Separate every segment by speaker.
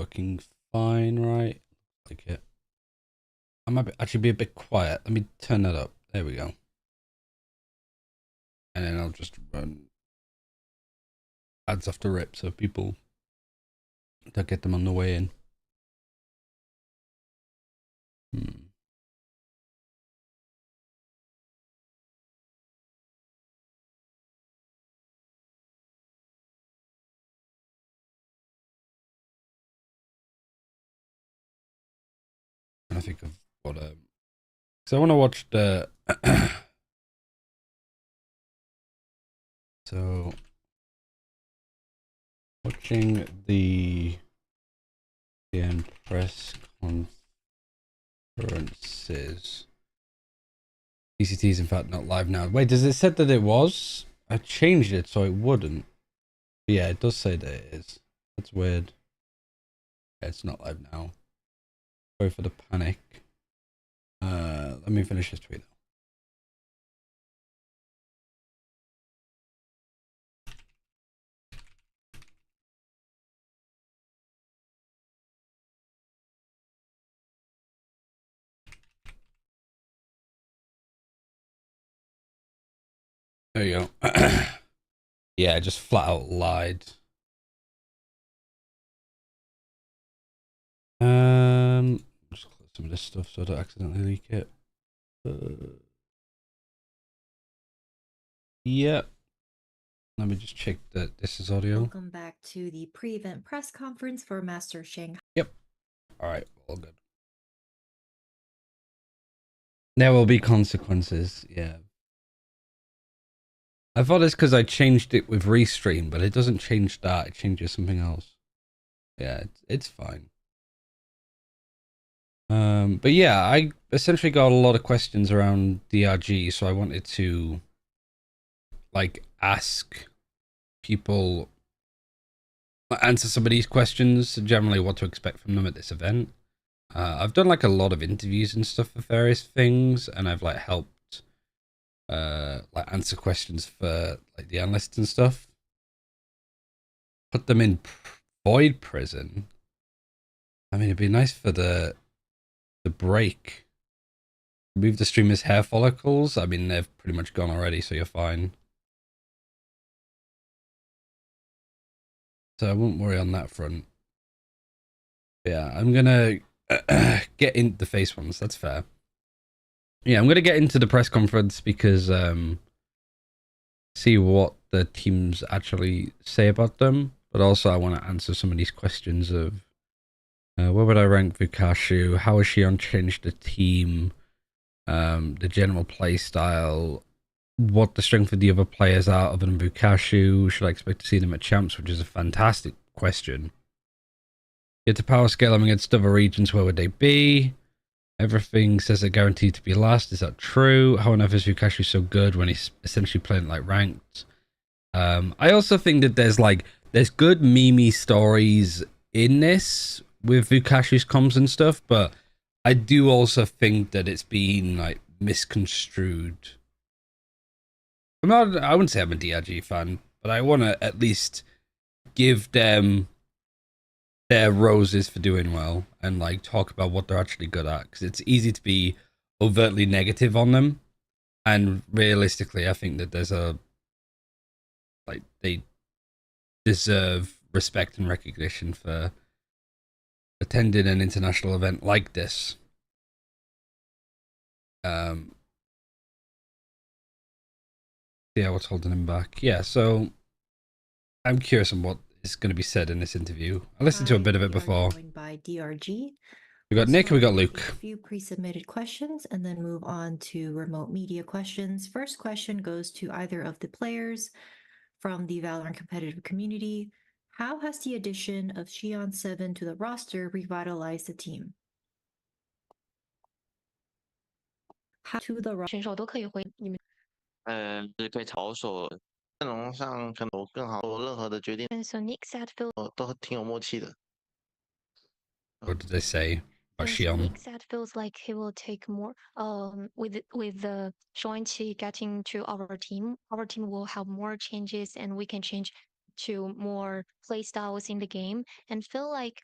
Speaker 1: working fine, right? Like it. I might actually be a bit quiet. Let me turn that up. There we go. And then I'll just run ads off the rip so people don't get them on the way in. I think of what so I want to watch the so watching the press conferences. VCT is in fact not live now. Wait, does it say that it was? I changed it so it wouldn't. But yeah, it does say that it is. That's weird. Yeah, it's not live now. Sorry for the panic. Let me finish this tweet. There you go. Yeah, I just flat out lied. Just close some of this stuff so I don't accidentally leak it. Yeah. Let me just check that this is audio.
Speaker 2: Welcome back to the pre-event press conference for Master Shanghai.
Speaker 1: Yep. All right, all good. There will be consequences, yeah. I thought it's because I changed it with Restream, but it doesn't change that. It changes something else. Yeah, it's fine. But yeah, I essentially got a lot of questions around DRG, so I wanted to like ask people, answer some of these questions, generally what to expect from them at this event. I've done like a lot of interviews and stuff for various things, and I've like helped like answer questions for like the analysts and stuff. Put them in void prison. I mean, it'd be nice for the break. Remove the streamer's hair follicles. I mean, they've pretty much gone already, so you're fine. So I won't worry on that front. Yeah, I'm gonna get in the face ones. That's fair. Yeah, I'm gonna get into the press conference because see what the teams actually say about them, but also I want to answer some of these questions of where would I rank Vukashu? How is she on change the team? The general play style, what the strength of the other players are other than Vukashu. Should I expect to see them at champs, which is a fantastic question. Get to power scale them against other regions, where would they be? Everything says they're guaranteed to be last. Is that true? How on earth is Vukashu so good when he's essentially playing like ranked? I also think that there's good meme stories in this with Vukashu's comms and stuff, but I do also think that it's been like misconstrued. I wouldn't say I'm a DRG fan, but I want to at least give them their roses for doing well and like talk about what they're actually good at, because it's easy to be overtly negative on them, and realistically I think that there's a like they deserve respect and recognition for attending an international event like this. Yeah, what's holding him back? Yeah, so I'm curious on what is going to be said in this interview. I listened to a bit of it before.
Speaker 2: By DRG.
Speaker 1: We got Nick and we got Luke.
Speaker 2: A few pre-submitted questions and then move on to remote media questions. First question goes to either of the players from the Valorant competitive community. How has the addition of Xion 7 to the roster revitalized the team? How to the
Speaker 3: 选手都可以回你们。
Speaker 4: 是可以保守，阵容上可能有更好，任何的决定
Speaker 3: So Nick said Phil.
Speaker 4: 都挺有默契的。
Speaker 1: What did they say about
Speaker 3: So
Speaker 1: Xion?
Speaker 3: Nick said feels like he will take more. With the Shoinchi getting to our team will have more changes, and we can change to more play styles in the game. And feel like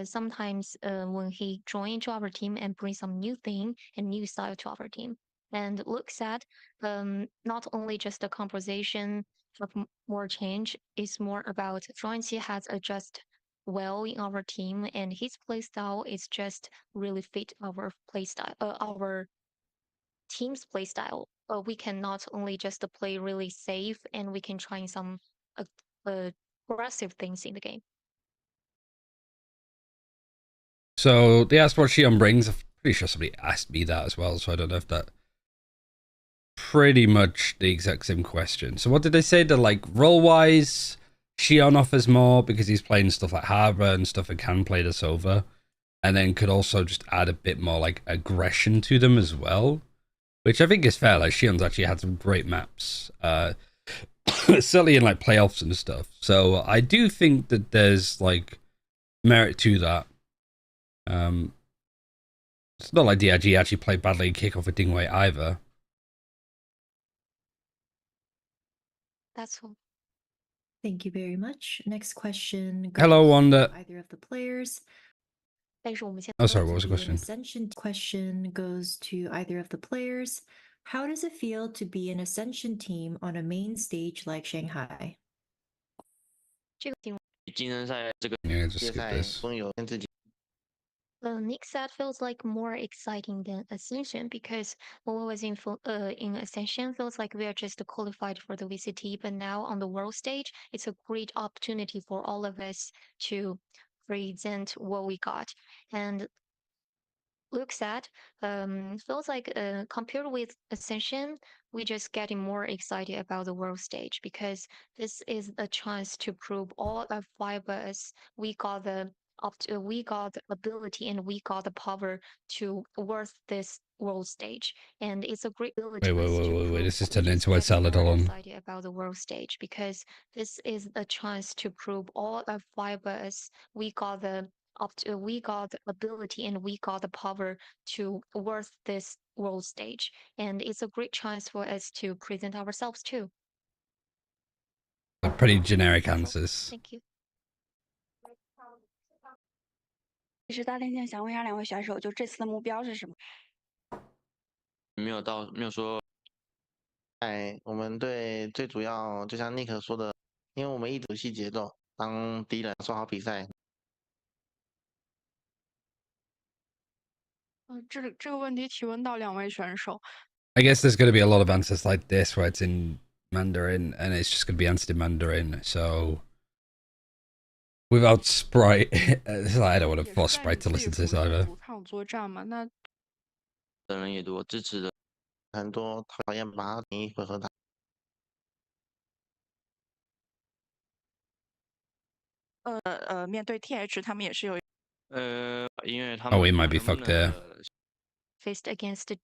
Speaker 3: sometimes when he joined to our team and bring some new thing and new style to our team. And Luke said, not only just the composition of more change, it's more about Zhuangqi has adjusted well in our team, and his play style is just really fit our play style, our team's play style. We can not only just play really safe, and we can try some aggressive things in the game.
Speaker 1: So they asked what Xion brings. I'm pretty sure somebody asked me that as well, so I don't know if that. Pretty much the exact same question. So what did they say? That like role wise, Xion offers more because he's playing stuff like Harbor and stuff and can play this over, and then could also just add a bit more like aggression to them as well, which I think is fair. Like Xion's actually had some great maps, certainly in like playoffs and stuff. So I do think that there's like merit to that. It's not like DRG actually played badly in kickoff with Dingwei either.
Speaker 3: That's all.
Speaker 2: Thank you very much. Next question goes
Speaker 1: Hello, Wanda.
Speaker 2: to either of the players.
Speaker 3: 但是我们现
Speaker 1: Oh, sorry,
Speaker 2: To
Speaker 1: what was the
Speaker 2: be an
Speaker 1: question?
Speaker 2: Ascension question goes to either of the players. How does it feel to be an Ascension team on a main stage like Shanghai?
Speaker 3: 这个题目
Speaker 4: 竞争赛这个
Speaker 1: Yeah, just
Speaker 4: 界
Speaker 1: skip
Speaker 4: 赛
Speaker 1: this.
Speaker 4: 中有跟自己
Speaker 3: Nick said feels like more exciting than Ascension because when we was in Ascension feels like we are just qualified for the VCT, but now on the world stage, it's a great opportunity for all of us to present what we got. And Luke said, feels like compared with Ascension, we just getting more excited about the world stage because this is a chance to prove all of five of us we got the we got the ability and we got the power to worth this world stage, and it's a great ability
Speaker 1: Wait,
Speaker 3: for us to prove
Speaker 1: this is
Speaker 3: we
Speaker 1: turning
Speaker 3: just
Speaker 1: into a
Speaker 3: getting
Speaker 1: salad
Speaker 3: more
Speaker 1: on.
Speaker 3: excited about the world stage because this is a chance to prove all of five of us we got the we got the ability and we got the power to worth this world stage, and it's a great chance for us to present ourselves too.
Speaker 1: Pretty generic
Speaker 3: That's all.
Speaker 1: answers.
Speaker 3: Thank you.
Speaker 5: 其实大天线想问一下两位选手，就这次的目标是什么？
Speaker 4: 没有说，哎，我们队最主要就像尼克说的，因为我们一组戏节奏，当敌人说好比赛，
Speaker 5: 这个问题提问到两位选手。
Speaker 1: I guess there's going to be a lot of answers like this where it's in Mandarin and it's just going to be answered in Mandarin. So without Sprite, I don't want to force Sprite to listen to this either.
Speaker 5: 主场作战嘛，那
Speaker 4: 的人也多，支持的很多，讨厌把第一回合打。
Speaker 5: 面对 TH 他们也是有。
Speaker 4: 因为他
Speaker 1: Oh,
Speaker 4: 们
Speaker 1: we might be
Speaker 4: 能不
Speaker 1: fucked there.
Speaker 4: 能
Speaker 3: Faced against the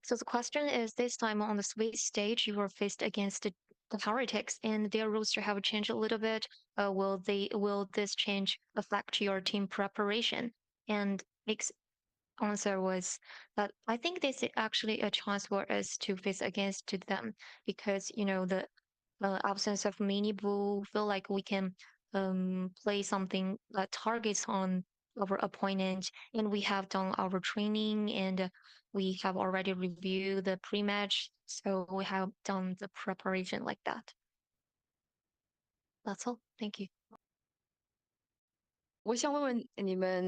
Speaker 3: so the question is this time on the Swiss stage you were faced against the heretics and their roster have changed a little bit. Will this change affect your team preparation? And Nick's answer was that I think this is actually a chance for us to face against to them because you know the absence of mini bull feel like we can play something that targets on our opponent, and we have done our training and we have already reviewed the pre-match, so we have done the preparation like that. That's all. Thank you.
Speaker 5: 我想问问你们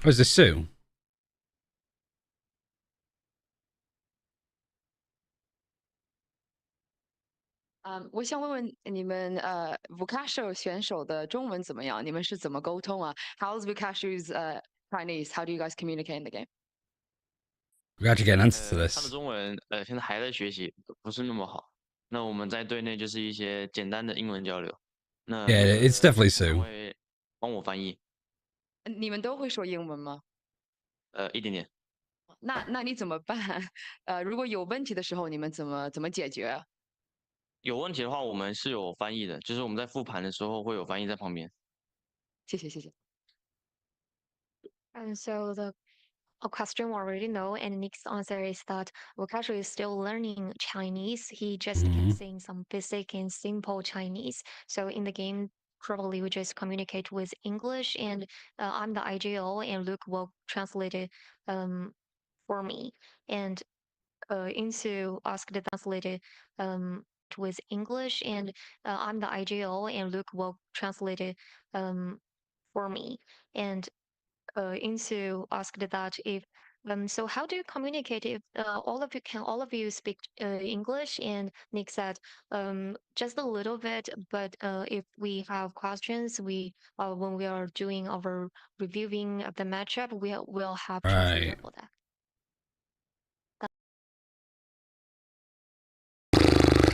Speaker 1: Was this Sue?
Speaker 5: 我想问问你们Vucasho 选手的中文怎么样？你们是怎么沟通啊？How's Vucasho's Chinese? How do you guys communicate in the game?
Speaker 1: We actually get an answer to
Speaker 4: 他的
Speaker 1: this.
Speaker 4: 中文现在还在学习，不是那么好。那我们在队内就是一些简单的英文交流。那
Speaker 1: Yeah, it's definitely
Speaker 4: 通常
Speaker 1: Sue.
Speaker 4: 会帮我翻译，
Speaker 5: 你们都会说英文吗？
Speaker 4: 一点点。
Speaker 5: 那你怎么办？如果有问题的时候，你们怎么解决？
Speaker 4: 有问题的话，我们是有翻译的，就是我们在复盘的时候会有翻译在旁边。
Speaker 5: 谢谢。
Speaker 3: And so the a question we already know, and Nick's answer is that Wakashi is still learning Chinese. He just can sing some basic and simple Chinese. So in the game, probably we just communicate with English, and I'm the IGO, and Luke will translate it for me. And Insu asked the translator with English, and I'm the IGO, and Luke will translate it for me. And Insu asked that if so how do you communicate if all of you speak English? And Nick said just a little bit, but if we have questions, we when we are doing our reviewing of the matchup, we will have translator
Speaker 1: Right.
Speaker 3: for that.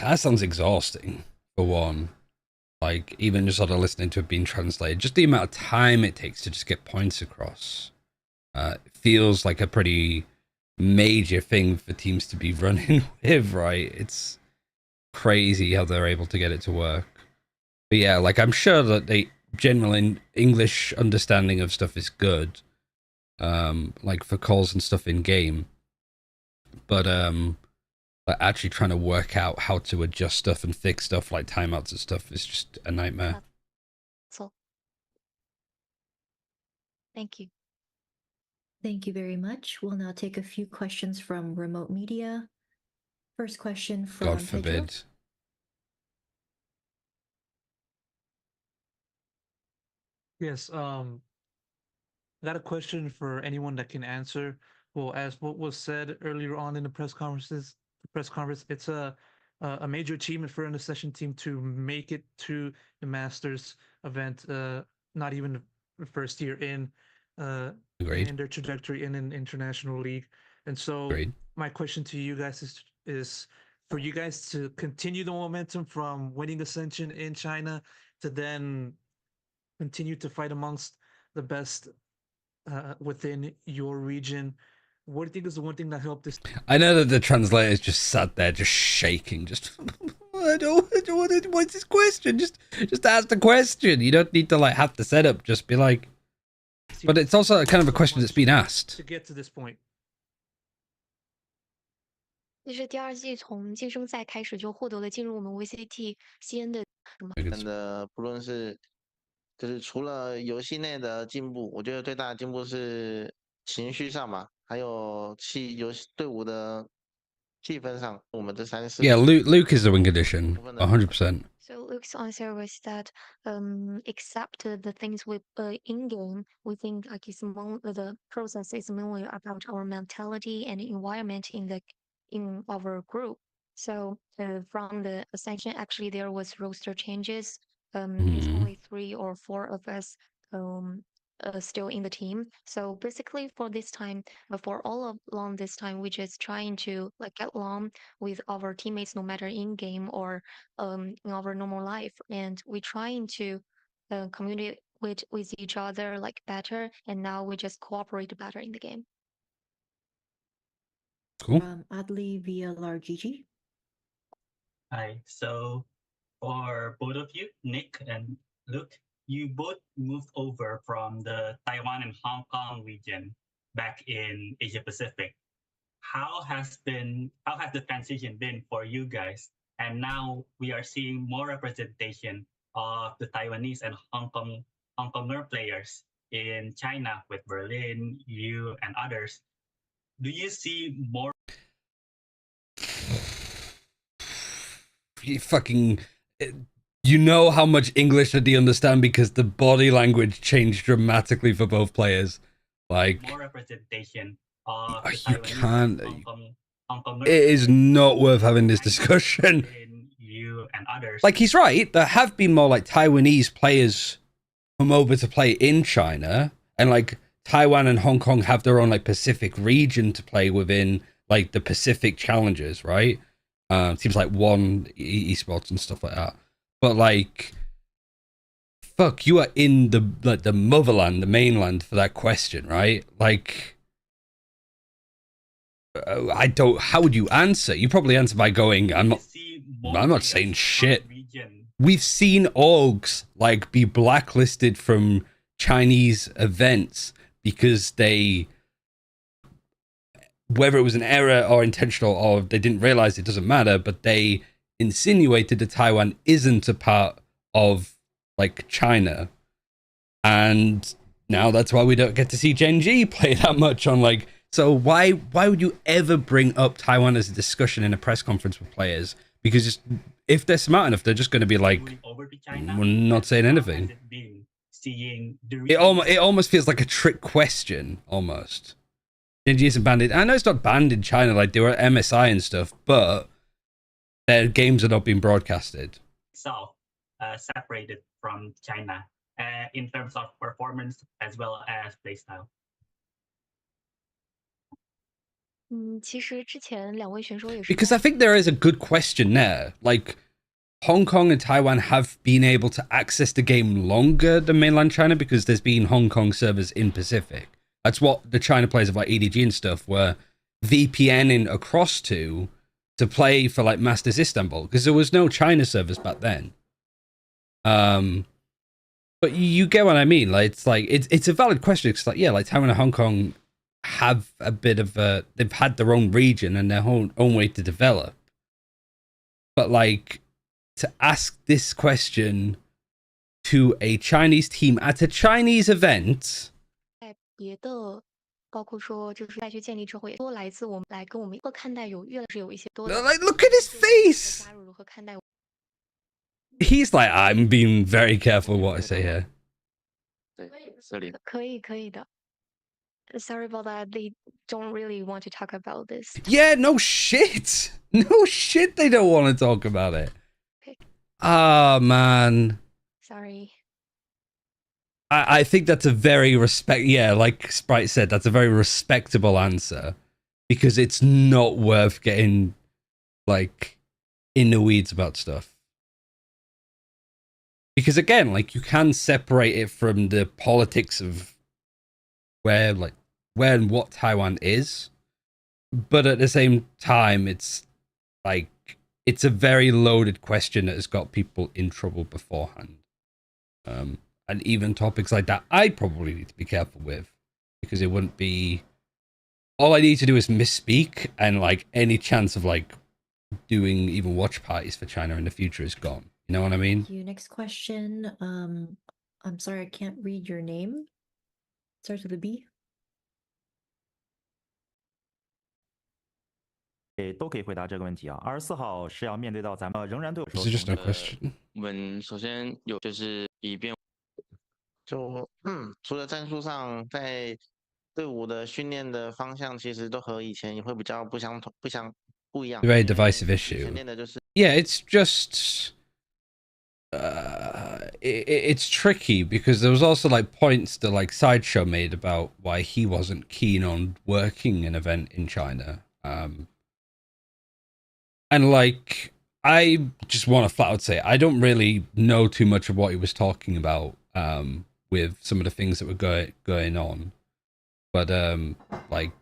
Speaker 1: That sounds exhausting, for one. Like, even just sort of listening to it being translated, just the amount of time it takes to just get points across feels like a pretty major thing for teams to be running with, right? It's crazy how they're able to get it to work. But yeah, like, I'm sure that the general English understanding of stuff is good, like for calls and stuff in game. But actually trying to work out how to adjust stuff and fix stuff like timeouts and stuff is just a nightmare.
Speaker 3: So, thank you.
Speaker 2: Thank you very much. We'll now take a few questions from remote media. First question from
Speaker 1: God
Speaker 2: Pedro.
Speaker 1: forbid.
Speaker 6: Yes, got a question for anyone that can answer. Well, as what was said earlier on in the press conference, it's a major achievement for an Session team to make it to the Masters event. Not even the first year in their trajectory in an international league. And so,
Speaker 1: Agreed.
Speaker 6: my question to you guys is for you guys to continue the momentum from winning Ascension in China to then continue to fight amongst the best within your region. What do you think is the one thing that helped this?
Speaker 1: I know that the translator's just sat there, just shaking, just. I don't want. What's this question? Just ask the question. You don't need to like have the setup. Just be like. But it's also kind of a question that's been asked
Speaker 6: to get to this point.
Speaker 3: 其实第二季从晋升赛开始就获得了进入我们 VCT 西恩的什么？
Speaker 4: 真的不论是就是除了游戏内的进步，我觉得最大的进步是情绪上吧，还有游戏队伍的气氛上，我们这3、4
Speaker 1: Yeah, Luke is the wing edition, 100%.
Speaker 3: So Luke's answer was that except the things with in game, we think like the process is mainly about our mentality and environment in our group. So from the Ascension, actually there was roster changes. It's only 3 or 4 of us still in the team. So basically, for this time, for all along this time, we just trying to like get along with our teammates, no matter in game or in our normal life, and we trying to communicate with each other like better. And now we just cooperate better in the game.
Speaker 1: Cool.
Speaker 2: Adley via Largigi.
Speaker 7: Hi. So for both of you, Nick and Luke, you both moved over from the Taiwan and Hong Kong region back in Asia Pacific. How has the transition been for you guys? And now we are seeing more representation of the Taiwanese and Hong Konger players in China with Berlin, you, and others. Do you see more?
Speaker 1: You know how much English did he understand because the body language changed dramatically for both players. Like,
Speaker 7: more representation of the
Speaker 1: you can't.
Speaker 7: Hong Kong
Speaker 1: It is not worth having this discussion.
Speaker 7: You and others.
Speaker 1: Like, he's right. There have been more like Taiwanese players come over to play in China, and like Taiwan and Hong Kong have their own like Pacific region to play within, like the Pacific Challengers, right? Seems like one esports and stuff like that. But like, fuck, you are in the motherland, the mainland for that question, right? Like, I don't. How would you answer? You probably answer by going, "I'm not saying shit." We've seen orgs like be blacklisted from Chinese events because they whether it was an error or intentional or they didn't realize, it doesn't matter, but they insinuated that Taiwan isn't a part of like China. And now that's why we don't get to see Gen G play that much on like. So why would you ever bring up Taiwan as a discussion in a press conference with players? Because if they're smart enough, they're just going to be like, we're not saying anything. It almost feels like a trick question, almost. Gen G isn't banned. I know it's not banned in China, like they were at MSI and stuff, but their games are not being broadcasted.
Speaker 7: Separated from China in terms of performance as well as playstyle.
Speaker 3: 其实之前两位选手也是
Speaker 1: Because I think there is a good question there. Like, Hong Kong and Taiwan have been able to access the game longer than mainland China because there's been Hong Kong servers in Pacific. That's what the China players of like EDG and stuff were VPNing across to play for like Masters Istanbul because there was no China servers back then. But you get what I mean. Like it's a valid question. It's like, yeah, like Taiwan and Hong Kong have a bit of they've had their own region and their own way to develop. But like to ask this question to a Chinese team at a Chinese event.
Speaker 3: 别的包括说就是大学建立之后也多来自我们来跟我们会看待有越来是有一些多的
Speaker 1: Like, look at his face.
Speaker 3: 加入如何看待
Speaker 1: He's like, I'm being very careful what I say here.
Speaker 4: 对，这里
Speaker 3: 可以的 Sorry about that. They don't really want to talk about this.
Speaker 1: Yeah, no shit. No shit, they don't want to talk about it.
Speaker 3: Okay.
Speaker 1: Ah, man.
Speaker 3: Sorry.
Speaker 1: I think that's a very like Sprite said, that's a very respectable answer. Because it's not worth getting, like, in the weeds about stuff. Because again, like, you can separate it from the politics of where and what Taiwan is. But at the same time, it's like, it's a very loaded question that has got people in trouble beforehand. And even topics like that, I probably need to be careful with. Because it wouldn't be... All I need to do is misspeak, and like any chance of like doing even watch parties for China in the future is gone. You know what I mean?
Speaker 2: Thank you. Next question. I'm sorry, I can't read your name. Starts with a B.
Speaker 8: 都可以回答这个问题啊。24号是要面对到咱们仍然都有
Speaker 1: This is just no question.
Speaker 4: 我们首先有就是以便就除了战术上，在队伍的训练的方向其实都和以前也会比较不一样。
Speaker 1: Very divisive issue.
Speaker 4: 以前练的就是
Speaker 1: Yeah, it's just... it's tricky because there was also like points that like Sideshow made about why he wasn't keen on working an event in China. And like, I just want to flat out say, I don't really know too much of what he was talking about with some of the things that were going on. But like,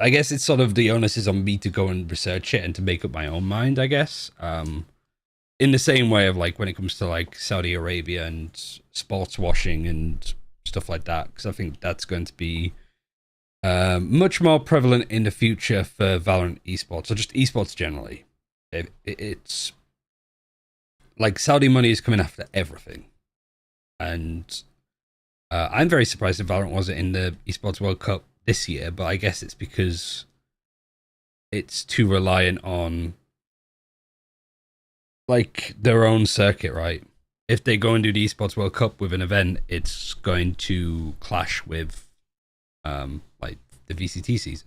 Speaker 1: I guess it's sort of the onus is on me to go and research it and to make up my own mind, I guess. In the same way of like when it comes to like Saudi Arabia and sports washing and stuff like that, because I think that's going to be much more prevalent in the future for Valorant esports, or just esports generally. It's like Saudi money is coming after everything. And I'm very surprised that Valorant wasn't in the Esports World Cup this year, but I guess it's because it's too reliant on like their own circuit, right? If they go and do the Esports World Cup with an event, it's going to clash with like the VCT season.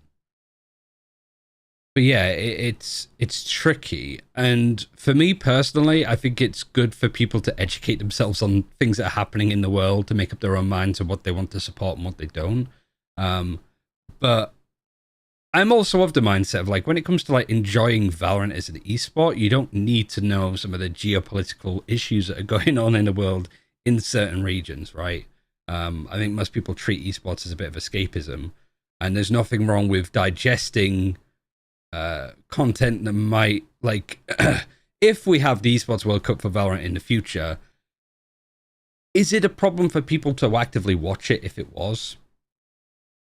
Speaker 1: But yeah, it's tricky. And for me personally, I think it's good for people to educate themselves on things that are happening in the world to make up their own minds of what they want to support and what they don't. But I'm also of the mindset of like when it comes to like enjoying Valorant as an esport, you don't need to know some of the geopolitical issues that are going on in the world in certain regions, right? I think most people treat esports as a bit of escapism, and there's nothing wrong with digesting content that might like if we have the Esports World Cup for Valorant in the future, is it a problem for people to actively watch it if it was?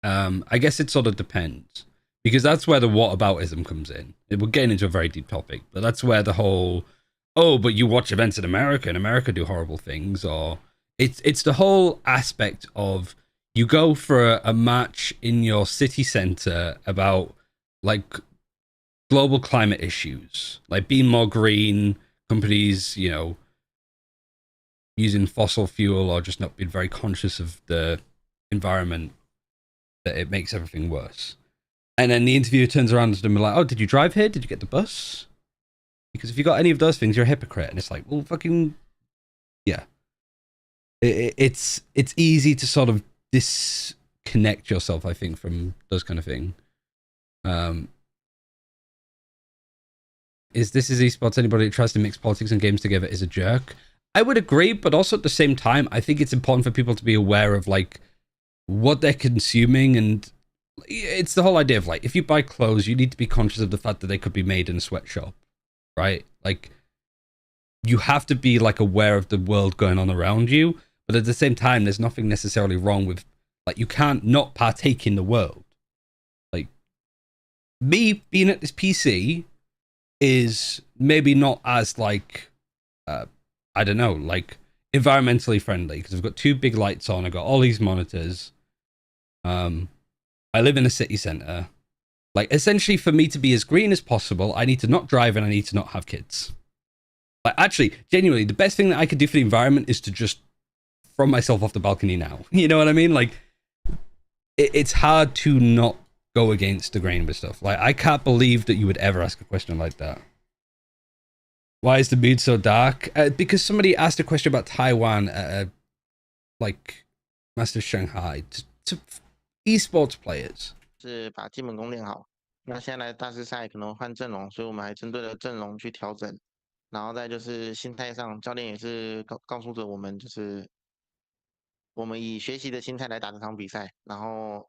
Speaker 1: I guess it sort of depends, because that's where the whataboutism comes in. We're getting into a very deep topic, but that's where the whole, oh, but you watch events in America and America do horrible things, or it's the whole aspect of you go for a match in your city center about like global climate issues, like being more green, companies, you know, using fossil fuel or just not being very conscious of the environment, that it makes everything worse. And then the interviewer turns around to them and like, oh, did you drive here? Did you get the bus? Because if you got any of those things, you're a hypocrite. And it's like, well, fucking, yeah. It's easy to sort of disconnect yourself, I think, from those kind of thing. Is esports? Anybody who tries to mix politics and games together is a jerk. I would agree, but also at the same time, I think it's important for people to be aware of like what they're consuming, and it's the whole idea of like, if you buy clothes, you need to be conscious of the fact that they could be made in a sweatshop, right? Like, you have to be like aware of the world going on around you, but at the same time, there's nothing necessarily wrong with, like, you can't not partake in the world. Like, me being at this PC is maybe not as like, I don't know, like environmentally friendly, because I've got 2 big lights on, I've got all these monitors. I live in a city center. Like, essentially, for me to be as green as possible, I need to not drive and I need to not have kids. Like, actually, genuinely, the best thing that I could do for the environment is to just throw myself off the balcony now. You know what I mean? Like, it's hard to not go against the grain with stuff. Like, I can't believe that you would ever ask a question like that. Why is the mood so dark? Because somebody asked a question about Taiwan at like Master Shanghai to esports players.
Speaker 4: 是把基本功练好。那现在来大师赛可能换阵容，所以我们还针对了阵容去调整。然后再就是心态上，教练也是告诉着我们，就是我们以学习的心态来打这场比赛，然后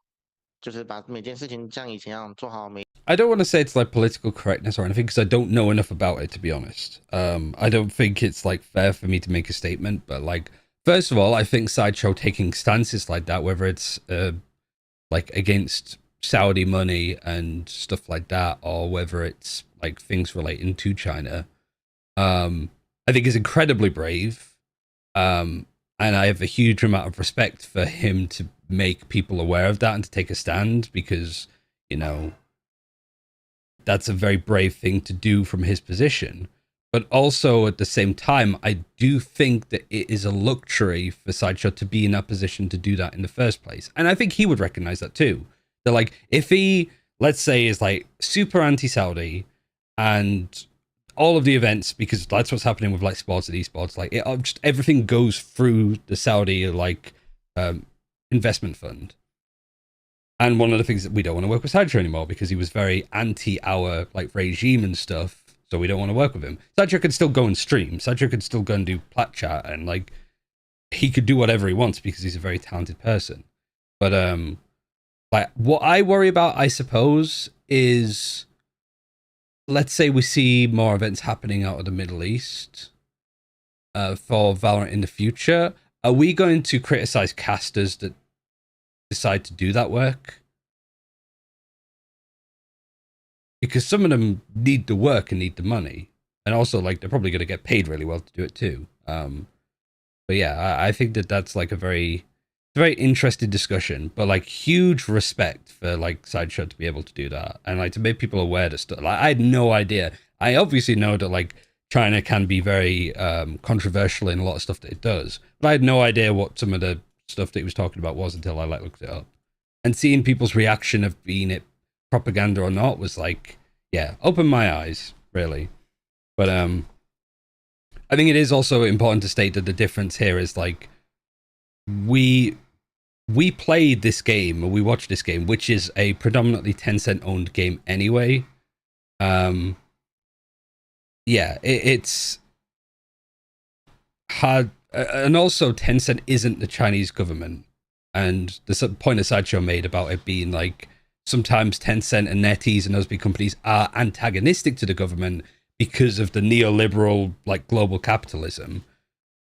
Speaker 4: 就是把每件事情像以前一样做好每。
Speaker 1: I don't want to say it's like political correctness or anything, because I don't know enough about it, to be honest. I don't think it's like fair for me to make a statement, but like, first of all, I think Sideshow taking stances like that, whether it's like against Saudi money and stuff like that, or whether it's like things relating to China, I think is incredibly brave. And I have a huge amount of respect for him to make people aware of that and to take a stand, because, you know, that's a very brave thing to do from his position. But also at the same time, I do think that it is a luxury for Sideshow to be in that position to do that in the first place. And I think he would recognize that too. That like, if he, let's say, is like super anti-Saudi and all of the events, because that's what's happening with like sports and esports, like it just everything goes through the Saudi like investment fund. And one of the things that we don't want to work with Sideshow anymore, because he was very anti our like regime and stuff, so we don't want to work with him. Sideshow could still go and stream. Sideshow could still go and do plat chat, and like he could do whatever he wants because he's a very talented person. But like what I worry about, I suppose, is, let's say we see more events happening out of the Middle East for Valorant in the future. Are we going to criticize casters that decide to do that work? Because some of them need the work and need the money, and also like they're probably going to get paid really well to do it too. But yeah, I think that that's like a very interesting discussion, but like huge respect for like Sideshow to be able to do that, and like to make people aware of stuff. Like I had no idea. I obviously know that like China can be very controversial in a lot of stuff that it does, but I had no idea what some of the stuff that he was talking about was until I like looked it up. And seeing people's reaction of being it propaganda or not was like, yeah, opened my eyes, really. But I think it is also important to state that the difference here is like we played this game, or we watched this game, which is a predominantly Tencent owned game anyway. Yeah, it's hard. And also, Tencent isn't the Chinese government. And the point that Sideshow made about it being like, sometimes Tencent and NetEase and those big companies are antagonistic to the government because of the neoliberal, like, global capitalism.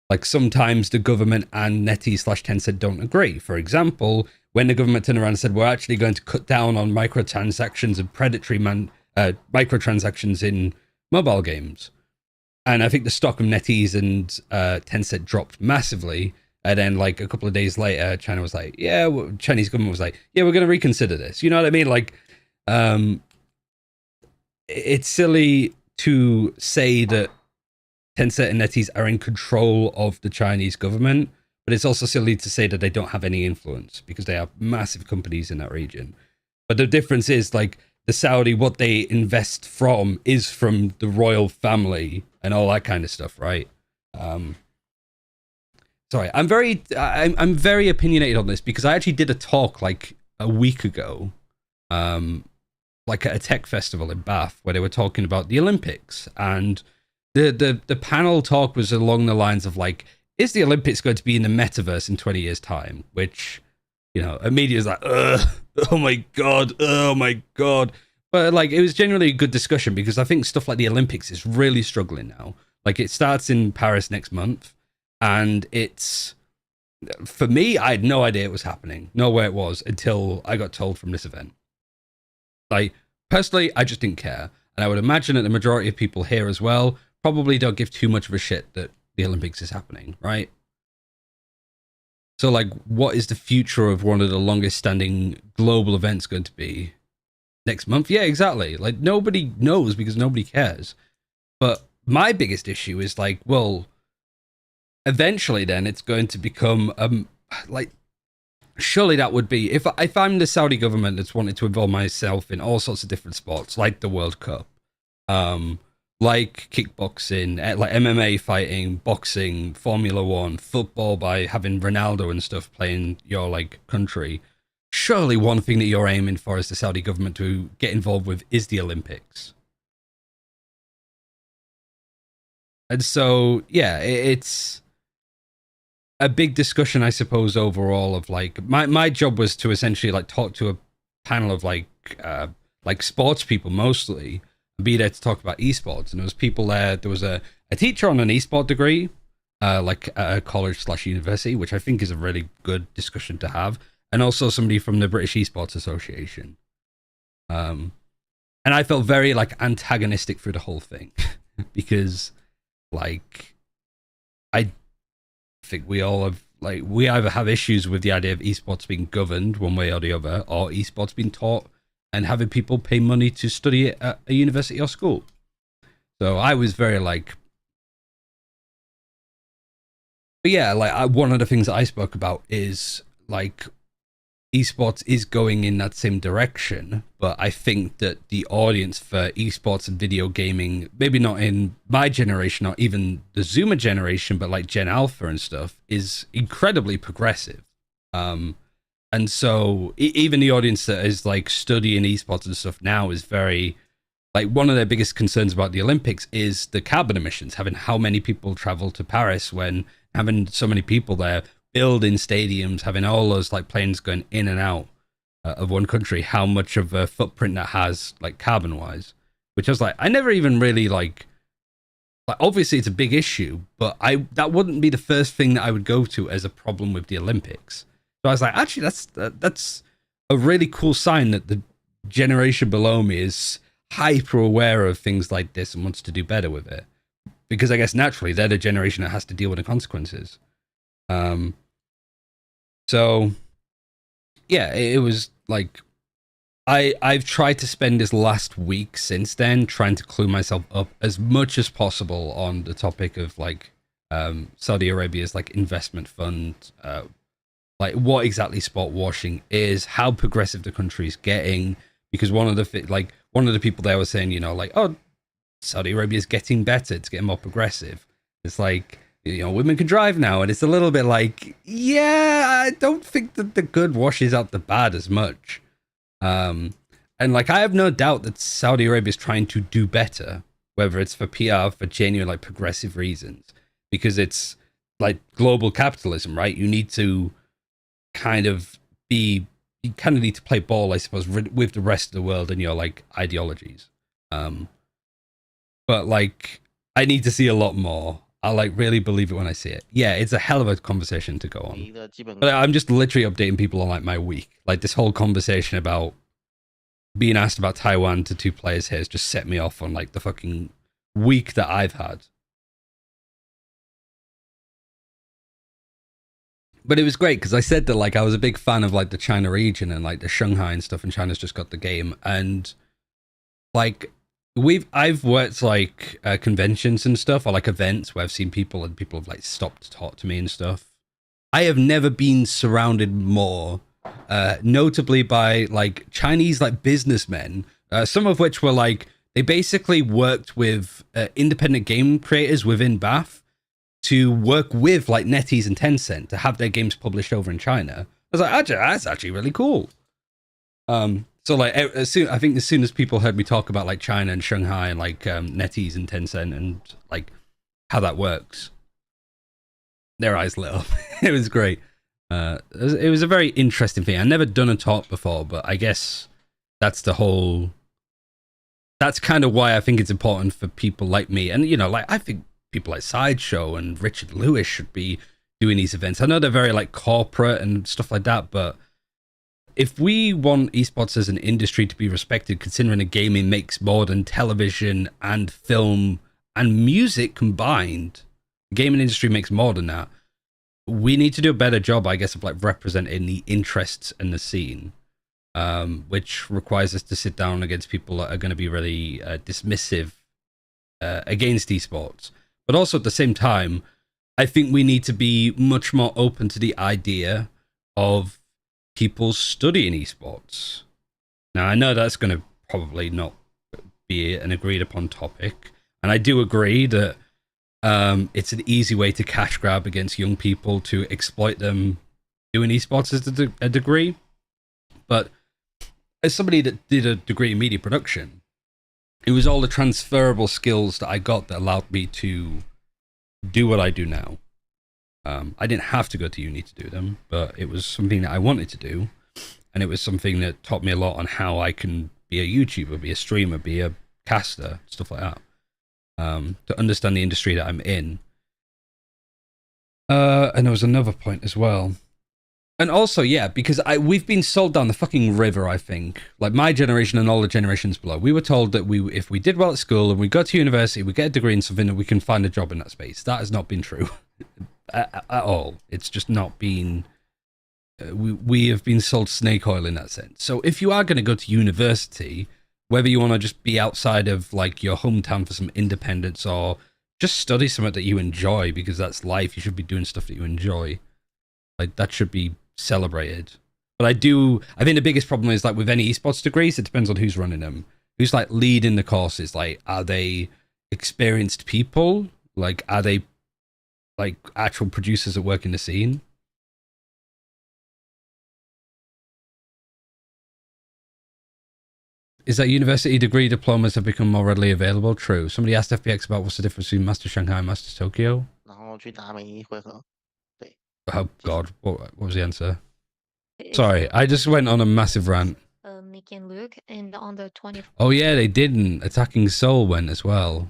Speaker 1: Like, sometimes the government and NetEase / Tencent don't agree. For example, when the government turned around and said, we're actually going to cut down on microtransactions and predatory microtransactions in mobile games. And I think the stock of NetEase and Tencent dropped massively. And then, like, a couple of days later, China was like, yeah, Chinese government was like, yeah, we're going to reconsider this. You know what I mean? Like, it's silly to say that Tencent and NetEase are in control of the Chinese government, but it's also silly to say that they don't have any influence because they are massive companies in that region. But the difference is, like, the Saudi, what they invest from is from the royal family and all that kind of stuff, right? Sorry, I'm very opinionated on this because I actually did a talk like a week ago, like at a tech festival in Bath, where they were talking about the Olympics, and the panel talk was along the lines of like, is the Olympics going to be in the metaverse in 20 years' time? Which, you know, media is like, oh my god. But like, it was generally a good discussion because I think stuff like the Olympics is really struggling now. Like, it starts in Paris next month, and it's, for me, I had no idea it was happening, know where it was until I got told from this event. Like, personally, I just didn't care. And I would imagine that the majority of people here as well probably don't give too much of a shit that the Olympics is happening, right? So, like, what is the future of one of the longest standing global events going to be? Next month? Yeah, exactly. Like, nobody knows because nobody cares. But my biggest issue is like, well, eventually then it's going to become, like, surely that would be, if I'm the Saudi government that's wanted to involve myself in all sorts of different sports, like the World Cup, like kickboxing, like MMA fighting, boxing, Formula One, football, by having Ronaldo and stuff playing your like country, surely one thing that you're aiming for as the Saudi government to get involved with is the Olympics. And so, yeah, it's a big discussion, I suppose, overall of like, my job was to essentially like talk to a panel of like sports people mostly, and be there to talk about esports. And there was people there. There was a teacher on an esport degree, like at a college/university, which I think is a really good discussion to have. And also somebody from the British Esports Association. And I felt very like antagonistic through the whole thing because like, I think we all have, like, we either have issues with the idea of esports being governed one way or the other, or esports being taught and having people pay money to study it at a university or school. So I was very like, but yeah, like one of the things that I spoke about is like, esports is going in that same direction, but I think that the audience for esports and video gaming, maybe not in my generation or even the Zoomer generation, but like Gen Alpha and stuff, is incredibly progressive. And so even the audience that is like studying esports and stuff now is very, like, one of their biggest concerns about the Olympics is the carbon emissions, having how many people travel to Paris, when having so many people there, building stadiums, having all those like planes going in and out of one country, how much of a footprint that has, like, carbon wise. Which I was like, I never even really like obviously it's a big issue, but that wouldn't be the first thing that I would go to as a problem with the Olympics. So I was like, actually, that's a really cool sign that the generation below me is hyper aware of things like this and wants to do better with it, because I guess naturally they're the generation that has to deal with the consequences. So yeah, it was like, I've tried to spend this last week since then trying to clue myself up as much as possible on the topic of like Saudi Arabia's like investment fund, like what exactly sport washing is, how progressive the country is getting, because one of the people there was saying, you know, like, oh, Saudi Arabia is getting better, it's getting more progressive. It's like, you know, women can drive now, and it's a little bit like, yeah, I don't think that the good washes out the bad as much. And like, I have no doubt that Saudi Arabia is trying to do better, whether it's for PR, for genuine like progressive reasons, because it's like global capitalism, right? You need to you kind of need to play ball, I suppose, with the rest of the world and your like ideologies. But like, I need to see a lot more. I'll like really believe it when I see it. Yeah, it's a hell of a conversation to go on.
Speaker 4: 一个基本
Speaker 1: But I'm just literally updating people on like my week. Like this whole conversation about being asked about Taiwan to 2 players here has just set me off on like the fucking week that I've had. But it was great because I said that like I was a big fan of like the China region and like the Shanghai and stuff, and China's just got the game. And like I've worked like conventions and stuff, or like events where I've seen people and people have like stopped to talk to me and stuff. I have never been surrounded more, notably by like Chinese like businessmen, some of which were like they basically worked with independent game creators within BAF to work with like NetEase and Tencent to have their games published over in China. I was like, actually, that's actually really cool. So like as soon as people heard me talk about like China and Shanghai and like NetEase and Tencent and like how that works, their eyes lit up. It was great. It was a very interesting thing. I've never done a talk before, but I guess that's kind of why I think it's important for people like me. And you know, like I think people like Sideshow and Richard Lewis should be doing these events. I know they're very like corporate and stuff like that, but if we want esports as an industry to be respected, considering the gaming makes more than television and film and music combined, the gaming industry makes more than that. We need to do a better job, I guess, of like representing the interests and the scene, which requires us to sit down against people that are going to be really dismissive against esports. But also at the same time, I think we need to be much more open to the idea of people studying esports. Now, I know that's going to probably not be an agreed upon topic, and I do agree that it's an easy way to cash grab against young people to exploit them doing esports as a degree. But as somebody that did a degree in media production, it was all the transferable skills that I got that allowed me to do what I do now. I didn't have to go to uni to do them, but it was something that I wanted to do. And it was something that taught me a lot on how I can be a YouTuber, be a streamer, be a caster, stuff like that. To understand the industry that I'm in. And there was another point as well. And also, yeah, because we've been sold down the fucking river, I think. Like my generation and all the generations below. We were told that if we did well at school and we go to university, we get a degree in something, that we can find a job in that space. That has not been true at all. It's just not been... we have been sold snake oil in that sense. So if you are going to go to university, whether you want to just be outside of like your hometown for some independence or just study something that you enjoy, because that's life, you should be doing stuff that you enjoy. Like that should be celebrated. But I think the biggest problem is like with any esports degrees, it depends on who's running them. Who's like leading the courses? Like, are they experienced people? Like, are they like actual producers that work in the scene? Is that university degree diplomas have become more readily available? True. Somebody asked FPX about what's the difference between Master Shanghai and Master Tokyo.
Speaker 4: 然后去打每一回合。对。
Speaker 1: Oh God, what was the answer?
Speaker 3: It's
Speaker 1: Sorry, I just went on a massive rant.
Speaker 3: Nick and Luke, and on the 24th.
Speaker 1: Oh yeah, they didn't. Attacking Seoul went as well.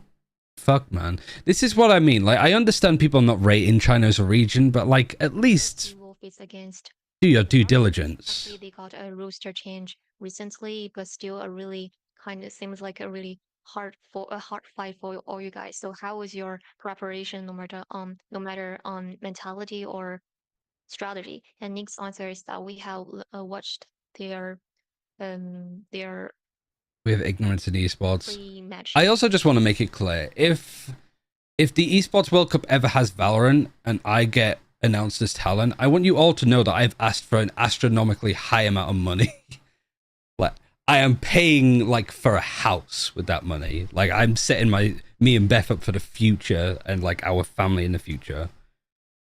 Speaker 1: Fuck, man. This is what I mean. Like, I understand people not rating China as a region, but like, at least
Speaker 3: Wolf is against
Speaker 1: do your due
Speaker 3: Actually,
Speaker 1: diligence.
Speaker 3: they got a roster change recently, but still a really kind of seems like a really hard fight for all you guys. So how was your preparation, no matter on mentality or strategy? And Nick's answer is that we have watched their
Speaker 1: We have ignorance in esports.
Speaker 3: pre-match.
Speaker 1: I also just want to make it clear, if the esports World Cup ever has Valorant and I get announced as talent, I want you all to know that I've asked for an astronomically high amount of money. Like, I am paying like for a house with that money. Like, I'm setting me and Beth up for the future and like our family in the future.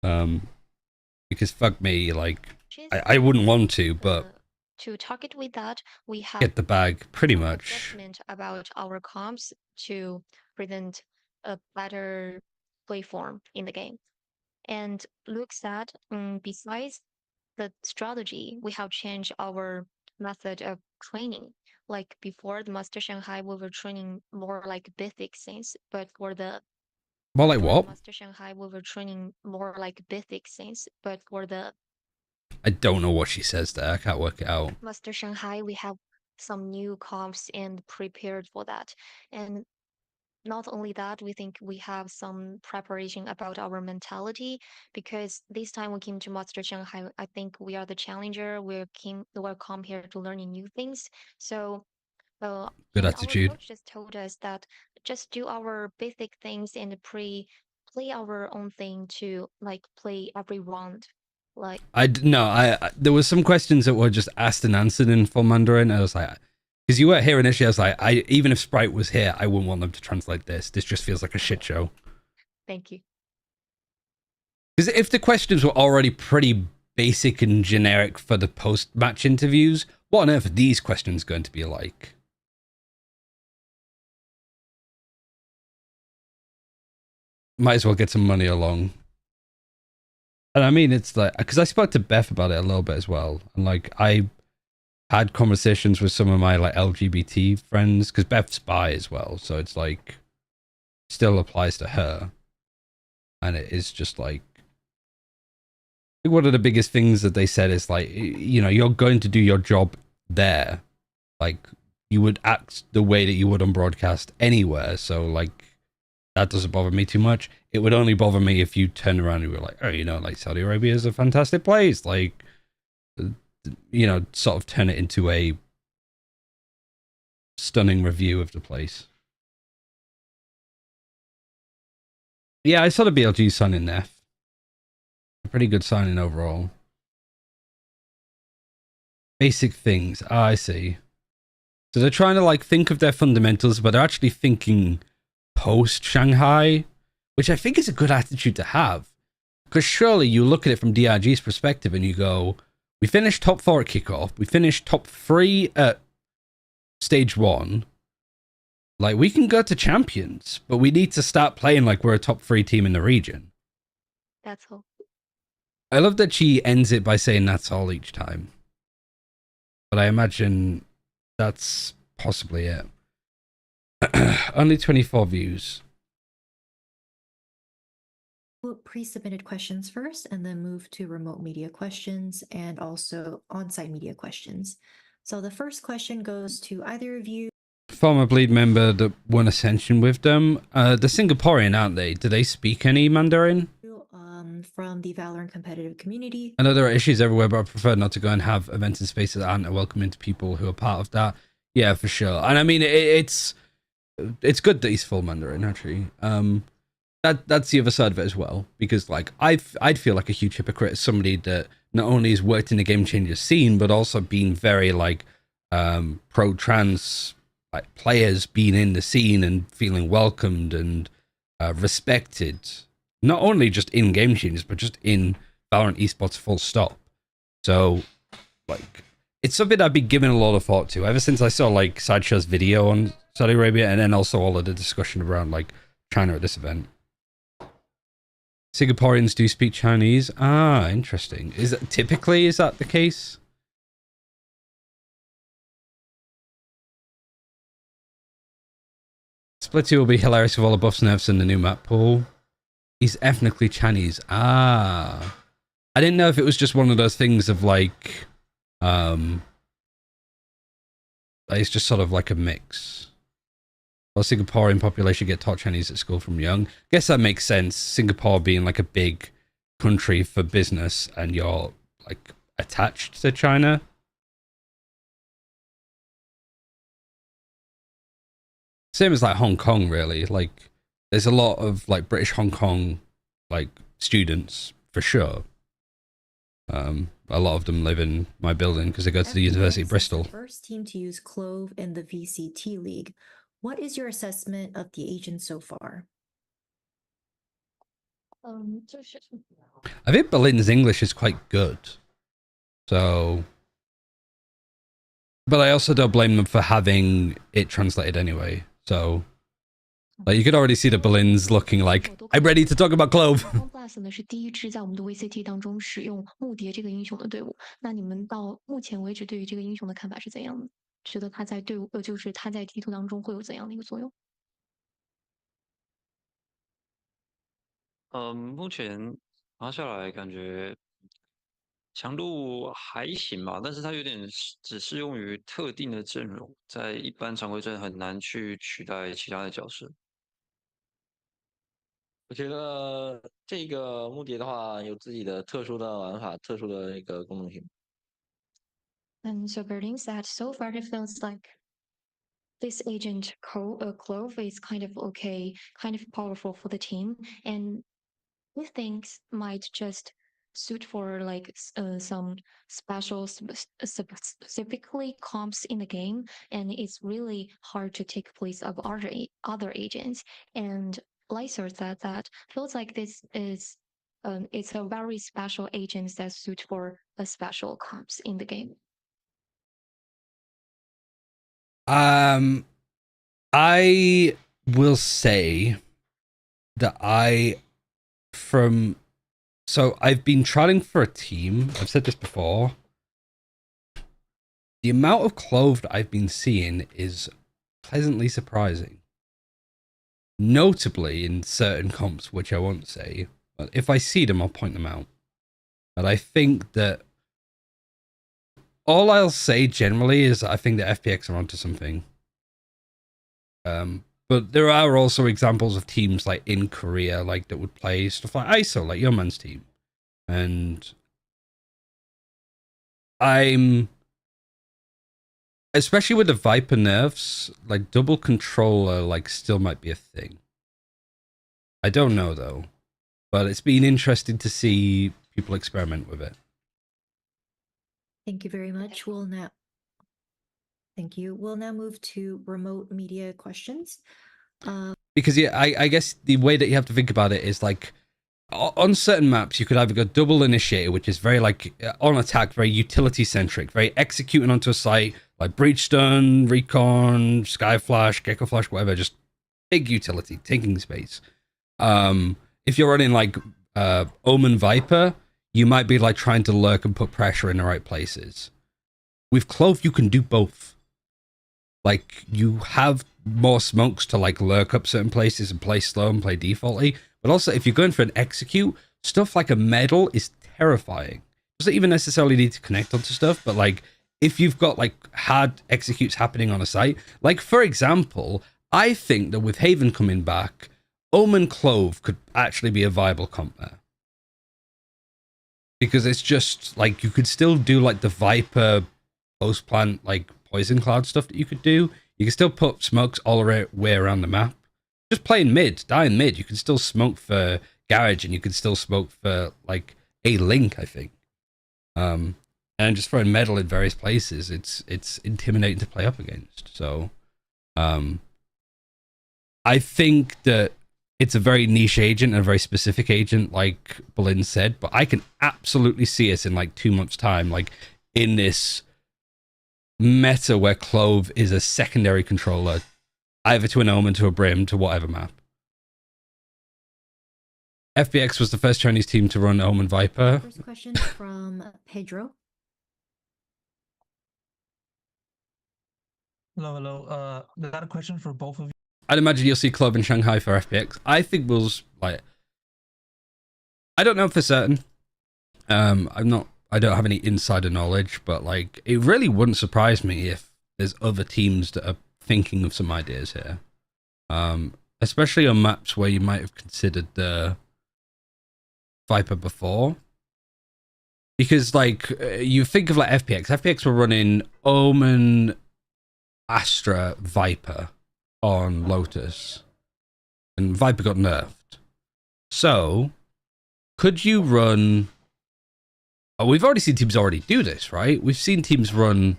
Speaker 1: Because fuck me, like I wouldn't want to, but
Speaker 3: to target with that, we have
Speaker 1: get the bag pretty
Speaker 3: some
Speaker 1: much.
Speaker 3: adjustment about our comps to present a better play form in the game. And Luke said, besides the strategy, we have changed our method of training. Like before the Master Shanghai, we were training more like basic things, but for the
Speaker 1: More like
Speaker 3: During
Speaker 1: what?
Speaker 3: Master Shanghai, we were training more like basic things, but for the
Speaker 1: I don't know what she says there. I can't work it out.
Speaker 3: Master Shanghai, we have some new comps and prepared for that. And not only that, we think we have some preparation about our mentality because this time we came to Master Shanghai. I think we are the challenger. We're come here to learning new things. So
Speaker 1: Good
Speaker 3: and our
Speaker 1: attitude.
Speaker 3: coach just told us that just do our basic things and play our own thing to like play every round. Like
Speaker 1: There was some questions that were just asked and answered in full Mandarin. I was like, because you weren't here initially, I was like, even if Sprite was here, I wouldn't want them to translate this. This just feels like a shit show.
Speaker 3: thank you.
Speaker 1: Because if the questions were already pretty basic and generic for the post-match interviews, what on earth are these questions going to be like? Might as well get some money along. And I mean, it's like, because I spoke to Beth about it a little bit as well. And like, I had conversations with some of my like LGBT friends, because Beth's bi as well. So it's like, still applies to her. And it is just like, one of the biggest things that they said is like, you know, you're going to do your job there. Like, you would act the way that you would on broadcast anywhere. So like, that doesn't bother me too much. It would only bother me if you turned around and were like, oh, you know, like Saudi Arabia is a fantastic place. Like, you know, sort of turn it into a stunning review of the place. Yeah, I saw the BLG signing Neff. A pretty good signing overall. Basic things. Ah, I see. So they're trying to like think of their fundamentals, but they're actually thinking post Shanghai, which I think is a good attitude to have. Because surely you look at it from DRG's perspective and you go, we finished top 4 at kickoff, we finished top 3 at stage 1. Like, we can go to champions, but we need to start playing like we're a top 3 team in the region.
Speaker 3: That's all.
Speaker 1: I love that she ends it by saying that's all each time. But I imagine that's possibly it. Only 24 views.
Speaker 2: We'll pre-submitted questions first and then move to remote media questions and also on-site media questions. So the first question goes to either of you.
Speaker 1: Former Bleed member that won Ascension with them. The Singaporean, aren't they? Do they speak any Mandarin?
Speaker 2: From the Valorant competitive community.
Speaker 1: I know there are issues everywhere, but I prefer not to go and have events and spaces that aren't welcoming to people who are part of that. Yeah, for sure. And I mean, it's good that he's full Mandarin, actually. That's the other side of it as well, because like I'd feel like a huge hypocrite as somebody that not only has worked in the game changer scene, but also been very like pro trans like players being in the scene and feeling welcomed and respected, not only just in game changers, but just in Valorant esports full stop. So like, it's something I've been giving a lot of thought to ever since I saw like Sideshow's video on Saudi Arabia, and then also all of the discussion around like China at this event. Singaporeans do speak Chinese. Ah, interesting. Is that the case? Split 2 will be hilarious with all the buffs, nerfs, and the new map pool. He's ethnically Chinese. Ah. I didn't know if it was just one of those things of like, it's just sort of like a mix. Well, Singaporean population get taught Chinese at school from young. Guess that makes sense. Singapore being like a big country for business, and you're like attached to China. Same as like Hong Kong, really. Like, there's a lot of like British Hong Kong like students for sure. A lot of them live in my building because they go to the University of Bristol.
Speaker 2: First team to use Clove in the VCT League. What is your assessment of the agents so far?
Speaker 1: I think Berlin's English is quite good. So, but I also don't blame them for having it translated anyway. So, like, you could already see the Berlin's looking like, I'm ready to talk about Clove.
Speaker 3: Plus 呢是第一支在我们的 VCT 当中使用木蝶这个英雄的队伍。那你们到目前为止对于这个英雄的看法是怎样的？觉得他在队伍就是他在地图当中会有怎样的一个作用？
Speaker 9: 目前拿下来感觉强度还行吧，但是它有点只适用于特定的阵容，在一般常规阵很难去取代其他的角色。
Speaker 4: 我觉得这个目的的话，有自己的特殊的玩法，特殊的一个功能性。
Speaker 3: And so Berlin said, so far it feels like this agent Clove is kind of okay, kind of powerful for the team, and he thinks might just suit for like some special specifically comps in the game, and it's really hard to take place of other agents. And Lyser said that feels like this is it's a very special agent that suit for a special comps in the game.
Speaker 1: I will say that so I've been trialing for a team. I've said this before. The amount of Clove that I've been seeing is pleasantly surprising. Notably in certain comps, which I won't say, but if I see them, I'll point them out. But I think that all I'll say generally is I think that FPX are onto something. But there are also examples of teams like in Korea, like that would play stuff like ISO, like your man's team. And I'm, especially with the Viper nerfs, like double controller, like still might be a thing. I don't know though, but it's been interesting to see people experiment with it.
Speaker 2: Thank you very much. Thank you. We'll now move to remote media questions.
Speaker 1: Because yeah, I guess the way that you have to think about it is like on certain maps you could either go double initiator, which is very like on attack, very utility centric, very executing onto a site like Breachstone, Recon, Skyflash, Gecko Flash, whatever, just big utility, taking space. If you're running like Omen Viper, you might be like trying to lurk and put pressure in the right places. With Clove, you can do both. Like, you have more smokes to like lurk up certain places and play slow and play defaultly. But also, if you're going for an execute, stuff like a medal is terrifying. Doesn't even necessarily need to connect onto stuff, but like, if you've got like hard executes happening on a site, like for example, I think that with Haven coming back, Omen Clove could actually be a viable comp there. Because it's just like, you could still do like the Viper post plant, like poison cloud stuff that you could do. You can still put smokes all the way around the map. Just playing mid, dying mid, you can still smoke for garage and you can still smoke for like a link, I think. And just throwing metal in various places, it's intimidating to play up against. So I think that it's a very niche agent and a very specific agent, like Bolin said, but I can absolutely see us in like 2 months' time, like in this meta where Clove is a secondary controller, either to an Omen, to a Brim, to whatever map. FBX was the first Chinese team to run Omen Viper.
Speaker 2: First question from Pedro.
Speaker 6: Hello. I got a question for both of you.
Speaker 1: I'd imagine you'll see Clove in Shanghai for FPX. I think we'll like. I don't know for certain. I don't have any insider knowledge, but like, it really wouldn't surprise me if there's other teams that are thinking of some ideas here. Especially on maps where you might have considered the Viper before. Because like, you think of like FPX were running Omen, Astra, Viper on Lotus, and Viper got nerfed. So, could you run... Oh, we've already seen teams already do this, right? We've seen teams run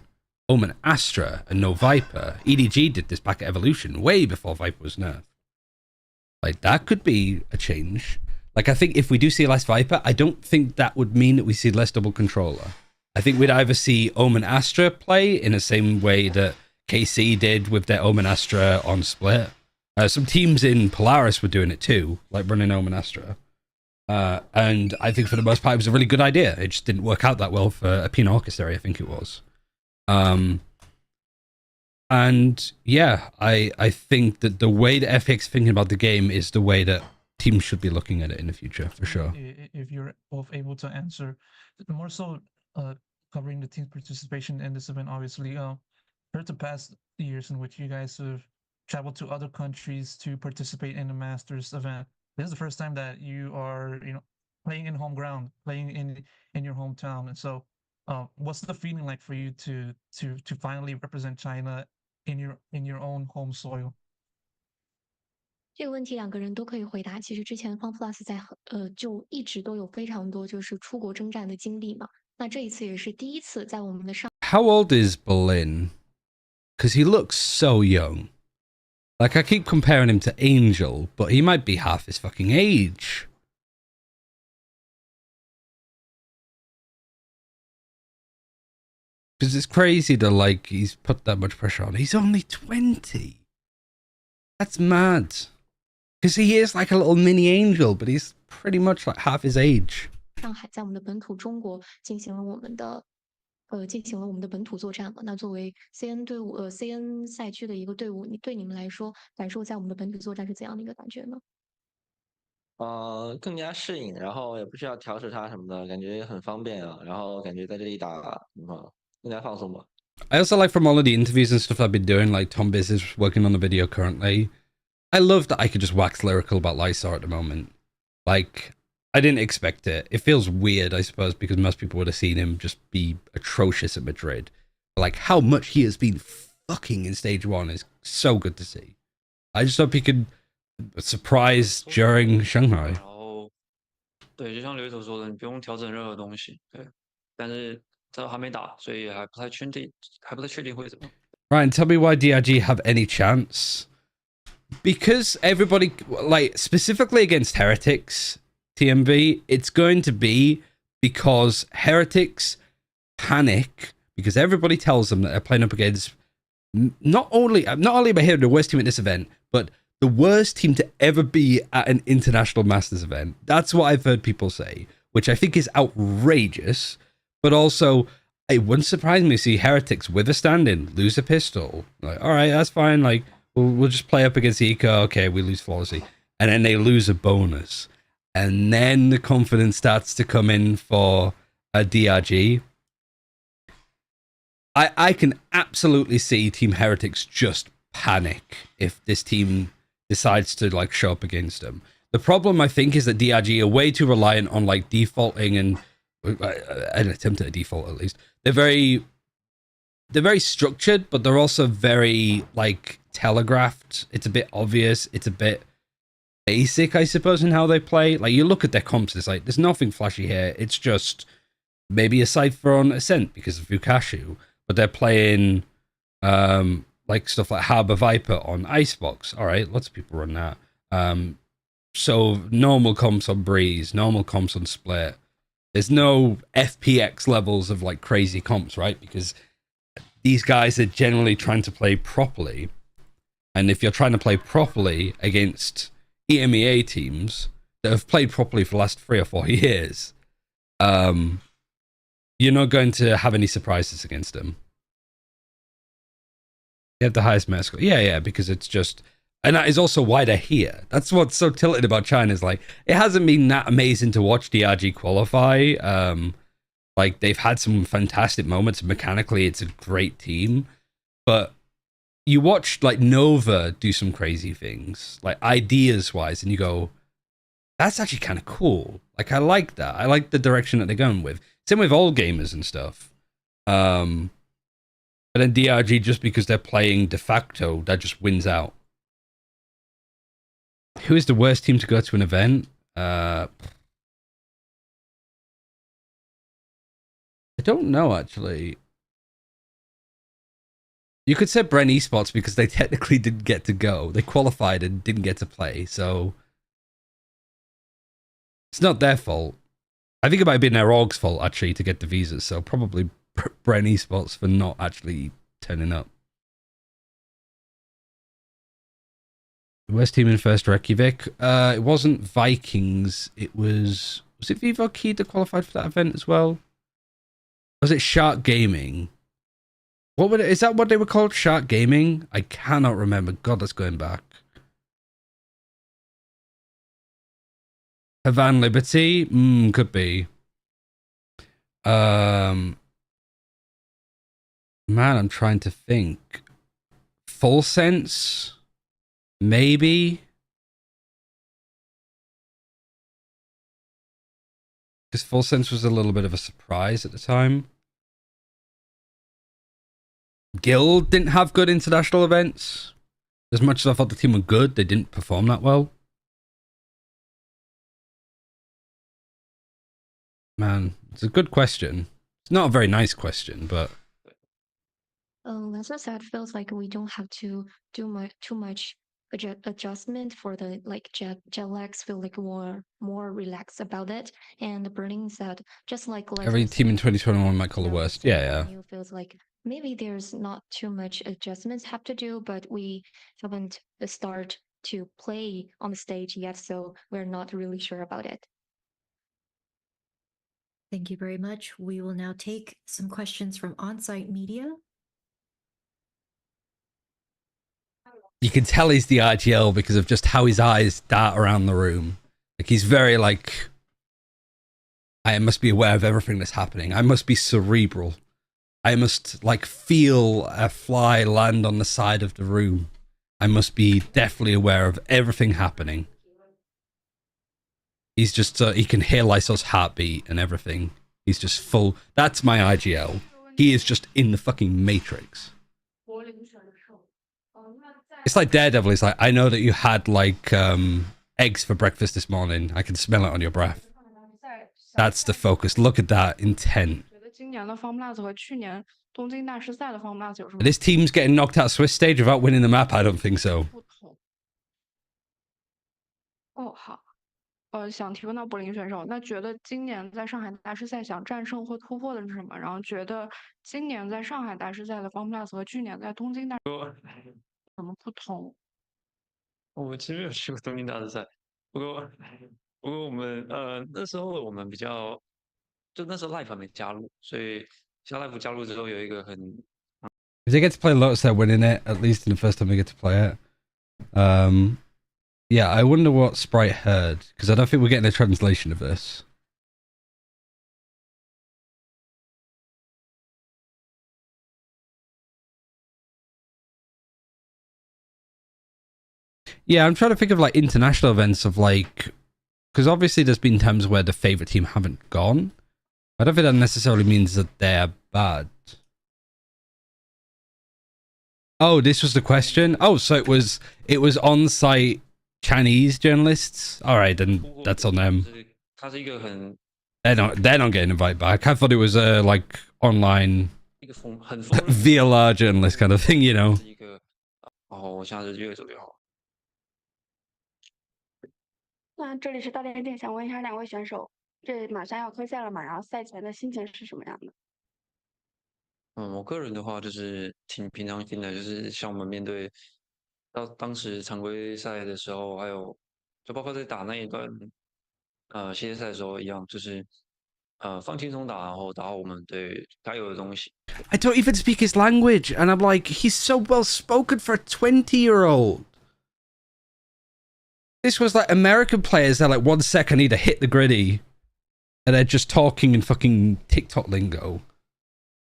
Speaker 1: Omen Astra and no Viper. EDG did this back at Evolution, way before Viper was nerfed. Like, that could be a change. Like, I think if we do see less Viper, I don't think that would mean that we see less double controller. I think we'd either see Omen Astra play in the same way that KC did with their Omen Astra on Split. Some teams in Polaris were doing it too, like running Omen Astra. And I think for the most part, it was a really good idea. It just didn't work out that well for a Pina Orchestrary, I think it was. And yeah, I think that the way that FX is thinking about the game is the way that teams should be looking at it in the future for sure.
Speaker 6: If you're both able to answer, more so covering the team's participation in this event, obviously, for the past years in which you guys have traveled to other countries to participate in the Masters event, this is the first time that you are, playing in home ground, playing in your hometown, and so, what's the feeling like for you to finally represent China in your own home soil?
Speaker 3: 这个问题两个人都可以回答。其实之前方 Plus 就一直都有非常多就是出国征战的经历嘛。那这一次也是第一次在我们的上。
Speaker 1: How old is Berlin? Because he looks so young. Like, I keep comparing him to Angel, but he might be half his fucking age. Because it's crazy to, like, he's put that much pressure on. He's only 20. That's mad. Because he is like a little mini Angel, but he's pretty much like half his age.
Speaker 3: 上海在我们的本土中国进行了我们的本土作战嘛。那作为 CN 队伍CN 赛区的一个队伍，对你们来说，感受在我们的本土作战是怎样的一个感觉呢？
Speaker 4: 更加适应，然后也不需要调试它什么的，感觉很方便啊。然后感觉在这里打，更加放松吧。
Speaker 1: I also like from all of the interviews and stuff I've been doing, like Tom Biz is working on the video currently. I love that I could just wax lyrical about Lysar at the moment. Like, I didn't expect it. It feels weird, I suppose, because most people would have seen him just be atrocious at Madrid. But like, how much he has been fucking in stage 1 is so good to see. I just hope he could surprise during Shanghai.
Speaker 9: 然后，对，就像刘一头说的，你不用调整任何东西，对。但是这还没打，所以还不太确定会怎么样。
Speaker 1: Right, and tell me why DRG have any chance. Because everybody, like, specifically against Heretics, TMV, it's going to be because Heretics panic because everybody tells them that they're playing up against not only by here the worst team at this event, but the worst team to ever be at an international Masters event. That's what I've heard people say, which I think is outrageous, but also it wouldn't surprise me to see Heretics with a stand-in lose a pistol. Like, all right, that's fine. Like, we'll just play up against Eco. Okay, we lose flawlessly. And then they lose a bonus. And then the confidence starts to come in for a DRG. I can absolutely see Team Heretics just panic if this team decides to like show up against them. The problem, I think, is that DRG are way too reliant on like defaulting and an attempt at a default at least. They're very structured, but they're also very like telegraphed. It's a bit obvious. It's a bit basic, I suppose, in how they play. Like, you look at their comps, it's like there's nothing flashy here. It's just maybe a Cypher on Ascent because of Vukashu, but they're playing like stuff like Harbor Viper on Icebox. All right, lots of people run that. So normal comps on Breeze, normal comps on Split. There's no FPX levels of like crazy comps, right? Because these guys are generally trying to play properly. And if you're trying to play properly against EMEA teams that have played properly for the last 3 or 4 years, you're not going to have any surprises against them. They have the highest meta score. Yeah, because it's just... And that is also why they're here. That's what's so tilted about China, is like, it hasn't been that amazing to watch DRG qualify. Like, they've had some fantastic moments. Mechanically, it's a great team. But you watch, like, Nova do some crazy things, like, ideas-wise, and you go, that's actually kind of cool. Like, I like that. I like the direction that they're going with. Same with all gamers and stuff. But then DRG, just because they're playing de facto, that just wins out. Who is the worst team to go to an event? I don't know, actually. You could say Bren Esports because they technically didn't get to go. They qualified and didn't get to play, so it's not their fault. I think it might have been their org's fault, actually, to get the visas, so probably Bren Esports for not actually turning up. The worst team in first Reykjavik? It wasn't Vikings, it was it Vivo Key that qualified for that event as well? Was it Shark Gaming? Is that what they were called? Shark Gaming? I cannot remember. God, that's going back. Havan Liberty? Could be. Man, I'm trying to think. Full Sense? Maybe? Because Full Sense was a little bit of a surprise at the time. Guild didn't have good international events. As much as I thought the team were good, they didn't perform that well. Man, it's a good question. It's not a very nice question, but
Speaker 3: As I said, feels like we don't have to do too much adjustment for the like jet lags. Feel like more relaxed about it. And Berlin said, just like
Speaker 1: every team in 2021 might call the
Speaker 3: the
Speaker 1: worst. Yeah.
Speaker 3: New feels like maybe there's not too much adjustments have to do, but we haven't start to play on the stage yet, so we're not really sure about it.
Speaker 2: Thank you very much. We will now take some questions from on-site media.
Speaker 1: You can tell he's the RGL because of just how his eyes dart around the room. Like he's very like, I must be aware of everything that's happening. I must be cerebral. I must like feel a fly land on the side of the room. I must be definitely aware of everything happening. He's just, he can hear Lysol's heartbeat and everything. He's just full. That's my IGL. He is just in the fucking Matrix. It's like Daredevil. He's like, I know that you had like eggs for breakfast this morning. I can smell it on your breath. That's the focus. Look at that intent. This team's getting knocked out Swiss stage without winning the map? I don't think so.
Speaker 10: 想提问到柏林选手，那觉得今年在上海大师赛想战胜或突破的是什么？然后觉得今年在上海大师赛的 Form Plus 和去年在东京大有什么不同？
Speaker 9: 我其实没有去过东京大师赛，不过我们那时候我们比较，就那时候 Life 还没加入，所以像 Life 加入之后有一个很
Speaker 1: If they get to play Lotus, they're winning it, at least in the first time they get to play it. Yeah, I wonder what Sprite heard, because I don't think we're getting a translation of this. Yeah, I'm trying to think of like international events of like, because obviously there's been times where the favorite team haven't gone. I don't think that necessarily means that they're bad. Oh, this was the question? Oh, so it was on-site Chinese journalists? Alright, then that's on them. They're not getting invited back. I thought it was like online VLR journalist kind of thing, you know.
Speaker 9: 我现在是越走越好。
Speaker 10: 那这里是大连店，想问一下两位选手，这马上要开赛了嘛？然后赛前的心情是什么样的？
Speaker 9: 我个人的话就是挺平常心的，就是像我们面对当时常规赛的时候，还有就包括在打那一段系列赛的时候一样，就是放轻松打，然后打好我们对该有的东西。
Speaker 1: I don't even speak his language, and I'm like, he's so well spoken for a 20-year-old. This was like American players. They're like, 1 second, I need to hit the griddy, and they're just talking in fucking TikTok lingo.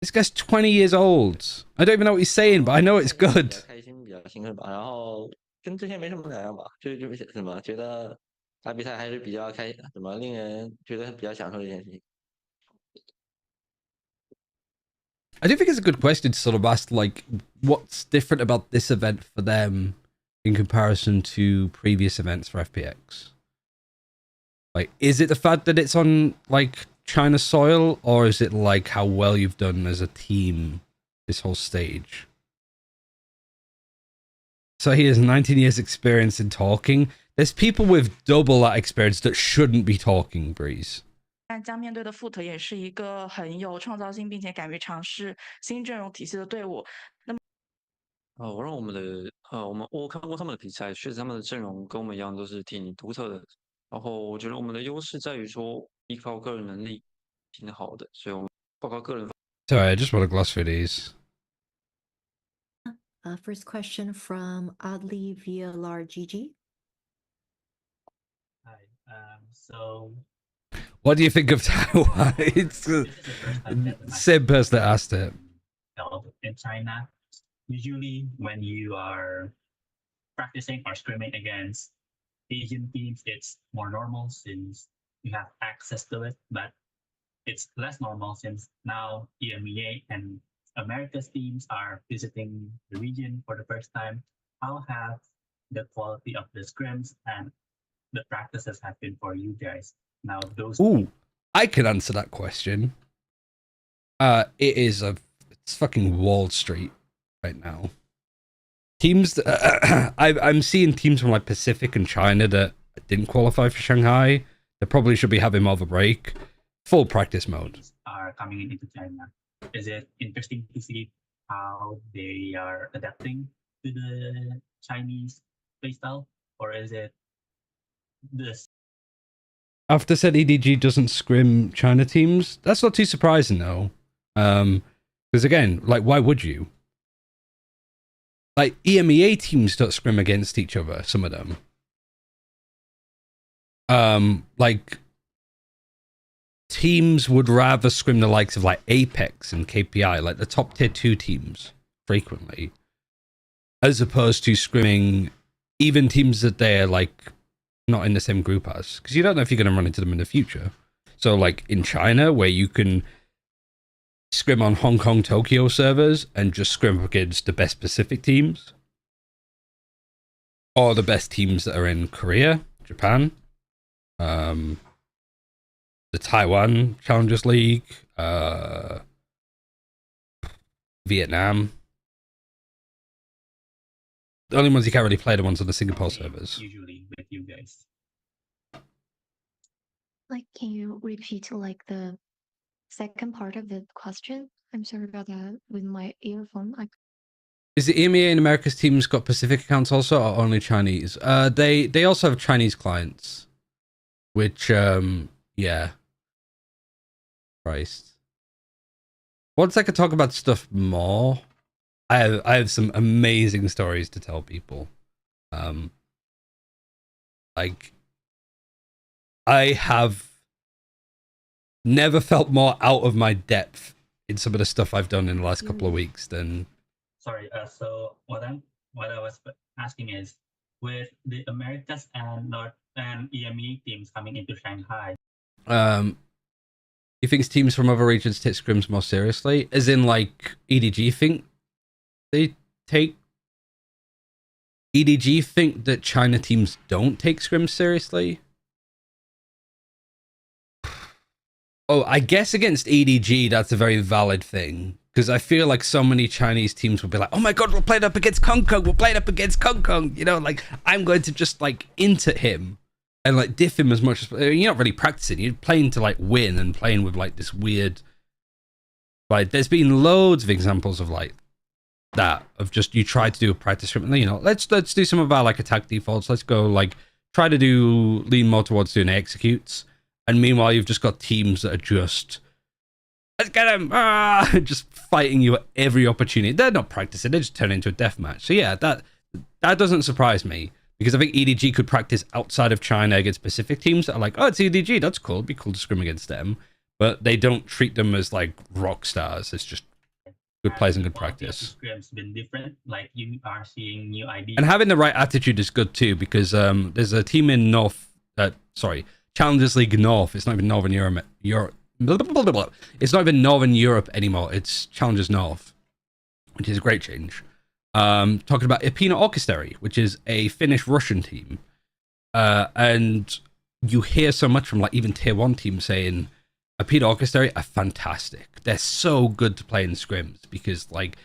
Speaker 1: This guy's 20 years old. I don't even know what he's saying, but I know it's good.
Speaker 4: 开心，比较兴奋吧。然后跟之前没什么两样吧，就是什么觉得打比赛还是比较怎么令人觉得比较享受的一件事情。
Speaker 1: I do think it's a good question to sort of ask, like, what's different about this event for them in comparison to previous events for FPX? Like, is it the fact that it's on, like, China soil, or is it, like, how well you've done as a team this whole stage? So he has 19 years experience in talking. There's people with double that experience that shouldn't be talking, Breeze.
Speaker 11: 但将面对的 Foot 也是一个很有创造性，并且敢于尝试新阵容体系的队伍。那么，
Speaker 9: 我让我们的我看过他们的比赛，确实他们的阵容跟我们一样都是挺独特的。然后我觉得我们的优势在于说依靠个人能力挺好的，所以我们包括个人。
Speaker 1: Sorry, I just want to gloss through these.
Speaker 2: First question from Adli via LAR GG.
Speaker 7: Hi, So
Speaker 1: What do you think of Taiwan? It's
Speaker 7: this is the first time that the
Speaker 1: same person that asked it.
Speaker 7: held in China. Usually, when you are practicing or scrimming against Asian teams, it's more normal since you have access to it, but it's less normal since now EMEA and America's teams are visiting the region for the first time. How have the quality of the scrims and the practices have been for you guys? Now those
Speaker 1: Ooh, I can answer that question. It's fucking Wall Street right now. Teams, I'm seeing teams from like Pacific and China that didn't qualify for Shanghai. They probably should be having more of a break. Full practice mode.
Speaker 7: are coming into China. Is it interesting to see how they are adapting to the Chinese playstyle, or is it this?
Speaker 1: After said EDG doesn't scrim China teams, that's not too surprising though. Because again, like, why would you? Like, EMEA teams don't scrim against each other, some of them. Like, teams would rather scrim the likes of, like, Apex and KPI, like the top tier 2 teams, frequently. As opposed to scrimming even teams that they're, like, not in the same group as. Because you don't know if you're going to run into them in the future. So, like, in China, where you can scrim on Hong Kong, Tokyo servers and just scrim against the best Pacific teams. Or the best teams that are in Korea, Japan, the Taiwan Challengers League, Vietnam. The only ones you can't really play are the ones on the Singapore servers.
Speaker 7: Usually with you guys.
Speaker 3: Like, can you repeat like the second part of the question? I'm sorry about that with my earphone.
Speaker 1: Is the EMEA and America's teams got Pacific accounts also, or only Chinese? They also have Chinese clients, which yeah. Christ. Once I could talk about stuff more, I have some amazing stories to tell people. Like, I have never felt more out of my depth in some of the stuff I've done in the last couple of weeks than.
Speaker 7: Sorry. So what I was asking is, with the Americas and North and EMEA teams coming into Shanghai.
Speaker 1: You think teams from other regions take scrims more seriously? As in, like, EDG think they take... EDG think that China teams don't take scrims seriously? Oh, I guess against EDG, that's a very valid thing. Because I feel like so many Chinese teams will be like, oh my god, we're playing up against Kong Kong, we're playing up against Kong Kong. You know, like, I'm going to just, like, inter him. And, like, diff him as much as... You're not really practicing. You're playing to, like, win and playing with, like, this weird... Like, there's been loads of examples of, like, that. Of just, you try to do a practice script. You know, let's do some of our, like, attack defaults. Let's go, like, try to lean more towards doing executes. And meanwhile, you've just got teams that are just... Let's get him! Just fighting you at every opportunity. They're not practicing. They just turn into a deathmatch. So, yeah, that doesn't surprise me. Because I think EDG could practice outside of China against Pacific teams that are like, oh, it's EDG, that's cool, it'd be cool to scrim against them. But they don't treat them as, like, rock stars. It's just good plays and good practice.
Speaker 7: Scrims been different, like you are seeing new ideas.
Speaker 1: And having the right attitude is good too, because there's a team in Challengers League North. It's not even Northern Europe. It's not even Northern Europe anymore. It's Challengers North, which is a great change. Talking about Ipina Orchestary, which is a Finnish-Russian team. And you hear so much from, like, even tier 1 teams saying Ipina Orchestary are fantastic. They're so good to play in scrims because, like,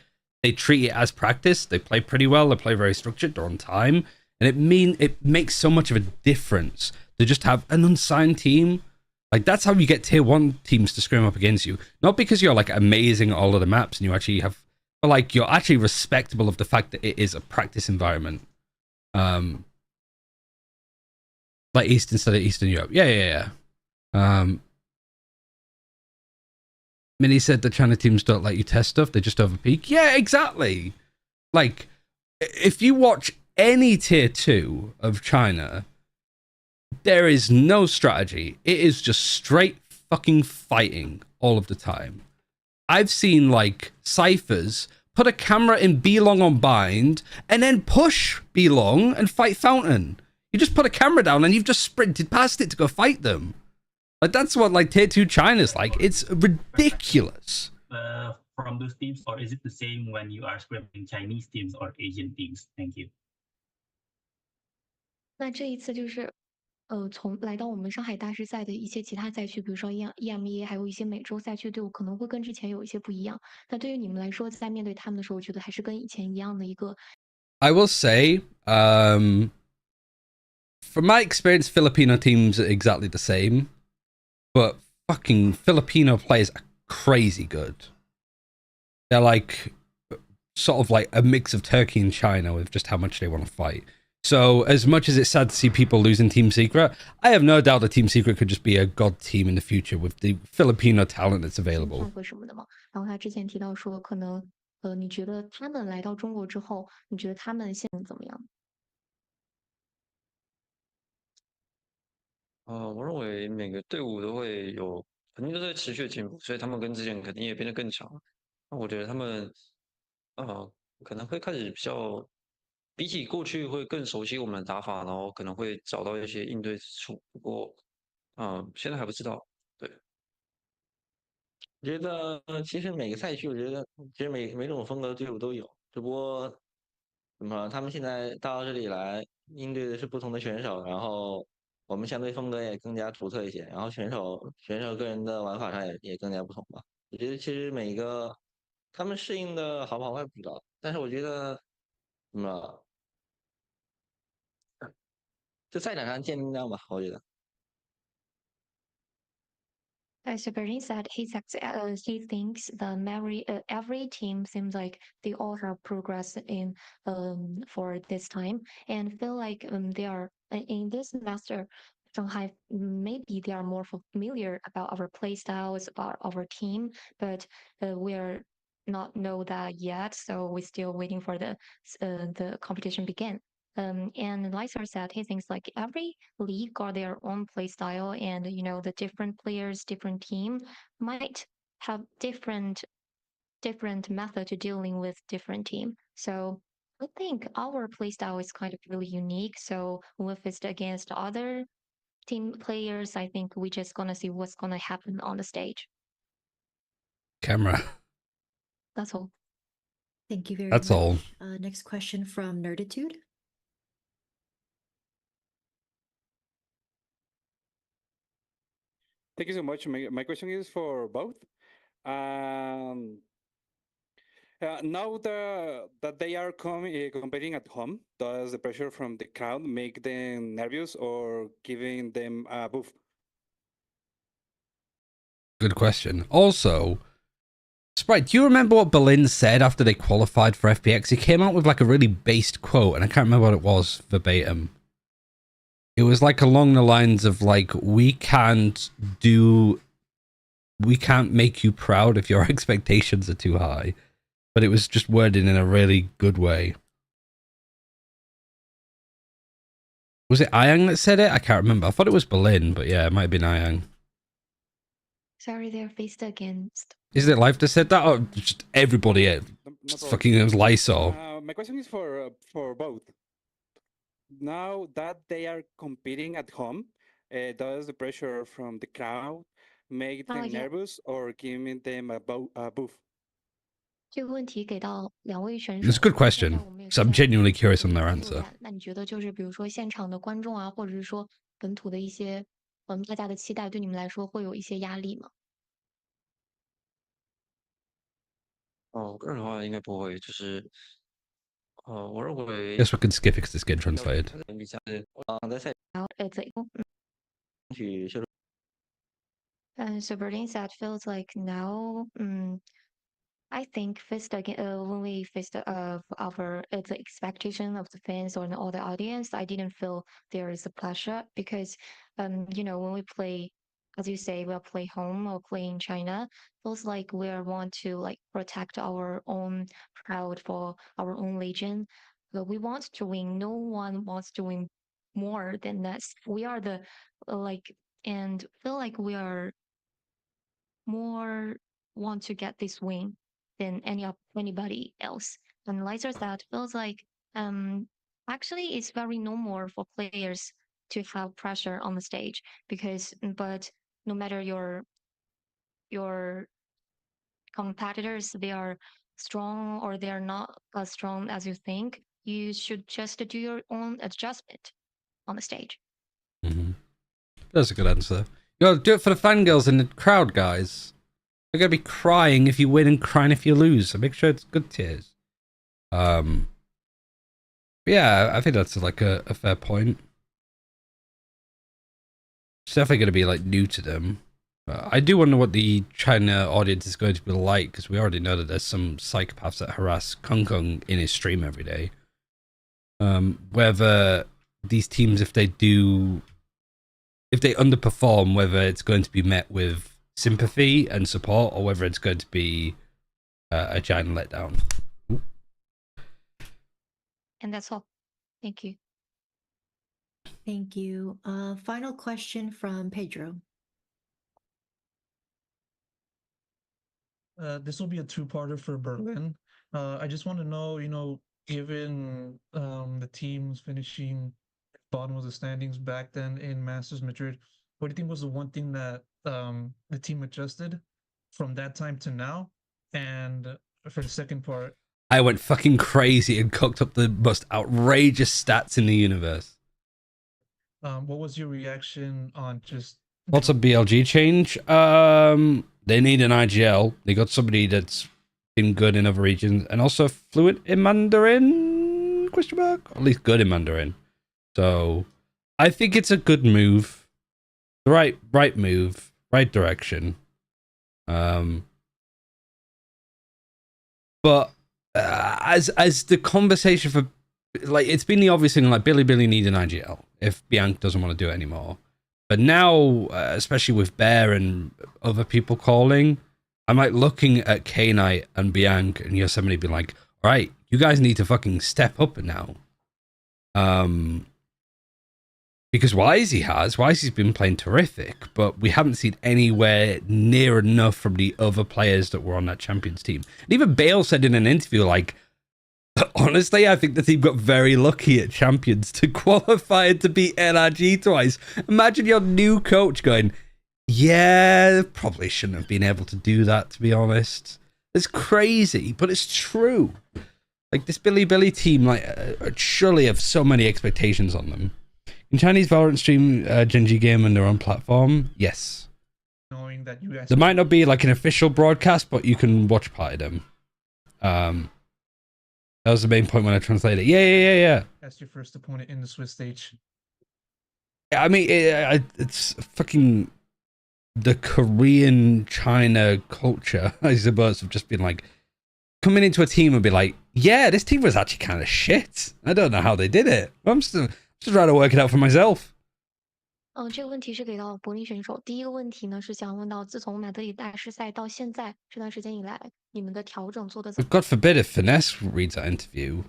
Speaker 1: they treat it as practice. They play pretty well. They play very structured. They're on time. And it makes so much of a difference to just have an unsigned team. Like, that's how you get tier 1 teams to scrim up against you. Not because you're, like, amazing at all of the maps and you actually have... But, like, you're actually respectable of the fact that it is a practice environment. Like East instead of Eastern Europe. Yeah. Minnie said the China teams don't let you test stuff. They just overpeak. Yeah, exactly. Like, if you watch any tier 2 of China, There is no strategy. It is just straight fucking fighting all of the time. I've seen like ciphers put a camera in Belong on bind and then push Belong and fight Fountain. You just put a camera down and you've just sprinted past it to go fight them. Like that's what like tier 2 China's like. It's ridiculous.
Speaker 7: From those teams, or is it the same when you are scrimming Chinese teams or Asian teams? Thank you.
Speaker 3: 那这一次就是从来到我们上海大师赛的一些其他赛区，比如说 EMEA，还有一些美洲赛区队伍，可能会跟之前有一些不一样。那对于你们来说，在面对他们的时候，我觉得还是跟以前一样的一个。
Speaker 1: I will say, from my experience, Filipino teams are exactly the same, but fucking Filipino players are crazy good. They're like sort of like a mix of Turkey and China with just how much they want to fight. So as much as it's sad to see people losing Team Secret, I have no doubt that Team Secret could just be a god team in the future with the Filipino talent that's available.
Speaker 3: 什么的嘛。然后他之前提到说，可能你觉得他们来到中国之后，你觉得他们现在怎么样？
Speaker 9: 我认为每个队伍都会有，肯定都在持续的进步，所以他们跟之前肯定也变得更强。那我觉得他们，可能会开始比较，比起过去会更熟悉我们的打法，然后可能会找到一些应对之处。不过，现在还不知道。对，
Speaker 4: 我觉得其实每个赛区，我觉得其实每种风格的队伍都有，只不过怎么说他们现在到这里来应对的是不同的选手，然后我们相对风格也更加独特一些，然后选手个人的玩法上也更加不同吧。我觉得其实每个他们适应的好不好我也不知道，但是我觉得怎么说就赛场上见真章吧，我觉得。
Speaker 3: So Berlin said he thinks every team seems like they all have progress in for this time and feel like they are in this semester. Shanghai, maybe they are more familiar about our play styles, about our team, but we're not know that yet. So we're still waiting for the competition begin. And Lysar said he thinks like every league got their own play style, and you know the different players, different team might have different method to dealing with different team. So I think our play style is kind of really unique. So if it's against other team players, I think we're just gonna see what's gonna happen on the stage.
Speaker 1: Camera.
Speaker 2: That's all. Thank you very
Speaker 1: That's
Speaker 2: much.
Speaker 1: all.
Speaker 2: Next question from Nerditude.
Speaker 12: Thank you so much. My question is for both. Now that they are competing at home, does the pressure from the crowd make them nervous or giving them a boost?
Speaker 1: Good question. Also, Sprite, do you remember what Berlin said after they qualified for FPX? He came out with like a really based quote, and I can't remember what it was verbatim. It was like along the lines of like, we can't make you proud if your expectations are too high. But it was just worded in a really good way. Was it Ayang that said it? I can't remember. I thought it was Berlin, but yeah, it might have been Ayang.
Speaker 3: Sorry, they're faced against.
Speaker 1: Is it Life that said that? Or just everybody?
Speaker 12: No
Speaker 1: Fucking, it was Lysol.
Speaker 12: My question is for both. Now that they are competing at home, does the pressure from the crowd make them
Speaker 3: yeah.
Speaker 12: nervous or giving them a boost?
Speaker 3: 这个问题给到两位选
Speaker 1: It's a
Speaker 3: 手。
Speaker 1: good question. So I'm genuinely curious on their answer.
Speaker 3: 那你觉得就是比如说现场的观众啊，或者是说本土的一些大家的期待，对你们来说会有一些压力吗？
Speaker 9: 我个人的话应该不会，就是我认为
Speaker 1: Guess we can skip it because it's getting translated.
Speaker 4: 比赛在赛
Speaker 3: So Berlin said feels like now, I think faced again when we faced our the expectation of the fans or all the audience, I didn't feel there is a pressure because you know when we play, as you say, we'll play home or play in China, feels like we want to like protect our own proud for our own legion. But we want to win. No one wants to win more than us. We are the and feel like we are more want to get this win than anybody else. And Liza that feels like actually it's very normal for players to have pressure on the stage but no matter your competitors, they are strong or they are not as strong as you think, you should just do your own adjustment on the stage.
Speaker 1: Mm-hmm. That's a good answer. You gotta do it for the fangirls in the crowd, guys. They're gonna be crying if you win and crying if you lose, so make sure it's good tears. Yeah, I think that's like a fair point. It's definitely gonna be like new to them. I do wonder what the China audience is going to be like, because we already know that there's some psychopaths that harass Kung Kung in his stream every day. Whether these teams, if they underperform, whether it's going to be met with sympathy and support, or whether it's going to be a giant letdown.
Speaker 3: And that's all. Thank you.
Speaker 2: Thank you. Final question from Pedro.
Speaker 6: This will be a two-parter for Berlin. I just want to know, given the teams finishing bottom of the standings back then in Masters Madrid, what do you think was the one thing that the team adjusted from that time to now? And for the second part,
Speaker 1: I went fucking crazy and cooked up the most outrageous stats in the universe.
Speaker 6: What was your reaction on just...
Speaker 1: What's a BLG change? They need an IGL. They got somebody that's been good in other regions and also fluent in Mandarin? Question mark? Or at least good in Mandarin. So I think it's a good move. The right move, right direction. But as the conversation for, like, it's been the obvious thing, like Billy needs an IGL if Bianca doesn't want to do it anymore. But now, especially with Bear and other people calling, I'm like looking at K-Knight and Bianca and Yosemite being like, all right, you guys need to fucking step up now. Because Wisey's been playing terrific, but we haven't seen anywhere near enough from the other players that were on that Champions team. And even Bale said in an interview, like, honestly, I think the team got very lucky at Champions to qualify and to beat NRG twice. Imagine your new coach going, yeah, probably shouldn't have been able to do that, to be honest. It's crazy, but it's true. Like, this Billy team, like, surely have so many expectations on them. In Chinese Valorant stream Genji game on their own platform? Yes.
Speaker 6: Knowing that you guys...
Speaker 1: There might not be like an official broadcast, but you can watch part of them. That was the main point when I translated it. Yeah.
Speaker 6: That's your first opponent in the Swiss stage.
Speaker 1: I mean, it's fucking the Korean China culture, I suppose, of just being like, coming into a team and be like, yeah, this team was actually kind of shit. I don't know how they did it. I'm still trying to work it out for myself.
Speaker 3: 这个问题是给到柏林选手。第一个问题呢是想问到，自从马德里大师赛到现在这段时间以来，你们的调整做得怎么
Speaker 1: God forbid if Finesse reads that interview.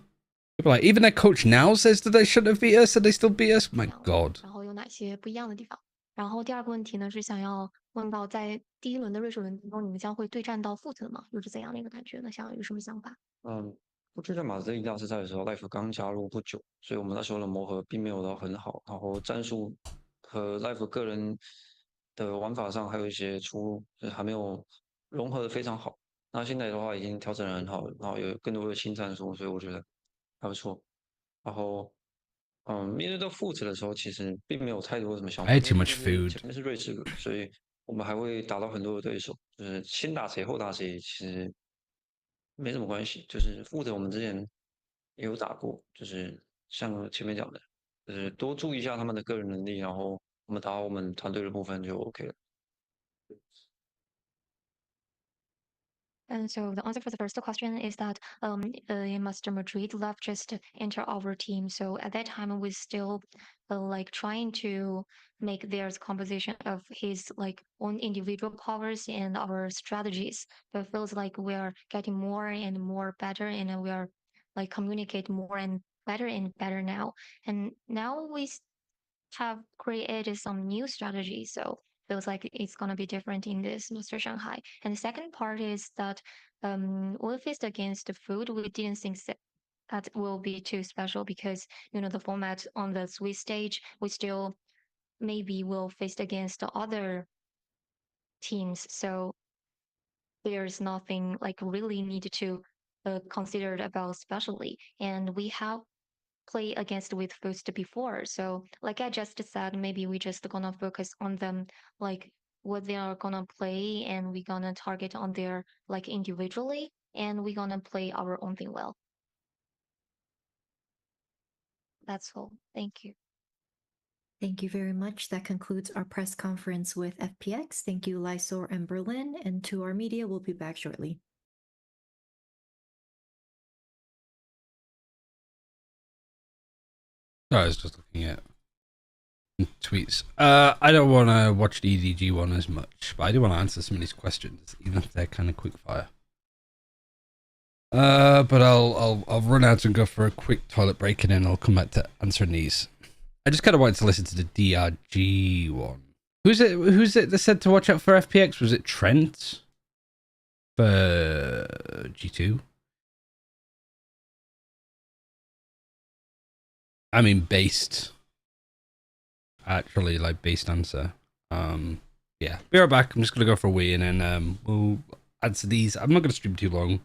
Speaker 1: People like, even their coach now says that they shouldn't have beat us, and they still beat us. My God.
Speaker 3: 然后有哪些不一样的地方？然后第二个问题呢是想要问到，在第一轮的瑞士轮中，你们将会对战到 Foot 吗？又是怎样的一个感觉呢？想有什么想法？
Speaker 9: 我觉得马德里大师赛的时候，Life 刚加入不久，所以我们那时候的磨合并没有到很好，然后战术和 Life 个人的玩法上还有一些出入，就是还没有融合的非常好。那现在的话已经调整得很好，然后有更多的新战术，所以我觉得还不错。然后，面对到 Foot 的时候，其实并没有太多什么想法。
Speaker 1: I ate too much food.
Speaker 9: 前面是瑞士，所以我们还会打到很多的对手，就是先打谁后打谁，其实没什么关系。就是Foot我们之前也有打过，就是像前面讲的，就是多注意一下他们的个人能力，然后我们打好我们团队的部分就 OK 了。
Speaker 3: And so the answer for the first question is that in Master Madrid, Love just enter our team. So at that time, we still like trying to make their composition of his like own individual powers and our strategies. But it feels like we are getting more and more better, and we are like communicate more and better now. And now we have created some new strategies. So feels like it's gonna be different in this Master Shanghai. And the second part is that we faced against the food. We didn't think that will be too special because the format on the Swiss stage, we still maybe will face against the other teams. So there's nothing like really needed to consider about specially. And we have play against with Boost before. So like I just said, maybe we just gonna focus on them like what they are gonna play and we gonna target on their like individually and we gonna play our own thing well. That's all. Thank you.
Speaker 2: Thank you very much. That concludes our press conference with FPX. Thank you, Lysor and Berlin. And to our media, we'll be back shortly.
Speaker 1: I was just looking at tweets. I don't want to watch the EDG one as much, but I do want to answer some of these questions, even if they're kind of quick fire. But I'll run out and go for a quick toilet break, and then I'll come back to answering these. I just kind of wanted to listen to the DRG one. Who's it that said to watch out for FPX? Was it Trent for G2? I mean, based. Actually, like, based answer. Yeah. Be right back. I'm just going to go for a wee, and then we'll answer these. I'm not going to stream too long.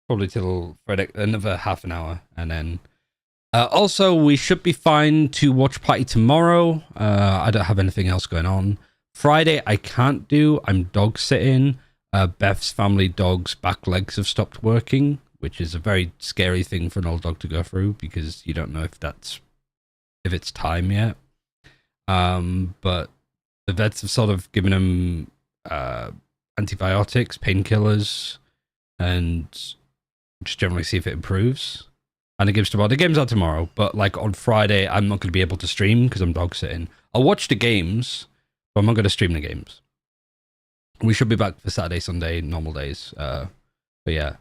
Speaker 1: Probably till for another half an hour, and then... also, we should be fine to watch party tomorrow. I don't have anything else going on. Friday, I can't do. I'm dog sitting. Beth's family dog's back legs have stopped working, which is a very scary thing for an old dog to go through because you don't know if it's time yet. But the vets have sort of given him antibiotics, painkillers, and just generally see if it improves. And it gives tomorrow. The game's out tomorrow, but like on Friday, I'm not going to be able to stream because I'm dog sitting. I'll watch the games, but I'm not going to stream the games. We should be back for Saturday, Sunday, normal days. But yeah,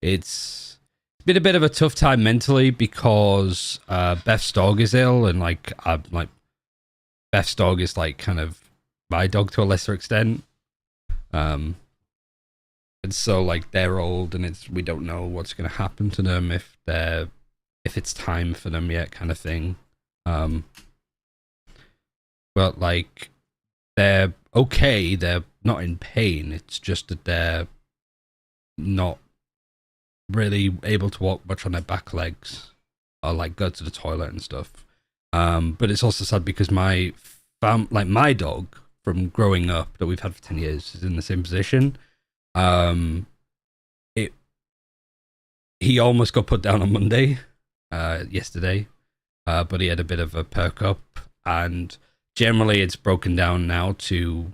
Speaker 1: it's been a bit of a tough time mentally because Beth's dog is ill, and like Beth's dog is like kind of my dog to a lesser extent. And so like they're old, and we don't know what's going to happen to them if it's time for them yet, kind of thing. But like they're okay, they're not in pain. It's just that they're not really able to walk much on their back legs or like go to the toilet and stuff. But it's also sad because my dog from growing up that we've had for 10 years is in the same position. He almost got put down on Monday, yesterday, but he had a bit of a perk up, and generally it's broken down now to,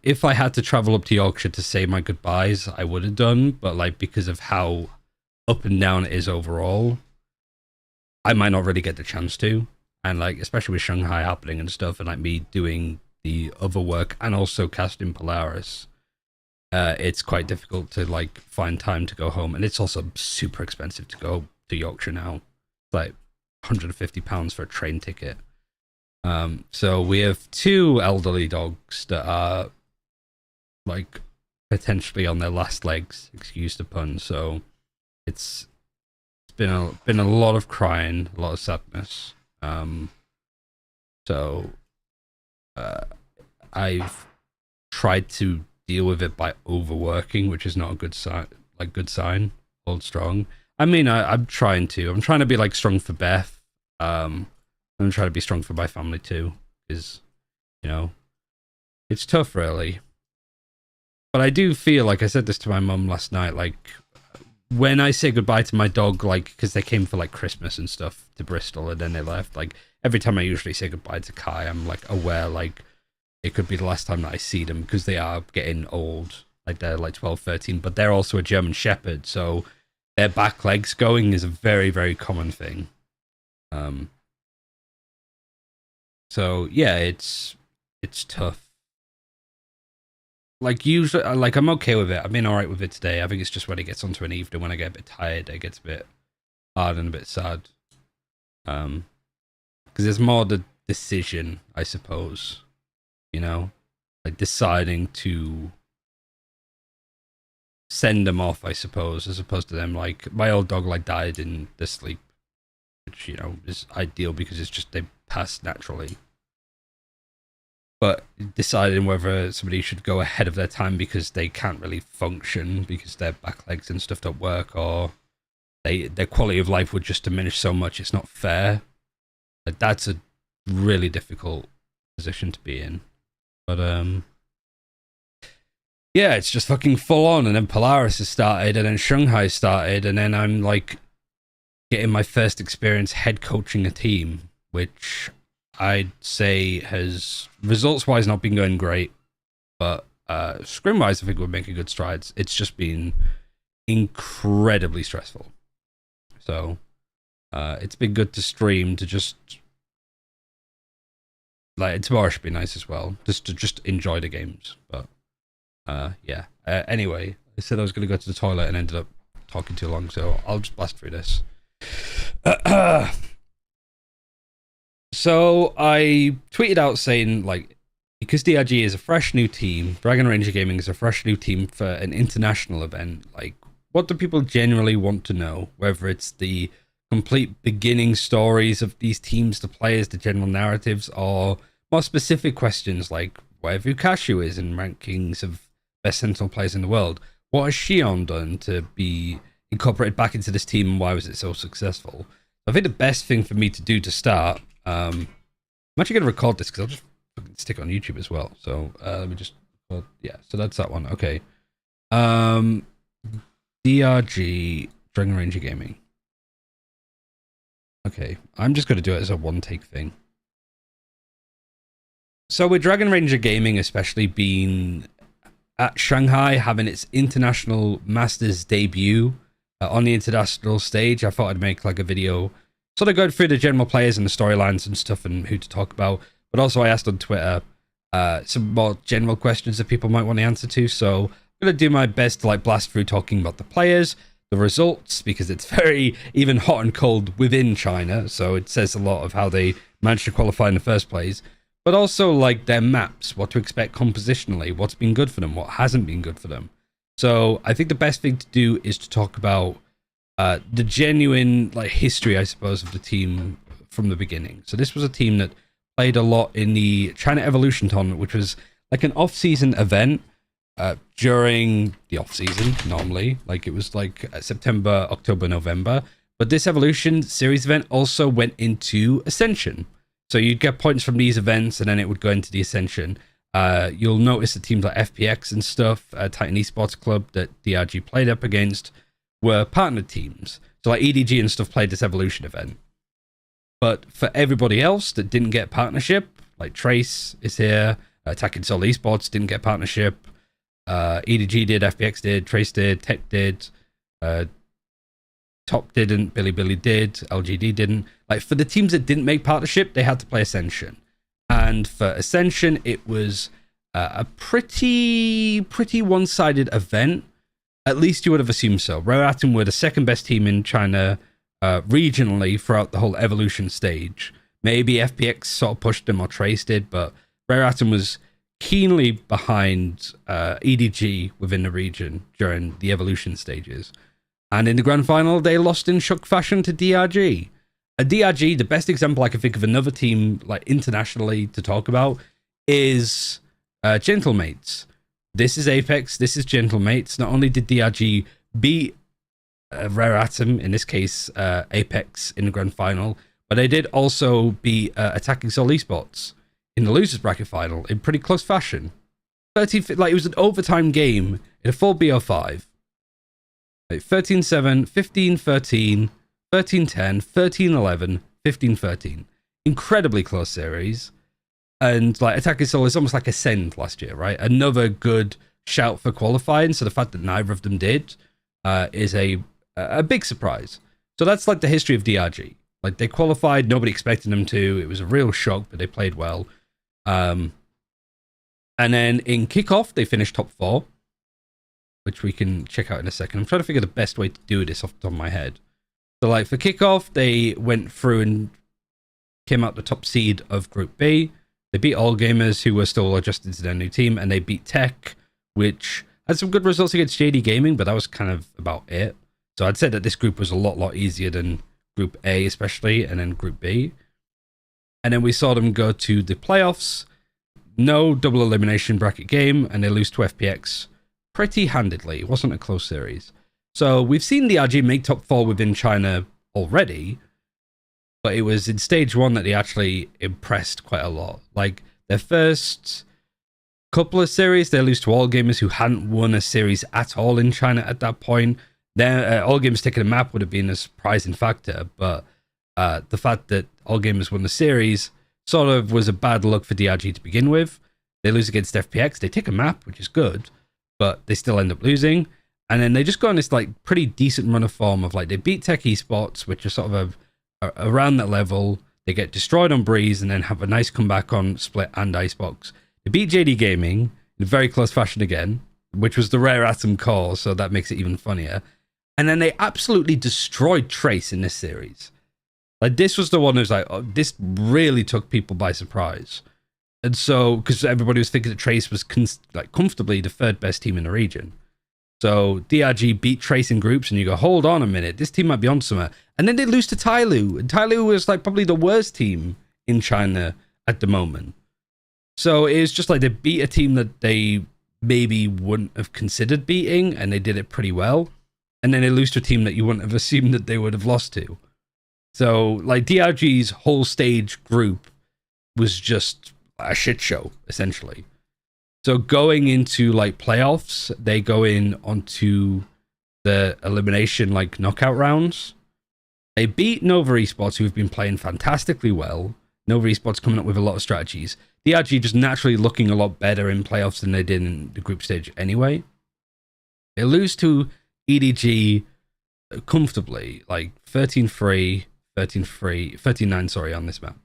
Speaker 1: if I had to travel up to Yorkshire to say my goodbyes, I would have done, but like because of how up and down it is overall, I might not really get the chance to, and like especially with Shanghai happening and stuff, and like me doing the other work and also casting Polaris. It's quite difficult to like find time to go home, and it's also super expensive to go to Yorkshire now. It's like £150 for a train ticket. So we have 2 elderly dogs that are like potentially on their last legs, excuse the pun. So it's been a lot of crying, a lot of sadness. So I've tried to deal with it by overworking, which is not a good sign. Hold strong. I mean, I'm trying to be like strong for Beth. I'm trying to be strong for my family too, because it's tough, really. But I do feel like I said this to my mum last night. Like when I say goodbye to my dog, like because they came for like Christmas and stuff to Bristol, and then they left. Like every time I usually say goodbye to Kai, I'm like aware like it could be the last time that I see them because they are getting old. Like they're like 12, 13, but they're also a German Shepherd, so their back legs going is a very, very common thing. So yeah, it's tough. Like usually, like I'm okay with it. I've been alright with it today. I think it's just when it gets onto an evening when I get a bit tired, it gets a bit hard and a bit sad. Because there's more the decision, I suppose. You know, like deciding to send them off, I suppose, as opposed to them like my old dog like died in their sleep, which, you know, is ideal because it's just they pass naturally. But deciding whether somebody should go ahead of their time because they can't really function because their back legs and stuff don't work, or their quality of life would just diminish so much, it's not fair. Like, that's a really difficult position to be in. But yeah, it's just fucking full on. And then Polaris has started, and then Shanghai started, and then I'm like getting my first experience head coaching a team, which I'd say has results-wise not been going great, but scrim-wise I think we're making good strides. It's just been incredibly stressful. So it's been good to stream, to just like tomorrow should be nice as well, just to enjoy the games. But yeah. Anyway, I said I was going to go to the toilet and ended up talking too long, so I'll just blast through this. So I tweeted out saying, like, because DRG is a fresh new team, Dragon Ranger Gaming is a fresh new team for an international event, like, what do people generally want to know? Whether it's the complete beginning stories of these teams, the players, the general narratives, or more specific questions like where Vukashu is in rankings of best sentinel players in the world. What has Shion done to be incorporated back into this team, and why was it so successful? I think the best thing for me to do to start, I'm actually going to record this because I'll just stick it on YouTube as well. So let me just, yeah, so that's that one. Okay. DRG, Dragon Ranger Gaming. Okay, I'm just going to do it as a one-take thing. So with Dragon Ranger Gaming especially being at Shanghai, having its international Masters debut on the international stage, I thought I'd make like a video sort of going through the general players and the storylines and stuff and who to talk about. But also I asked on Twitter some more general questions that people might want to answer to. So I'm going to do my best to like blast through talking about the players, the results, because it's very even hot and cold within China. So it says a lot of how they managed to qualify in the first place. But also like their maps, what to expect compositionally, what's been good for them, what hasn't been good for them. So I think the best thing to do is to talk about the genuine like history, I suppose, of the team from the beginning. So this was a team that played a lot in the China Evolution Tournament, which was like an off-season event during the off-season normally. Like it was like September, October, November. But this Evolution Series event also went into Ascension. So you'd get points from these events, and then it would go into the Ascension. You'll notice the teams like FPX and stuff, Titan Esports Club that DRG played up against, were partner teams. So like EDG and stuff played this Evolution event. But for everybody else that didn't get partnership, like Trace is here, Attacking Soul Esports didn't get partnership, EDG did, FPX did, Trace did, Tech did, Top didn't, Billy did, LGD didn't. Like for the teams that didn't make partnership, they had to play Ascension. And for Ascension, it was a pretty one-sided event. At least you would have assumed so. Rare Atom were the second best team in China regionally throughout the whole Evolution stage. Maybe FPX sort of pushed them or Trace did, but Rare Atom was keenly behind EDG within the region during the Evolution stages. And in the grand final, they lost in shock fashion to DRG. DRG, the best example I can think of another team like internationally to talk about is Gentlemates. This is Apex, this is Gentlemates. Not only did DRG beat Rare Atom, in this case Apex in the grand final, but they did also beat Attacking Soul Esports in the losers bracket final in pretty close fashion. 13, like it was an overtime game in a full BO5. Like 13-7, 15-13, 13-10, 13-11, 15-13. Incredibly close series. And like Attacking Soul is almost like Ascend last year, right? Another good shout for qualifying. So the fact that neither of them did is a big surprise. So that's like the history of DRG. Like they qualified, nobody expected them to. It was a real shock, but they played well. And then in kickoff, they finished top 4, which we can check out in a second. I'm trying to figure the best way to do this off the top of my head. So like for kickoff, they went through and came out the top seed of Group B. They beat All Gamers, who were still adjusted to their new team, and they beat Tech, which had some good results against JD Gaming, but that was kind of about it. So I'd say that this group was a lot easier than Group A, especially, and then Group B. And then we saw them go to the playoffs. No double elimination bracket game, and they lose to FPX pretty handedly. It wasn't a close series. So we've seen DRG make top 4 within China already, but it was in stage 1 that they actually impressed quite a lot. Like, their first couple of series, they lose to All Gamers, who hadn't won a series at all in China at that point. Then All Gamers taking a map would have been a surprising factor, but the fact that All Gamers won the series sort of was a bad luck for DRG to begin with. They lose against FPX. They take a map, which is good, but they still end up losing. And then they just go on this like pretty decent run of form of like they beat Tech Esports, which are sort of around that level. They get destroyed on Breeze and then have a nice comeback on Split and Icebox. They beat JD Gaming in very close fashion again, which was the rare Atom core, so that makes it even funnier. And then they absolutely destroyed Trace in this series. Like, this was the one who's like, oh, this really took people by surprise. And so, because everybody was thinking that Trace was comfortably the 3rd best team in the region. So DRG beat Trace in groups, and you go, hold on a minute, this team might be on somewhere. And then they lose to Tyloo, and Tyloo was like probably the worst team in China at the moment. So it was just like they beat a team that they maybe wouldn't have considered beating, and they did it pretty well. And then they lose to a team that you wouldn't have assumed that they would have lost to. So, like, DRG's whole stage group was just a shit show, essentially. So going into, like, playoffs, they go in onto the elimination, like, knockout rounds. They beat Nova Esports, who have been playing fantastically well. Nova Esports coming up with a lot of strategies. DRG just naturally looking a lot better in playoffs than they did in the group stage anyway. They lose to EDG comfortably, like 13-3, 13-3, 13-9, sorry, on this map.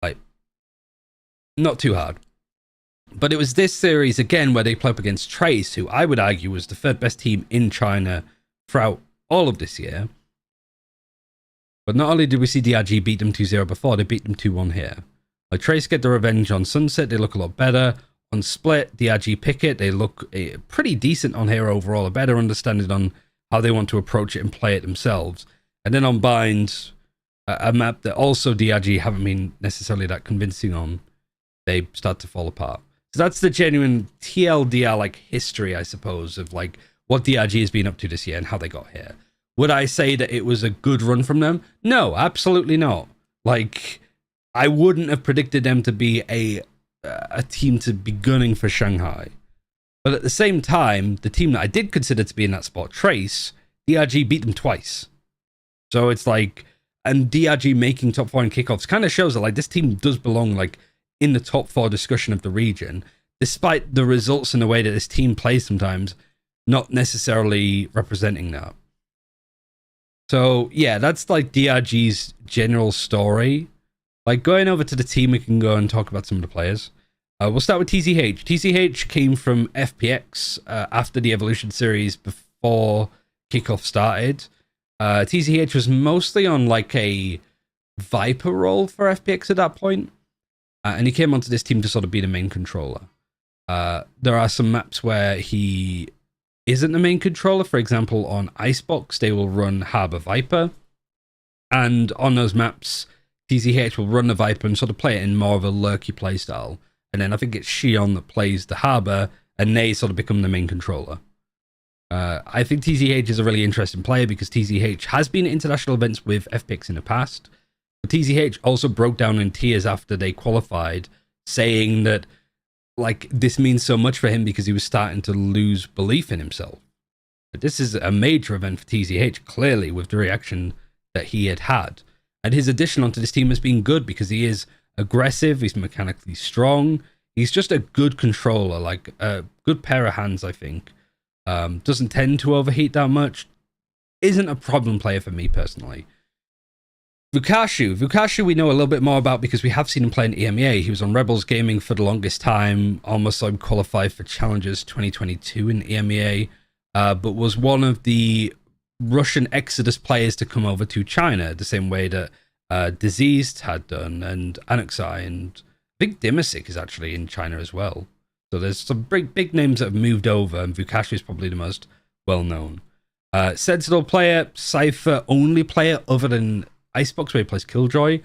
Speaker 1: Like, not too hard. But it was this series, again, where they play up against Trace, who I would argue was the 3rd best team in China throughout all of this year. But not only did we see DRG beat them 2-0 before, they beat them 2-1 here. Like, Trace get the revenge on Sunset, they look a lot better. On Split, DRG pick it, they look pretty decent on here overall, a better understanding on how they want to approach it and play it themselves. And then on Bind, a map that also DRG haven't been necessarily that convincing on, they start to fall apart. So that's the genuine TLDR like history, I suppose, of like what DRG has been up to this year and how they got here. Would I say that it was a good run from them? No, absolutely not. Like, I wouldn't have predicted them to be a team to be gunning for Shanghai. But at the same time, the team that I did consider to be in that spot, Trace, DRG beat them twice. So it's like, and DRG making top 4 in kickoffs kind of shows that like this team does belong like in the top 4 discussion of the region, despite the results and the way that this team plays sometimes not necessarily representing that. So yeah, that's like DRG's general story. Like, going over to the team, we can go and talk about some of the players. We'll start with TZH. TZH came from FPX after the Evolution series before kickoff started. TZH was mostly on like a Viper role for FPX at that point. And he came onto this team to sort of be the main controller. There are some maps where he isn't the main controller. For example, on Icebox, they will run Harbor Viper. And on those maps, TZH will run the Viper and sort of play it in more of a lurky playstyle. And then I think it's Shion that plays the Harbor, and they sort of become the main controller. I think TZH is a really interesting player because TZH has been at international events with FPX in the past. But TZH also broke down in tears after they qualified, saying that like this means so much for him because he was starting to lose belief in himself. But this is a major event for TZH, clearly, with the reaction that he had had. And his addition onto this team has been good because he is aggressive, he's mechanically strong, he's just a good controller, like a good pair of hands, I think. Doesn't tend to overheat that much, isn't a problem player for me personally. Vukashu we know a little bit more about because we have seen him play in EMEA. He was on Rebels Gaming for the longest time, almost like qualified for Challengers 2022 in EMEA, but was one of the Russian Exodus players to come over to China, the same way that Diseased had done, and Anuxai, and I think Dimasic is actually in China as well. So there's some big names that have moved over, and Vukashi is probably the most well-known. Sentinel player, Cypher only player other than Icebox, where he plays Killjoy.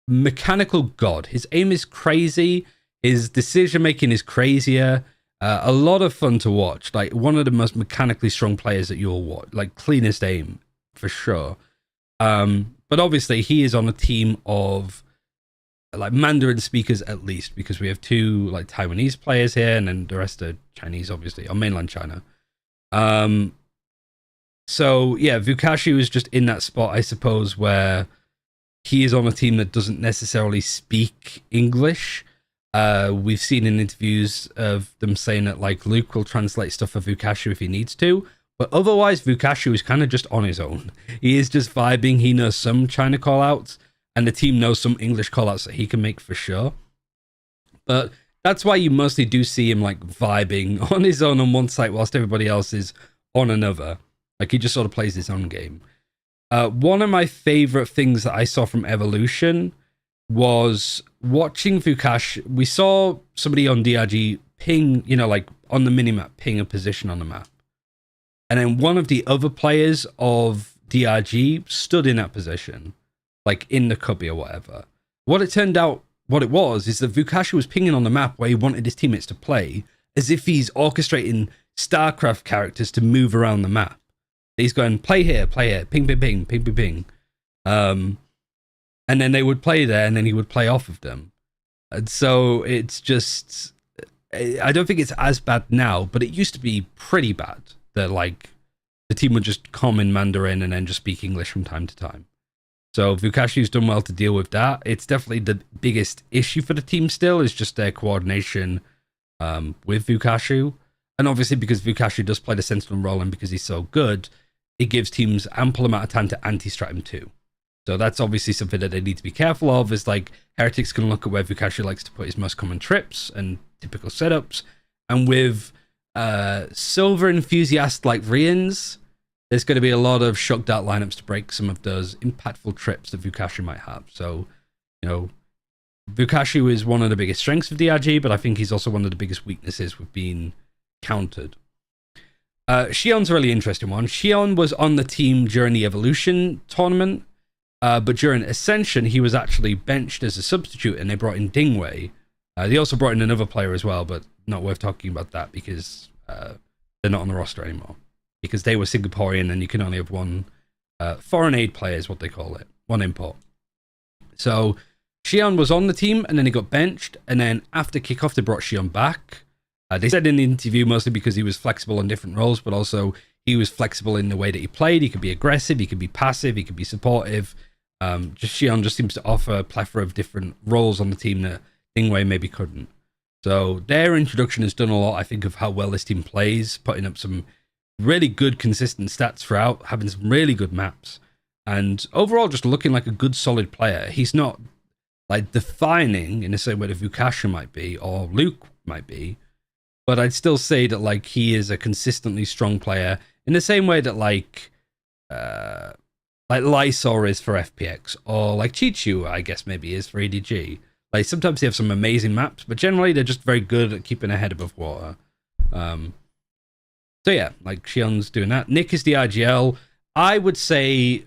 Speaker 1: Mechanical god. His aim is crazy. His decision-making is crazier. A lot of fun to watch. Like, one of the most mechanically strong players that you'll watch. Like, cleanest aim, for sure. But obviously, he is on a team of like Mandarin speakers at least, because we have 2 like Taiwanese players here, and then the rest are Chinese, obviously, or mainland China. So yeah, Vukashi was just in that spot, I suppose, where he is on a team that doesn't necessarily speak English. We've seen in interviews of them saying that like Luke will translate stuff for Vukashi if he needs to, but otherwise Vukashi is kind of just on his own. He is just vibing. He knows some China callouts, and the team knows some English callouts that he can make for sure. But that's why you mostly do see him like vibing on his own on one site whilst everybody else is on another. Like, he just sort of plays his own game. One of my favorite things that I saw from Evolution was watching Vukashi. We saw somebody on DRG ping, you know, like on the minimap, ping a position on the map. And then one of the other players of DRG stood in that position, like in the cubby or whatever. What it turned out, what it was, is that Vukashi was pinging on the map where he wanted his teammates to play, as if he's orchestrating StarCraft characters to move around the map. He's going, play here, ping, ping, ping, ping, ping, ping. And then they would play there, and then he would play off of them. And so it's just, I don't think it's as bad now, but it used to be pretty bad that like the team would just come in Mandarin and then just speak English from time to time. So Vukashi's done well to deal with that. It's definitely the biggest issue for the team still, is just their coordination with Vukashi. And obviously because Vukashi does play the Sentinel role and because he's so good, it gives teams ample amount of time to anti-strat him too. So that's obviously something that they need to be careful of, is like Heretics can look at where Vukashi likes to put his most common trips and typical setups. And with Silver Enthusiast like Rians, there's going to be a lot of shock dart lineups to break some of those impactful trips that Vukashi might have. So, you know, Vukashi is one of the biggest strengths of DRG, but I think he's also one of the biggest weaknesses with being countered. Shion's a really interesting one. Shion was on the team during the Evolution tournament, but during Ascension, he was actually benched as a substitute, and they brought in Dingwei. They also brought in another player as well, but not worth talking about that because they're not on the roster anymore. Because they were Singaporean, and you can only have one foreign aid player, is what they call it, one import. So Shion was on the team, and then he got benched, and then after kickoff, they brought Shion back. They said in the interview mostly because he was flexible on different roles, but also he was flexible in the way that he played. He could be aggressive, he could be passive, he could be supportive. Shion just seems to offer a plethora of different roles on the team that Dingwei maybe couldn't. So their introduction has done a lot, I think, of how well this team plays, putting up some really good consistent stats throughout, having some really good maps, and overall just looking like a good solid player. He's not like defining in the same way that Vukashi might be or Luke might be, but I'd still say that like he is a consistently strong player in the same way that like Lysor is for FPX, or like Chichu I guess maybe is for EDG. Like sometimes they have some amazing maps, but generally they're just very good at keeping their head above water. So yeah, like Shion's doing that. Nick is the IGL. I would say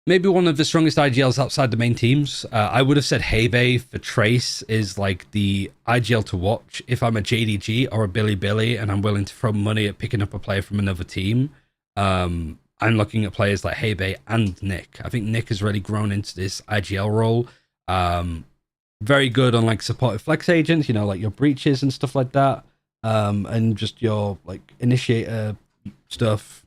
Speaker 1: maybe one of the strongest IGLs outside the main teams. I would have said Hebe for Trace is like the IGL to watch if I'm a JDG or a Billy and I'm willing to throw money at picking up a player from another team. I'm looking at players like Hebe and Nick. I think Nick has really grown into this IGL role. Very good on like supportive flex agents, you know, like your breaches and stuff like that. And just your like initiator stuff,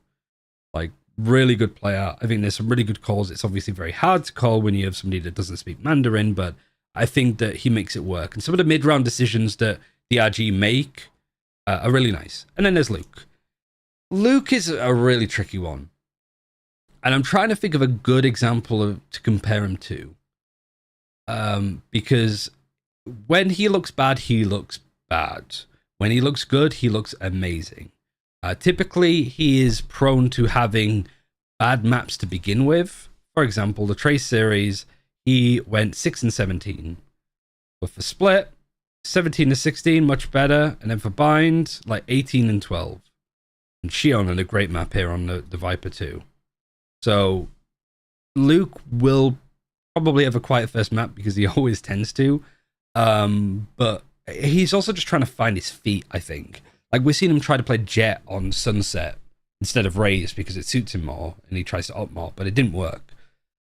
Speaker 1: like really good player. I think there's some really good calls. It's obviously very hard to call when you have somebody that doesn't speak Mandarin, but I think that he makes it work. And some of the mid-round decisions that the RG make are really nice. And then there's Luke. Luke is a really tricky one. And I'm trying to think of a good example to compare him to. Because when he looks bad, he looks bad. When he looks good, he looks amazing. Typically, he is prone to having bad maps to begin with for example, the Trace series, he went 6 and 17. But for Split, 17 to 16, much better. And then for Bind, like 18 and 12. And Shion had a great map here on the Viper too. So Luke will probably have a quiet first map because he always tends to. But he's also just trying to find his feet, I think. Like, we've seen him try to play Jet on Sunset instead of Raze because it suits him more, and he tries to up more, but it didn't work.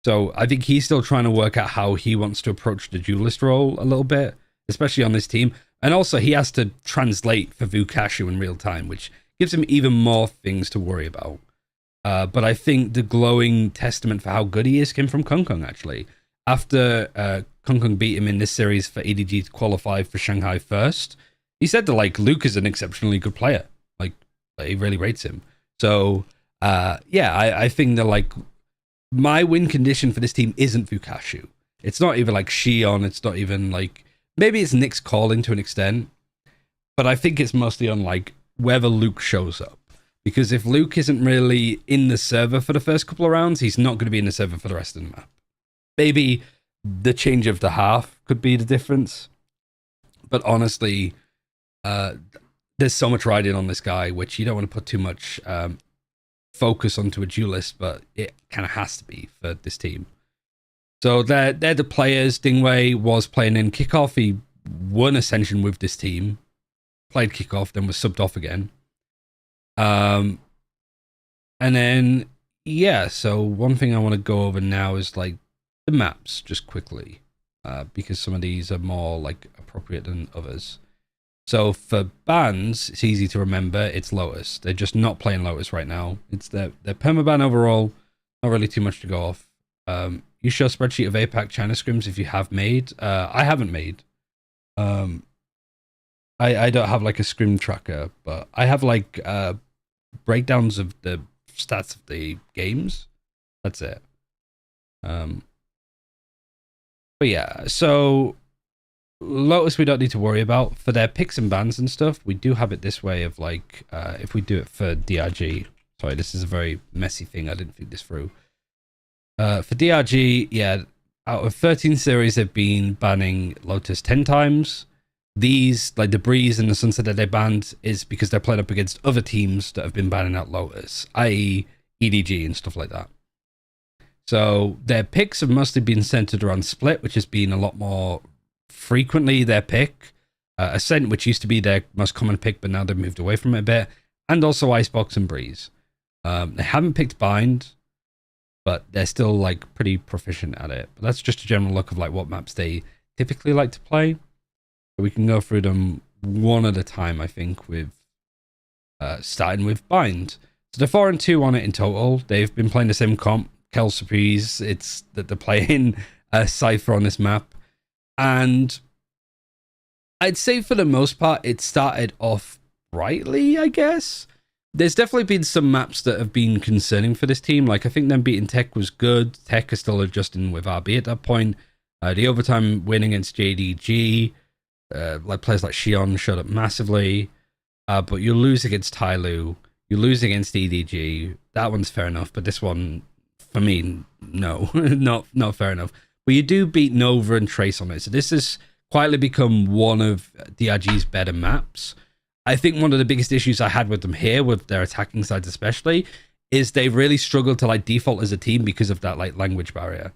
Speaker 1: So I think he's still trying to work out how he wants to approach the duelist role a little bit, especially on this team. And also, he has to translate for Vukashu in real time, which gives him even more things to worry about. But I think the glowing testament for how good he is came from Kung Kung, actually. After Kung Kung beat him in this series for EDG to qualify for Shanghai first, he said that, like, Luke is an exceptionally good player. Like he really rates him. So, yeah, I think that, like, my win condition for this team isn't Vukashu. It's not even, like, Shion. It's not even, like, maybe it's Nick's calling to an extent. But I think it's mostly on, like, whether Luke shows up. Because if Luke isn't really in the server for the first couple of rounds, he's not going to be in the server for the rest of the map. Maybe the change of the half could be the difference. But honestly, there's so much riding on this guy, which you don't want to put too much focus onto a duelist, but it kind of has to be for this team. So they're the players. Dingwei was playing in kickoff. He won Ascension with this team, played kickoff, then was subbed off again. And then, yeah, so one thing I want to go over now is, like, the maps, just quickly, because some of these are more, like, appropriate than others. So for Bans, it's easy to remember, it's Lotus. They're just not playing Lotus right now. It's their permaban overall, not really too much to go off. You show a spreadsheet of APAC China scrims if you have made. I haven't made. I don't have, like, a scrim tracker, but I have, like, breakdowns of the stats of the games. That's it. But yeah, so Lotus we don't need to worry about. For their picks and bans and stuff, we do have it this way of, like, if we do it for DRG. Sorry, this is a very messy thing. I didn't think this through. For DRG, yeah, out of 13 series, they've been banning Lotus 10 times. These, like the Breeze and the Sunset that they banned, is because they're playing up against other teams that have been banning out Lotus, i.e. EDG and stuff like that. So their picks have mostly been centered around Split, which has been a lot more frequently their pick. Ascent, which used to be their most common pick, but now they've moved away from it a bit. And also Icebox and Breeze. They haven't picked Bind, but they're still, like, pretty proficient at it. But that's just a general look of, like, what maps they typically like to play. We can go through them one at a time, I think, with starting with Bind. So they're 4 and 2 on it in total. They've been playing the same comp, Kel Surprise. It's that they're playing Cypher on this map. And I'd say for the most part, it started off brightly, I guess. There's definitely been some maps that have been concerning for this team. Like, I think them beating Tech was good. Tech is still adjusting with RB at that point. The overtime win against JDG. Like players like Shion showed up massively, but you lose against Tyloo, you lose against EDG. That one's fair enough, but this one, for me, no, not fair enough. But you do beat Nova and Trace on it, so this has quietly become one of DRG's better maps. I think one of the biggest issues I had with them here, with their attacking sides especially, is they really struggled to, like, default as a team because of that, like, language barrier.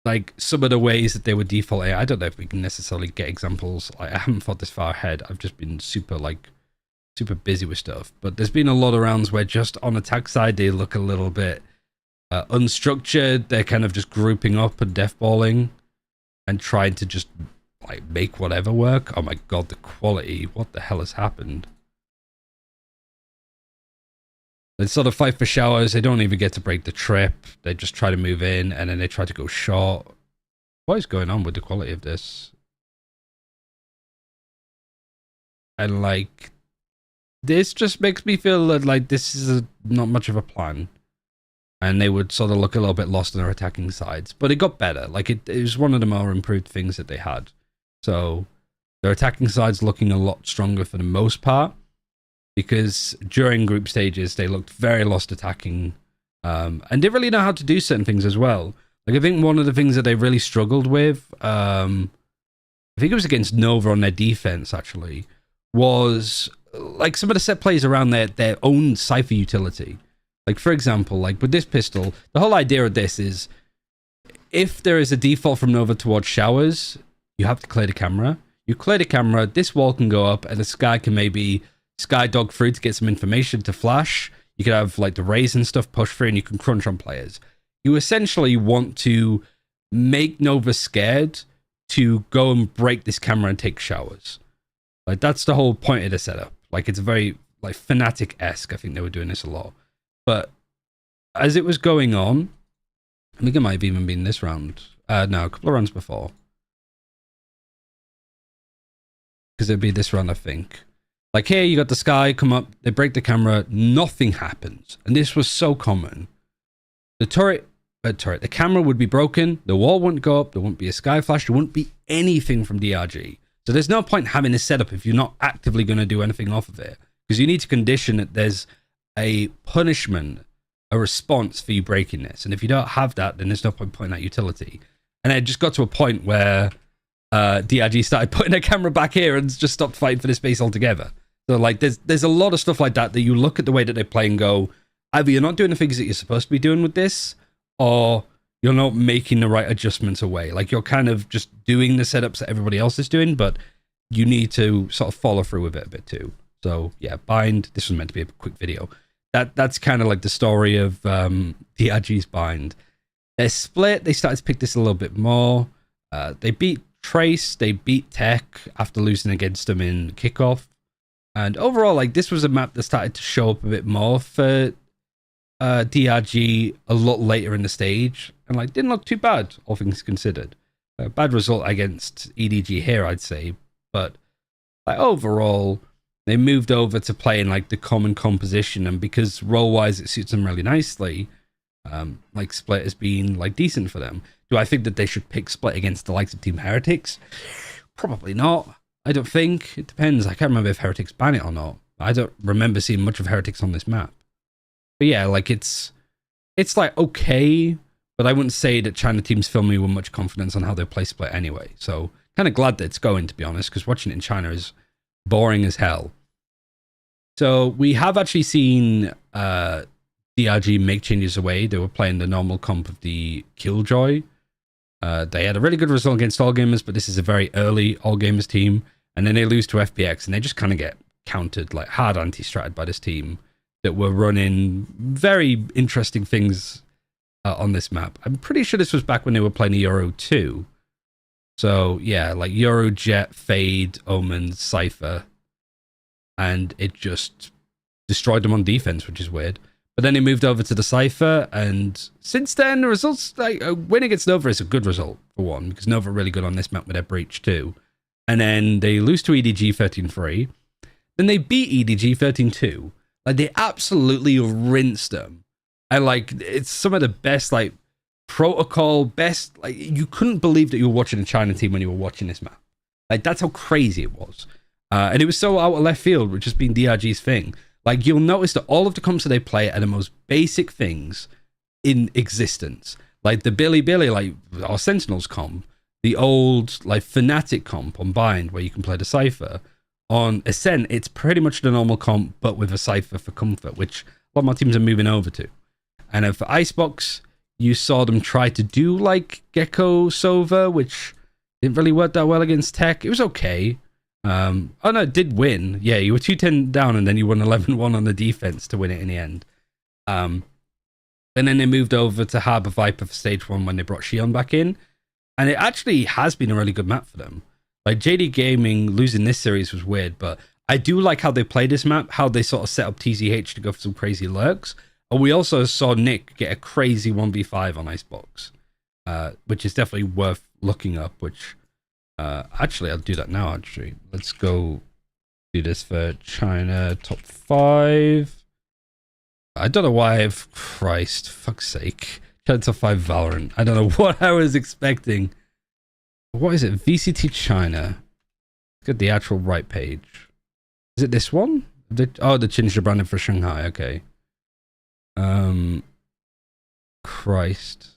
Speaker 1: Like, some of the ways that they were defaulting, I don't know if we can necessarily get examples. I haven't thought this far ahead. I've just been super busy with stuff. But there's been a lot of rounds where just on attack side, they look a little bit unstructured. They're kind of just grouping up and deathballing and trying to just, like, make whatever work. Oh my god, the quality. What the hell has happened? They sort of fight for showers. They don't even get to break the trip. They just try to move in, and then they try to go short. What is going on with the quality of this? And, like, this just makes me feel that, like, this is not much of a plan. And they would sort of look a little bit lost on their attacking sides. But it got better. Like, it was one of the more improved things that they had. So their attacking side's looking a lot stronger for the most part. Because during group stages, they looked very lost attacking and didn't really know how to do certain things as well. Like, I think one of the things that they really struggled with, I think it was against Nova on their defense, actually, was like some of the set plays around their own Cypher utility. Like, for example, like with this pistol, the whole idea of this is if there is a default from Nova towards showers, you have to clear the camera. You clear the camera, this wall can go up, and the Sky can maybe skydog through to get some information to flash. You could have like the rays and stuff push through, and you can crunch on players. You essentially want to make Nova scared to go and break this camera and take showers. Like, that's the whole point of the setup. Like, it's very like Fnatic-esque. I think they were doing this a lot. But as it was going on, I think it might have even been this round. No, a couple of rounds before. Because it'd be this round, I think. Like, here, you got the Sky come up, they break the camera, nothing happens. And this was so common. The the camera would be broken, the wall wouldn't go up, there wouldn't be a Sky flash, there wouldn't be anything from DRG. So there's no point having this setup if you're not actively going to do anything off of it. Because you need to condition that there's a punishment, a response for you breaking this. And if you don't have that, then there's no point putting that utility. And it just got to a point where DRG started putting their camera back here and just stopped fighting for this base altogether. So like there's a lot of stuff like that you look at the way that they play and go, either you're not doing the things that you're supposed to be doing with this, or you're not making the right adjustments away. Like, you're kind of just doing the setups that everybody else is doing, but you need to sort of follow through with it a bit too. So yeah, Bind, this was meant to be a quick video. That's kind of like the story of DRG's Bind. Their split, they started to pick this a little bit more. They beat Trace, they beat Tech after losing against them in kickoff. And overall, like, this was a map that started to show up a bit more for DRG a lot later in the stage, and like didn't look too bad, all things considered. A bad result against EDG here, I'd say, but like overall, they moved over to playing like the common composition, and because role-wise it suits them really nicely, like Split has been like decent for them. Do I think that they should pick Split against the likes of Team Heretics? Probably not. I don't think. It depends. I can't remember if Heretics ban it or not. I don't remember seeing much of Heretics on this map. But yeah, like it's like okay, but I wouldn't say that China teams fill me with much confidence on how they play Split anyway. So kind of glad that it's going, to be honest, because watching it in China is boring as hell. So we have actually seen DRG make changes away. They were playing the normal comp of the Killjoy. They had a really good result against All Gamers, but this is a very early All Gamers team. And then they lose to FPX, and they just kind of get countered, like hard anti-stratted by this team that were running very interesting things on this map. I'm pretty sure this was back when they were playing the Euro 2. So yeah, like Euro, Jet, Fade, Omens, Cypher. And it just destroyed them on defense, which is weird. But then they moved over to the Cypher, and since then, the results, like a win against Nova is a good result, for one, because Nova are really good on this map with their Breach too. And then they lose to EDG 13-3. Then they beat EDG 13-2. Like, they absolutely rinsed them. And like, it's some of the best, like, protocol, best, like, you couldn't believe that you were watching a China team when you were watching this map. Like, that's how crazy it was. And it was so out of left field, which has been DRG's thing. Like, you'll notice that all of the comps that they play are the most basic things in existence. Like the Billy, like our Sentinels comp, the old like Fnatic comp on Bind, where you can play the Cypher. On Ascent, it's pretty much the normal comp, but with a Cypher for comfort, which a lot more teams are moving over to. And then for Icebox, you saw them try to do like Gecko Sova, which didn't really work that well against Tech. It was okay. Oh no, it did win. Yeah, you were 2-10 down and then you won 11-1 on the defense to win it in the end. And then they moved over to Harbor Viper for stage 1 when they brought Xion back in. And it actually has been a really good map for them. Like JD Gaming losing this series was weird, but I do like how they play this map, how they sort of set up TZH to go for some crazy lurks. And we also saw Nick get a crazy 1v5 on Icebox, which is definitely worth looking up, which actually I'll do that now actually. Let's go do this for China top 5. I don't know why Christ, fuck's sake. China top 5 Valorant. I don't know what I was expecting. What is it? VCT China. Let's get the actual right page. Is it this one? They changed the branding for Shanghai. Okay. Christ.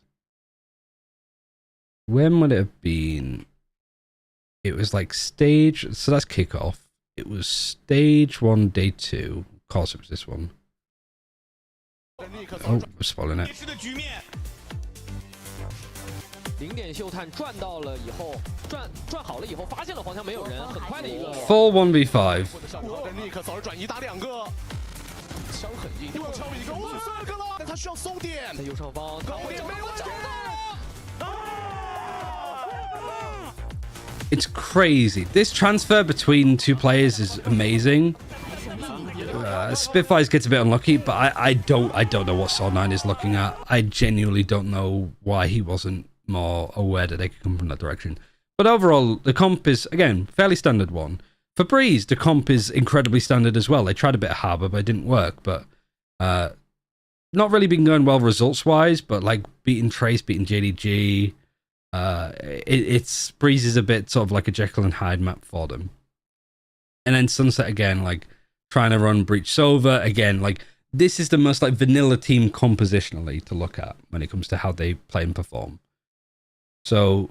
Speaker 1: When would it have been? It was like stage, so that's kickoff. It was stage 1, day 2. Of course it was this one. Oh, we're spoiling it.
Speaker 13: 零点秀探转到了以后，转好了以后，发现了黄腔没有人，很快的一个
Speaker 1: Full 1v5.
Speaker 13: 尼克早转移打2个，枪很硬，又敲一个，哇，2个了，但他需要松点，在右上方，高点没有找到。
Speaker 1: It's crazy. This transfer between 2 players is amazing. Spitfires gets a bit unlucky, but I don't know what Sword9 is looking at. I genuinely don't know why he wasn't more aware that they could come from that direction. But overall, the comp is, again, fairly standard one. For Breeze, the comp is incredibly standard as well. They tried a bit of Harbor, but it didn't work. But not really been going well results-wise, but like beating Trace, beating JDG, it's Breeze is a bit sort of like a Jekyll and Hyde map for them. And then Sunset again, like trying to run Breach Sova again, like this is the most like vanilla team compositionally to look at when it comes to how they play and perform. So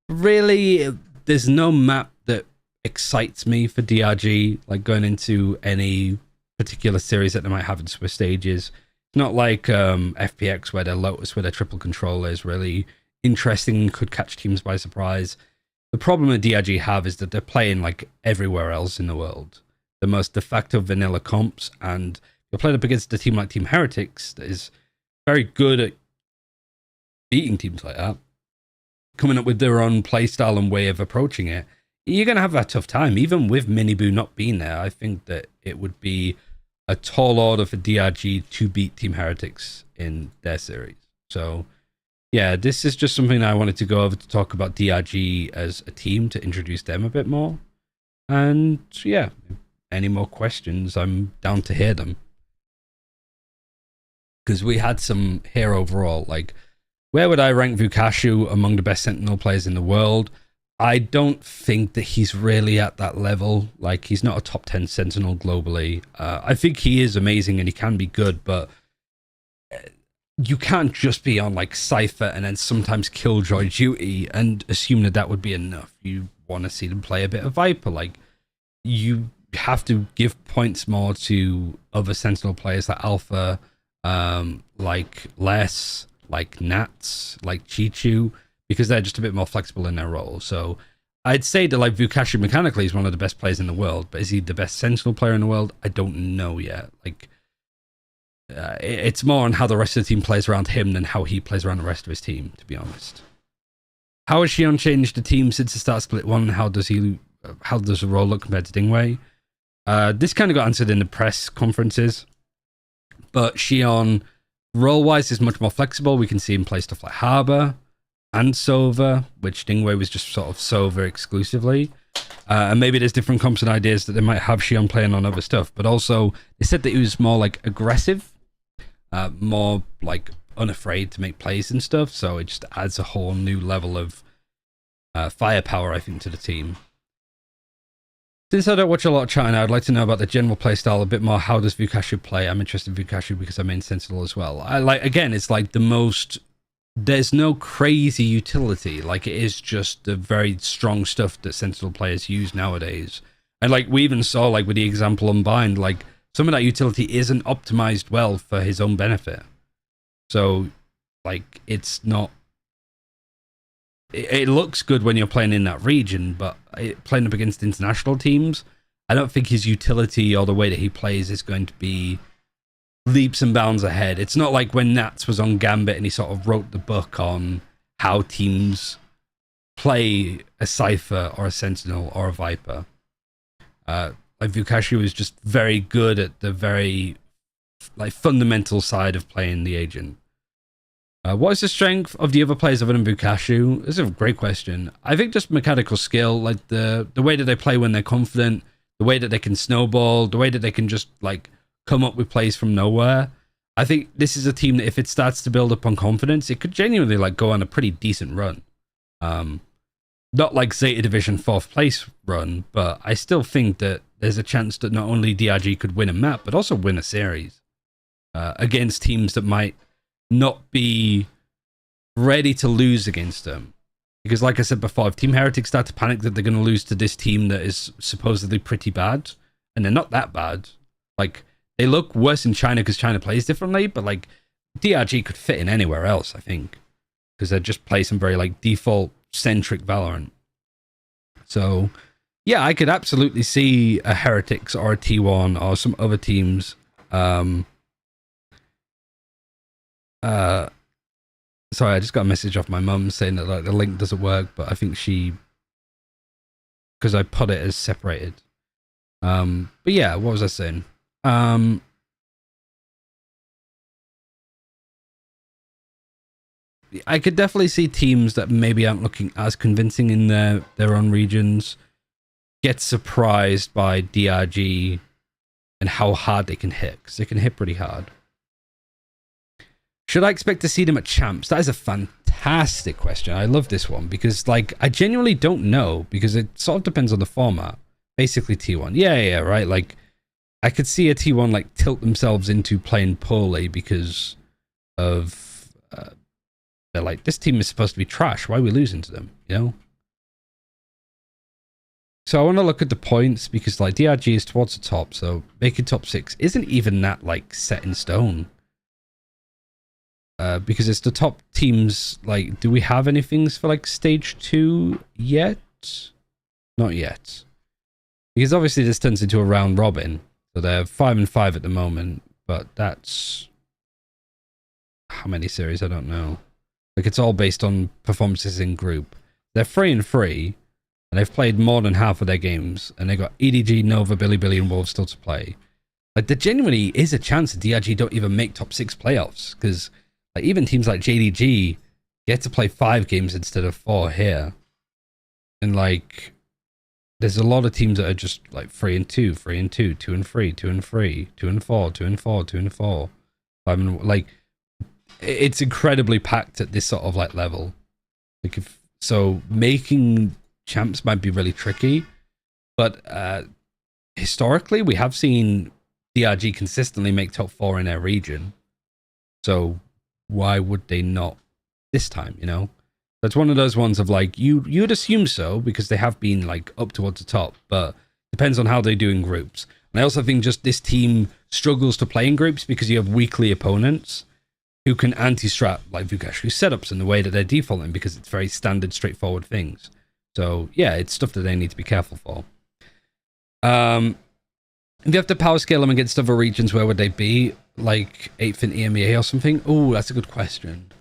Speaker 1: really, there's no map that excites me for DRG, like going into any particular series that they might have in Swiss stages. Not like FPX where their Lotus, where their triple control is really interesting and could catch teams by surprise. The problem that DRG have is that they're playing like everywhere else in the world. The most de facto vanilla comps, and you're playing up against a team like Team Heretics that is very good at beating teams like that, coming up with their own playstyle and way of approaching it. You're going to have a tough time, even with Miniboo not being there. I think that it would be a tall order for DRG to beat Team Heretics in their series. So yeah, this is just something I wanted to go over to talk about DRG as a team, to introduce them a bit more. And yeah, any more questions, I'm down to hear them. Because we had some here overall, like, where would I rank Vukashu among the best Sentinel players in the world? I don't think that he's really at that level. Like, he's not a top 10 Sentinel globally. I think he is amazing and he can be good, but you can't just be on like Cypher and then sometimes Killjoy duty and assume that that would be enough. You want to see them play a bit of Viper. Like, you have to give points more to other Sentinel players like Alpha, like Les, like Nats, like Chichu, because they're just a bit more flexible in their role. So I'd say that like Vukashu mechanically is one of the best players in the world, but is he the best Sentinel player in the world? I don't know yet. Like, it's more on how the rest of the team plays around him than how he plays around the rest of his team, to be honest. How has Xion changed the team since the start of Split 1? How does the role look compared to Dingwei? This kind of got answered in the press conferences, but Xion, role-wise, is much more flexible. We can see him play stuff like Harbor and Sova, which Dingwei was just sort of Sova exclusively. And maybe there's different comps and ideas that they might have Xion playing on other stuff, but also they said that he was more like aggressive, more like unafraid to make plays and stuff, so it just adds a whole new level of firepower, I think, to the team. Since I don't watch a lot of China, I'd like to know about the general play style a bit more. How does Vukashu play? I'm interested in Vukashu because I'm in Sentinel as well. I like, again, it's like the most, there's no crazy utility. Like, it is just the very strong stuff that Sentinel players use nowadays. And like, we even saw, like, with the example Unbind, like, some of that utility isn't optimized well for his own benefit. So, like, it's not, it looks good when you're playing in that region, but playing up against international teams, I don't think his utility or the way that he plays is going to be leaps and bounds ahead. It's not like when Nats was on Gambit and he sort of wrote the book on how teams play a Cypher or a Sentinel or a Viper. Like, Vukashu is just very good at the very like fundamental side of playing the agent. What is the strength of the other players other than Vukashu? This is a great question. I think just mechanical skill, like the way that they play when they're confident, the way that they can snowball, the way that they can just like come up with plays from nowhere. I think this is a team that if it starts to build up on confidence, it could genuinely like go on a pretty decent run. Not like Zeta Division 4th place run, but I still think that there's a chance that not only DRG could win a map, but also win a series against teams that might not be ready to lose against them. Because like I said before, if Team Heretics start to panic that they're going to lose to this team that is supposedly pretty bad, and they're not that bad, like, they look worse in China because China plays differently, but like, DRG could fit in anywhere else, I think. Because they just play some very like default-centric Valorant. So, yeah, I could absolutely see a Heretics or a T1 or some other teams. Sorry, I just got a message off my mum saying that like the link doesn't work, but I think because I put it as separated. But yeah, what was I saying? I could definitely see teams that maybe aren't looking as convincing in their own regions get surprised by DRG and how hard they can hit, because they can hit pretty hard. Should I expect to see them at Champs? That is a fantastic question. I love this one because, like, I genuinely don't know because it sort of depends on the format. Basically, T1. Yeah, right. Like, I could see a T1 like tilt themselves into playing poorly because of they're like, this team is supposed to be trash. Why are we losing to them? You know. So I want to look at the points because like DRG is towards the top, so making top 6 isn't even that like set in stone. Because it's the top teams. Like, do we have anything for like stage 2 yet? Not yet. Because obviously this turns into a round robin. So they're 5 and 5 at the moment, but that's how many series? I don't know. Like, it's all based on performances in group. They're 3 and 3, and they've played more than half of their games, and they got EDG, Nova, Billy, and Wolves still to play. Like, there genuinely is a chance that DRG don't even make top 6 playoffs, because like even teams like JDG get to play 5 games instead of 4 here, and like, there's a lot of teams that are just like 3 and 2, 3 and 2, 2 and 3, 2 and 3, 2 and 4, 2 and 4, 2 and 4. I mean, like, it's incredibly packed at this sort of like level. Like, if so, making champs might be really tricky, but historically we have seen DRG consistently make top 4 in their region. So why would they not this time? You know, that's one of those ones of like you'd assume so because they have been like up towards the top, but depends on how they do in groups. And I also think just this team struggles to play in groups because you have weakly opponents who can anti-strat like Vukashu setups in the way that they're defaulting because it's very standard, straightforward things. So yeah, it's stuff that they need to be careful for. If you have to power scale them against other regions, where would they be? Like 8th in EMEA or something? Oh, that's a good question.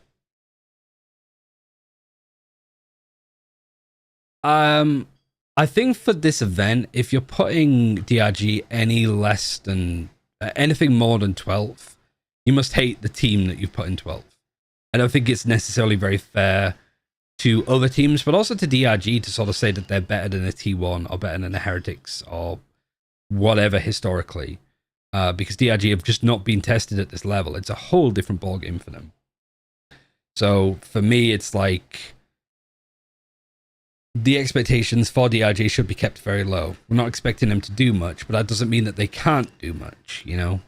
Speaker 1: I think for this event, if you're putting DRG any less than anything more than 12th, you must hate the team that you've put in 12th. I don't think it's necessarily very fair to other teams, but also to DRG to sort of say that they're better than a T1 or better than a Heretics or whatever historically. Because DRG have just not been tested at this level. It's a whole different ballgame for them. So for me, it's like the expectations for DRG should be kept very low. We're not expecting them to do much, but that doesn't mean that they can't do much, you know?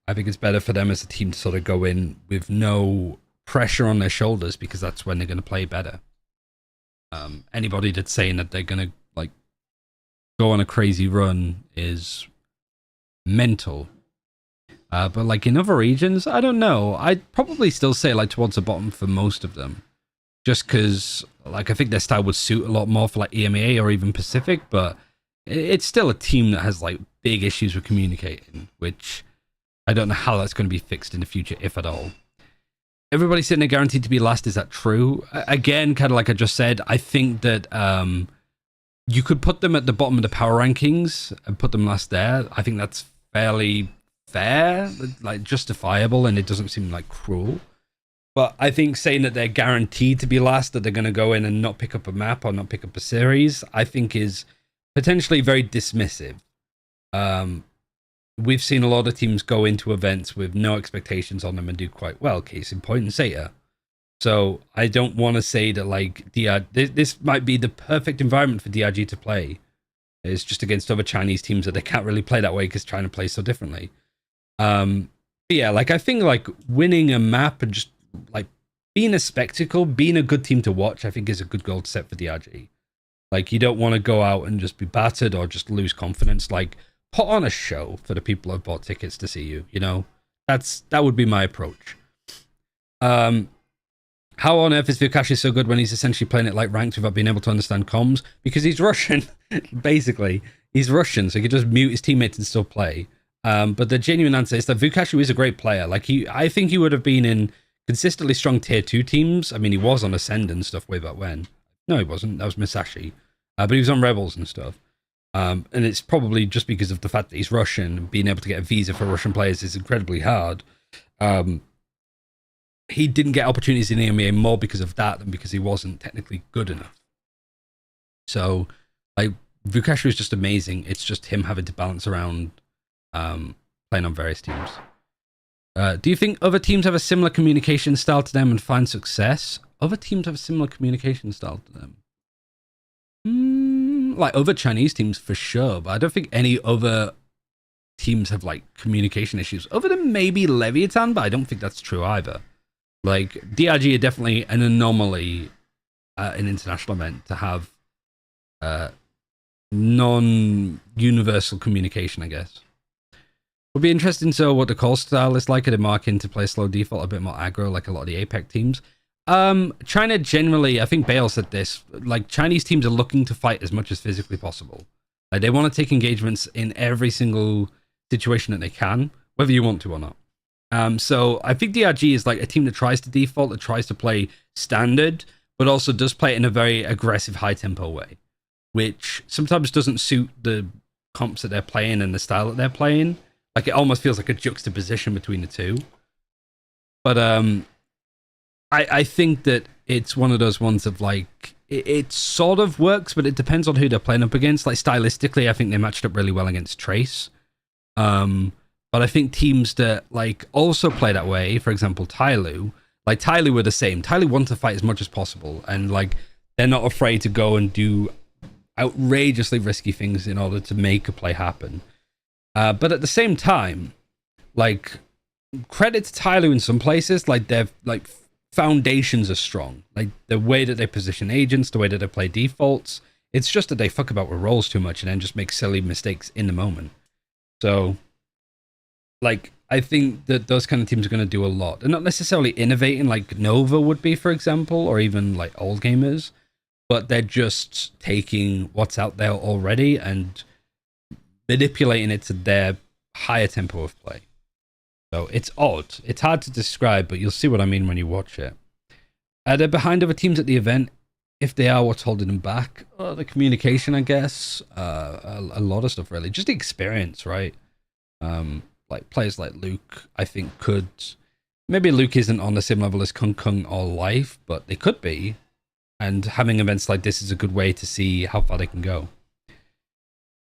Speaker 1: I think it's better for them as a team to sort of go in with no pressure on their shoulders because that's when they're going to play better. Anybody that's saying that they're going to like go on a crazy run is mental. But like in other regions, I don't know. I'd probably still say like towards the bottom for most of them. Just because like I think their style would suit a lot more for like EMEA or even Pacific, but it's still a team that has like big issues with communicating, which I don't know how that's going to be fixed in the future, if at all. Everybody's sitting there guaranteed to be last. Is that true? Again, kind of like I just said, I think that you could put them at the bottom of the power rankings and put them last there. I think that's fairly fair, like justifiable, and it doesn't seem like cruel. But I think saying that they're guaranteed to be last, that they're going to go in and not pick up a map or not pick up a series, I think is potentially very dismissive. We've seen a lot of teams go into events with no expectations on them and do quite well. Case in point, in Sata. So I don't want to say that like this might be the perfect environment for DRG to play. It's just against other Chinese teams that they can't really play that way because China plays so differently. But yeah, like I think like winning a map and just like being a spectacle, being a good team to watch, I think is a good goal to set for DRG. Like you don't want to go out and just be battered or just lose confidence. Like put on a show for the people who have bought tickets to see you. You know, that would be my approach. How on earth is Vukashi so good when he's essentially playing it like ranked without being able to understand comms? Because he's Russian, basically. He's Russian, so he can just mute his teammates and still play. But the genuine answer is that Vukashi is a great player. Like I think he would have been in consistently strong tier 2 teams. I mean, he was on Ascend and stuff way back when. No, he wasn't. That was Musashi. But he was on Rebels and stuff. And it's probably just because of the fact that he's Russian and being able to get a visa for Russian players is incredibly hard. He didn't get opportunities in the EMEA more because of that than because he wasn't technically good enough. So, like, Vukashi is just amazing. It's just him having to balance around playing on various teams. Do you think other teams have a similar communication style to them and find success? Other teams have a similar communication style to them. Like other Chinese teams for sure, but I don't think any other teams have like communication issues other than maybe Leviathan, but I don't think that's true either. Like DRG are definitely an anomaly at an international event to have non-universal communication, I guess. Would be interesting to know what the call style is like. Are they marking to play slow default, a bit more aggro like a lot of the APEC teams? China generally, I think Bale said this, like Chinese teams are looking to fight as much as physically possible. Like they want to take engagements in every single situation that they can, whether you want to or not. So I think DRG is like a team that tries to default, that tries to play standard, but also does play it in a very aggressive, high tempo way, which sometimes doesn't suit the comps that they're playing and the style that they're playing. Like it almost feels like a juxtaposition between the two. But I think that it's one of those ones of like it sort of works, but it depends on who they're playing up against. Like stylistically, I think they matched up really well against Trace. But I think teams that like also play that way, for example, Tyloo, like Tyloo were the same. Tyloo want to fight as much as possible, and like they're not afraid to go and do outrageously risky things in order to make a play happen. But at the same time, like credit to Tyloo in some places, like their like foundations are strong. Like the way that they position agents, the way that they play defaults. It's just that they fuck about with roles too much and then just make silly mistakes in the moment. So, like, I think that those kind of teams are going to do a lot. They're not necessarily innovating like Nova would be, for example, or even like old gamers, but they're just taking what's out there already and manipulating it to their higher tempo of play. So it's odd. It's hard to describe, but you'll see what I mean when you watch it. Are they behind other teams at the event? If they are, what's holding them back? Oh, the communication, I guess. A lot of stuff, really. Just the experience, right? Like players like Luke, I think could... Maybe Luke isn't on the same level as Kung Kung or Life, but they could be. And having events like this is a good way to see how far they can go.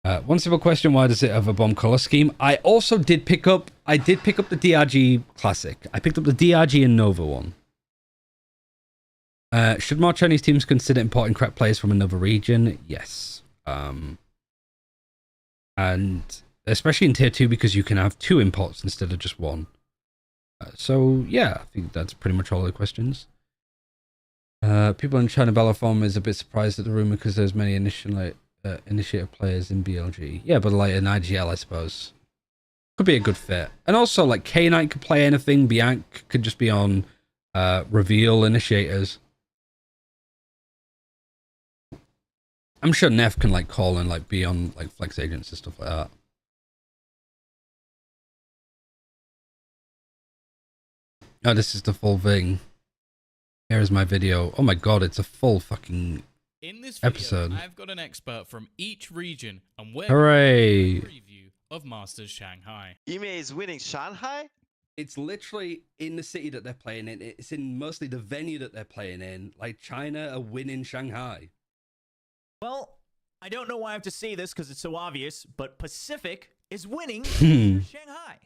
Speaker 1: One simple question, why does it have a bomb color scheme? I also did pick up... the DRG Classic. I picked up the DRG and Nova one. Should more Chinese teams consider importing crack players from another region? Yes. And especially in tier 2 because you can have 2 imports instead of just 1. So yeah, I think that's pretty much all the questions. People in China Balaform is a bit surprised at the rumor because there's many initiator players in BLG. Yeah, but like an IGL, I suppose. Could be a good fit. And also like K-Knight could play anything. Bianc could just be on reveal initiators. I'm sure Neff can like call and like be on like flex agents and stuff like that. Oh, this is the full thing. Here is my video. Oh my god, it's a full fucking
Speaker 14: in this video,
Speaker 1: episode.
Speaker 14: I've got an expert from each region, and we're
Speaker 1: Hooray!
Speaker 14: going to do a preview of Masters Shanghai.
Speaker 4: EMEA is winning Shanghai?
Speaker 1: It's literally in the city that they're playing in. It's in mostly the venue that they're playing in. Like China are winning Shanghai.
Speaker 15: Well, I don't know why I have to say this because it's so obvious, but Pacific is winning Shanghai.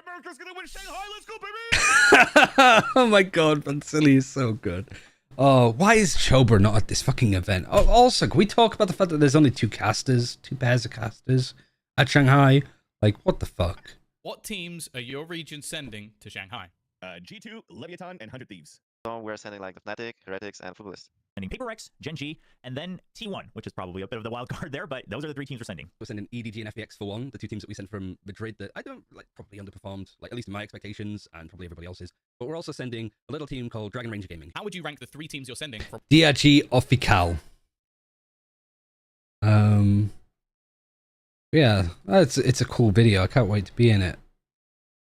Speaker 14: America's gonna win Shanghai. Let's go, baby!
Speaker 1: Oh my god, Vansili is so good. Oh, why is Chober not at this fucking event? Oh, also, can we talk about the fact that there's only 2 pairs of casters at Shanghai? Like, what the fuck?
Speaker 14: What teams are your region sending to Shanghai?
Speaker 16: G2, Leviathan, and 100 Thieves.
Speaker 17: So we're sending like Fnatic, Heretics, and Footballist.
Speaker 15: Sending PaperX, Gen G, and then T1, which is probably a bit of the wild card there, but those are the 3 teams we're sending.
Speaker 1: We're sending EDG and FPX for one, the 2 teams that we sent from Madrid that I don't like, probably underperformed, like at least in my expectations and probably everybody else's. But we're also sending a little team called Dragon Ranger Gaming.
Speaker 14: How would you rank the 3 teams you're sending from
Speaker 1: DRG Official. Yeah, it's a cool video. I can't wait to be in it.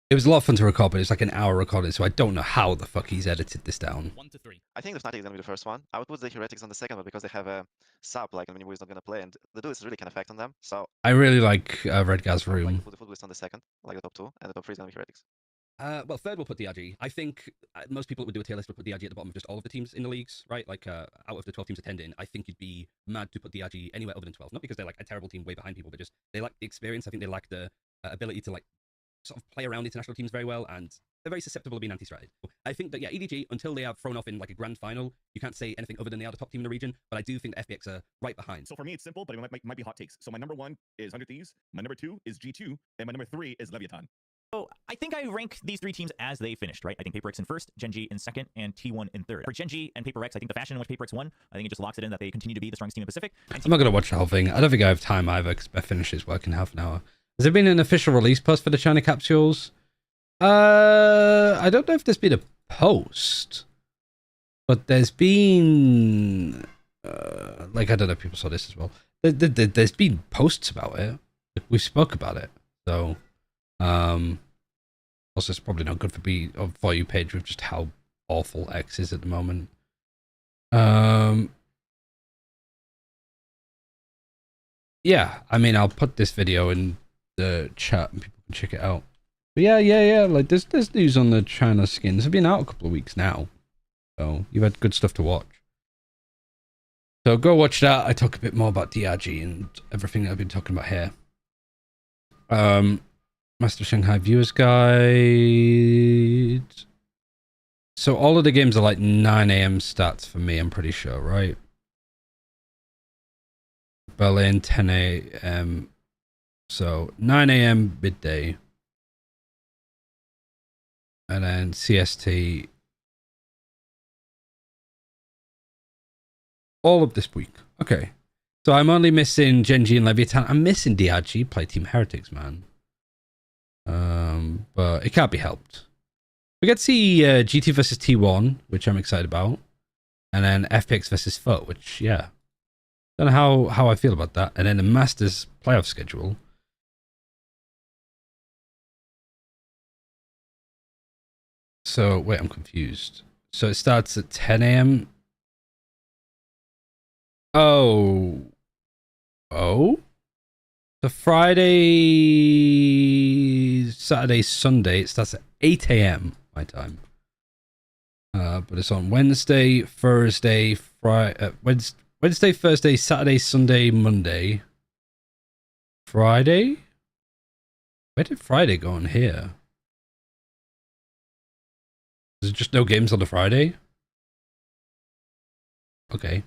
Speaker 1: It was a lot of fun to record, but it's like an hour recorded, so I don't know how the fuck he's edited this down.
Speaker 14: 1 to 3?
Speaker 17: I think the Fnatic is gonna be the first one. I would put the Heretics on the second one because they have a sub, like Minimu is not gonna play, and the duelist really can affect on them. So
Speaker 1: I really like Redgar's room.
Speaker 17: put the Footballist on the second, like the top 2, and the top 3 is gonna be Heretics.
Speaker 1: Well, third we'll put DRG. I think most people that would do a tier list would put DRG at the bottom of just all of the teams in the leagues, right? Like out of the 12 teams attending, I think you'd be mad to put DRG anywhere other than 12. Not because they're like a terrible team way behind people, but just they lack the experience. I think they lack the ability to like sort of play around international teams very well, and they're very susceptible to being anti-stratted. I think that, yeah, EDG, until they are thrown off in like a grand final, you can't say anything other than they are the top team in the region, but I do think the FPX are right behind.
Speaker 16: So for me, it's simple, but it might be hot takes. So my number 1 is 100 Thieves, my number 2 is G2, and my number 3 is Leviathan.
Speaker 15: So I think I rank these 3 teams as they finished, right? I think PaperX in first, Gen G in second, and T1 in third. For Gen G and PaperX, I think the fashion in which PaperX won, I think it just locks it in that they continue to be the strongest team in the Pacific.
Speaker 1: I'm not going to watch the whole thing. I don't think I have time either, because my finish is working half an hour. Has there been an official release post for the China capsules? I don't know if there's been a post, but there's been like, I don't know if people saw this as well. There's been posts about it. We spoke about it, so also it's probably not good for For You page with just how awful X is at the moment. Yeah, I mean, I'll put this video in the chat and people can check it out. But yeah, like there's news on the China skins. They've been out a couple of weeks now, so you've had good stuff to watch. So go watch that. I talk a bit more about DRG and everything that I've been talking about here. Master Shanghai Viewers Guide. So all of the games are like 9 AM stats for me, I'm pretty sure, right? Berlin, 10 AM. So 9 AM midday. And then CST. All of this week. Okay. So I'm only missing Gen G and Leviathan. I'm missing DRG, play Team Heretics, man. But it can't be helped. We get to see GT versus T1, which I'm excited about. And then FPX versus FUT, which, yeah. Don't know how I feel about that. And then the Masters playoff schedule. So, wait, I'm confused. So it starts at 10 AM. Oh. So Friday, Saturday, Sunday, it starts at 8 AM my time. But it's on Wednesday, Thursday, Wednesday, Thursday, Saturday, Sunday, Monday. Friday? Where did Friday go on here? Is there just no games on the Friday? Okay.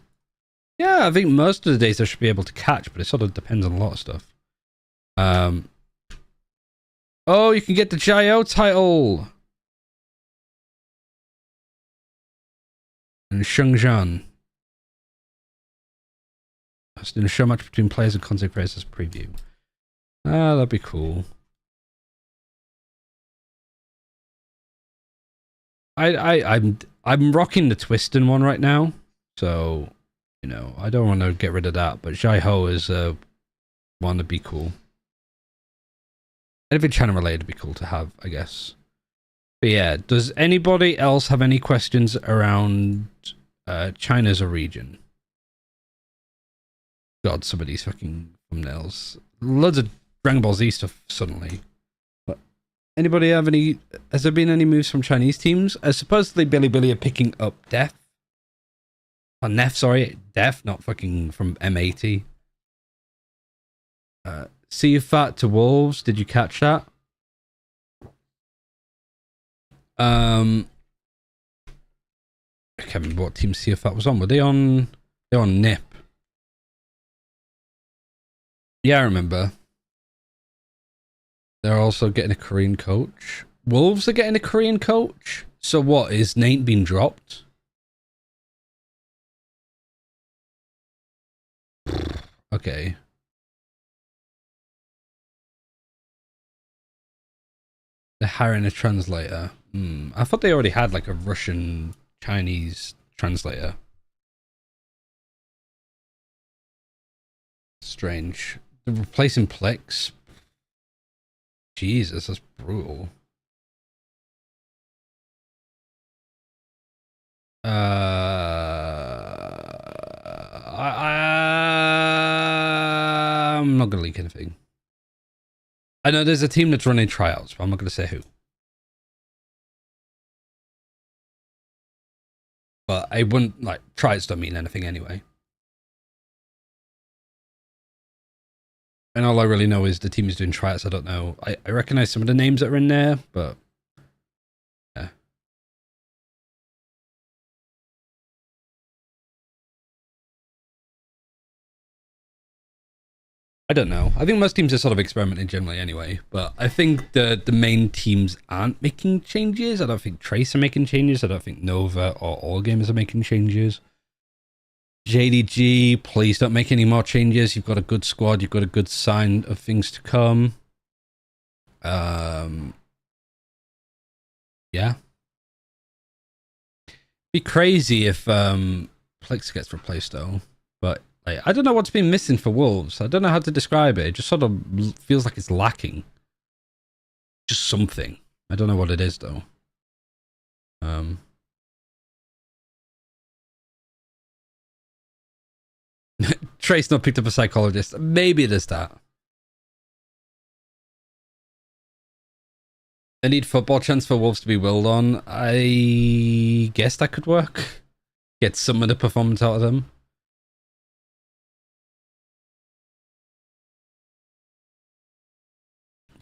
Speaker 1: Yeah, I think most of the days I should be able to catch, but it sort of depends on a lot of stuff. Oh, you can get the Jio title! And Shenzhen. It's doing a show match between players and content creators preview. Ah, that'd be cool. I'm rocking the Twistin one right now, so you know I don't want to get rid of that. But Jai Ho is one that'd be cool. Anything China related would be cool to have, I guess. But yeah, does anybody else have any questions around China as a region? God, some of these fucking thumbnails. Loads of Dragon Ball Z stuff suddenly. But anybody have any... Has there been any moves from Chinese teams? Supposedly Bilibili are picking up Def. Oh, Nef, sorry. Def, not fucking from M80. CFAT to Wolves. Did you catch that? I can't remember what team CFAT was on. Were they on... They were on NIP. Yeah, I remember. They're also getting a Korean coach. Wolves are getting a Korean coach. So what, is Nate being dropped? Okay. They're hiring a translator. I thought they already had like a Russian Chinese translator. Strange. They're replacing Plex. Jesus, that's brutal. I'm not gonna leak anything. I know there's a team that's running tryouts, but I'm not gonna say who. But I wouldn't, like, tryouts don't mean anything anyway. And all I really know is the team is doing tryouts. I don't know. I recognize some of the names that are in there, but yeah. I don't know. I think most teams are sort of experimenting generally anyway, but I think the main teams aren't making changes. I don't think Trace are making changes. I don't think Nova or All Gamers are making changes. JDG, please don't make any more changes. You've got a good squad. You've got a good sign of things to come. Yeah. Be crazy if Plex gets replaced though, but I don't know what's been missing for Wolves. I don't know how to describe it. It just sort of feels like it's lacking. Just something. I don't know what it is though. Trace not picked up a psychologist. Maybe there's that. I need football chance for Wolves to be willed on. I guess that could work. Get some of the performance out of them.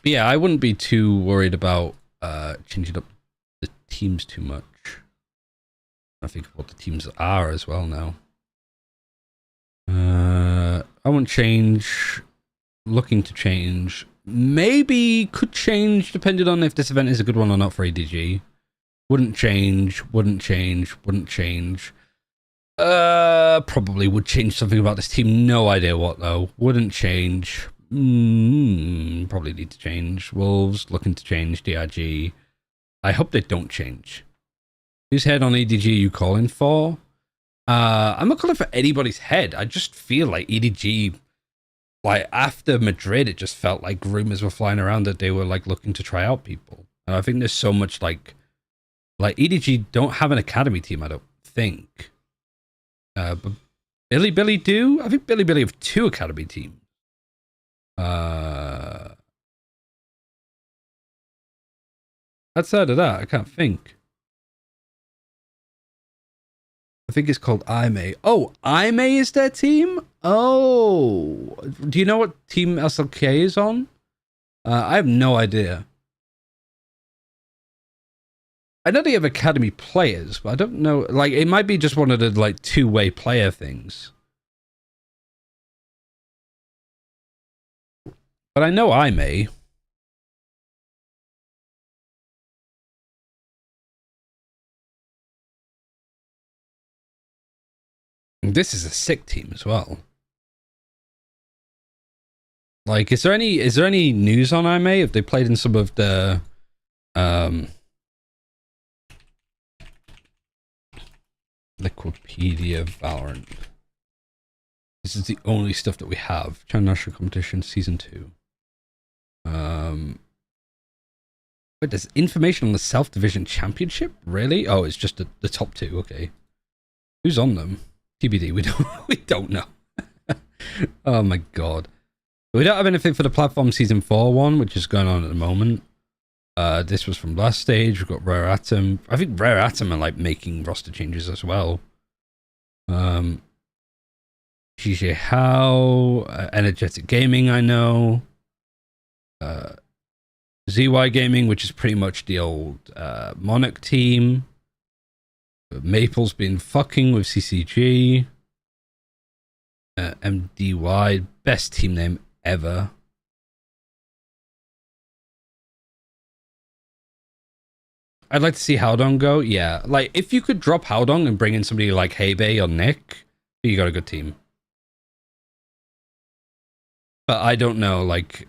Speaker 1: But yeah, I wouldn't be too worried about changing up the teams too much. I think what the teams are as well now. I won't change. Looking to change. Maybe could change depending on if this event is a good one or not for ADG. Wouldn't change. Wouldn't change. Wouldn't change. Probably would change something about this team. No idea what though. Wouldn't change. Probably need to change. Wolves looking to change. DRG. I hope they don't change. Whose head on ADG are you calling for? I'm not calling for anybody's head. I just feel like EDG, like after Madrid, it just felt like rumors were flying around that they were like looking to try out people. And I think there's so much like EDG don't have an academy team, I don't think. But Billy do? I think Billy have 2 academy teams. Outside of that, I can't think. I think it's called IMA. Oh, IMA is their team? Oh. Do you know what team SLK is on? I have no idea. I know they have academy players, but I don't know. Like, it might be just one of the, like, 2-way player things. But I know IMA. This is a sick team as well. Like, is there any news on IMA? If they played in some of the Liquipedia Valorant. This is the only stuff that we have. China National Competition Season 2. Wait, there's information on the Self Division Championship? Really? Oh, it's just the top 2. Okay. Who's on them? TBD. We don't know. Oh my god. We don't have anything for the Platform Season 4 one, which is going on at the moment. This was from last stage. We've got Rare Atom. I think Rare Atom are like making roster changes as well. GJ How, Energetic Gaming, I know. ZY Gaming, which is pretty much the old Monarch team. Maple's been fucking with CCG. MDY, best team name ever. I'd like to see Howdong go. Yeah, like if you could drop Howdong and bring in somebody like Hebei or Nick, you got a good team. But I don't know, like,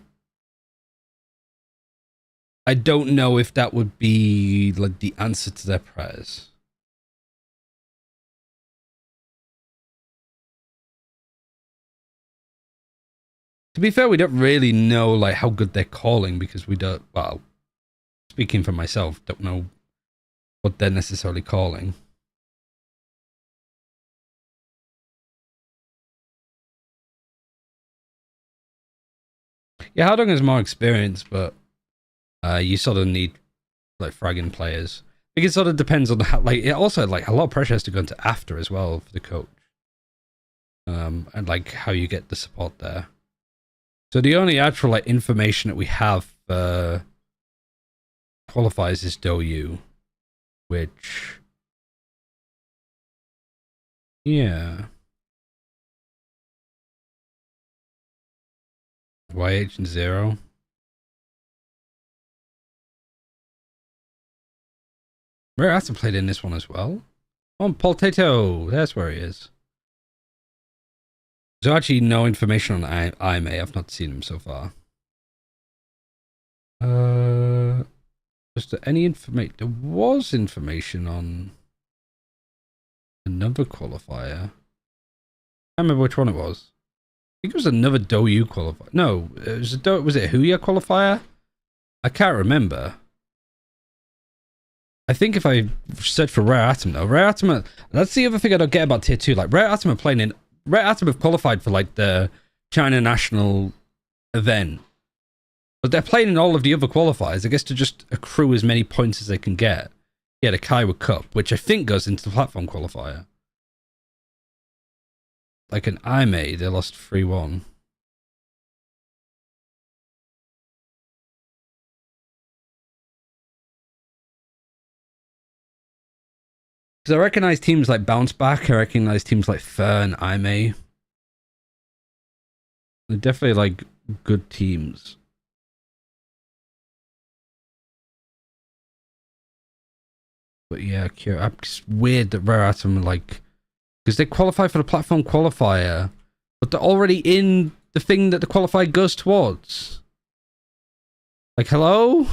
Speaker 1: I don't know if that would be like the answer to their prayers. To be fair, we don't really know like how good they're calling because we don't, well, speaking for myself, don't know what they're necessarily calling. Yeah, Howdong has more experience, but you sort of need like fragging players. I think it sort of depends on how, like, it also like a lot of pressure has to go into after as well for the coach. And like how you get the support there. So the only actual like information that we have qualifies is DouYu, which, yeah. YH and 0. Rare Atom played in this one as well. Oh, Paul Tato, that's where he is. There's actually no information on IMA. I've not seen him so far. Is there any information? There was information on another qualifier. I can't remember which one it was. I think it was another DouYu qualifier. No, it was was it a Huya qualifier? I can't remember. I think if I search for Rare Atom though, Rare Atom, that's the other thing I don't get about tier 2. Like Rare Atom are playing in, Rare Atom have qualified for like the China national event. But they're playing in all of the other qualifiers, I guess, to just accrue as many points as they can get. Yeah, the Kaiwa Cup, which I think goes into the platform qualifier. Like an IMA, they lost 3-1. Because I recognize teams like Bounce Back, I recognize teams like Fur and IMA. They're definitely like good teams. But yeah, it's weird that Rare Atom like, because they qualify for the platform qualifier, but they're already in the thing that the qualifier goes towards. Like, hello?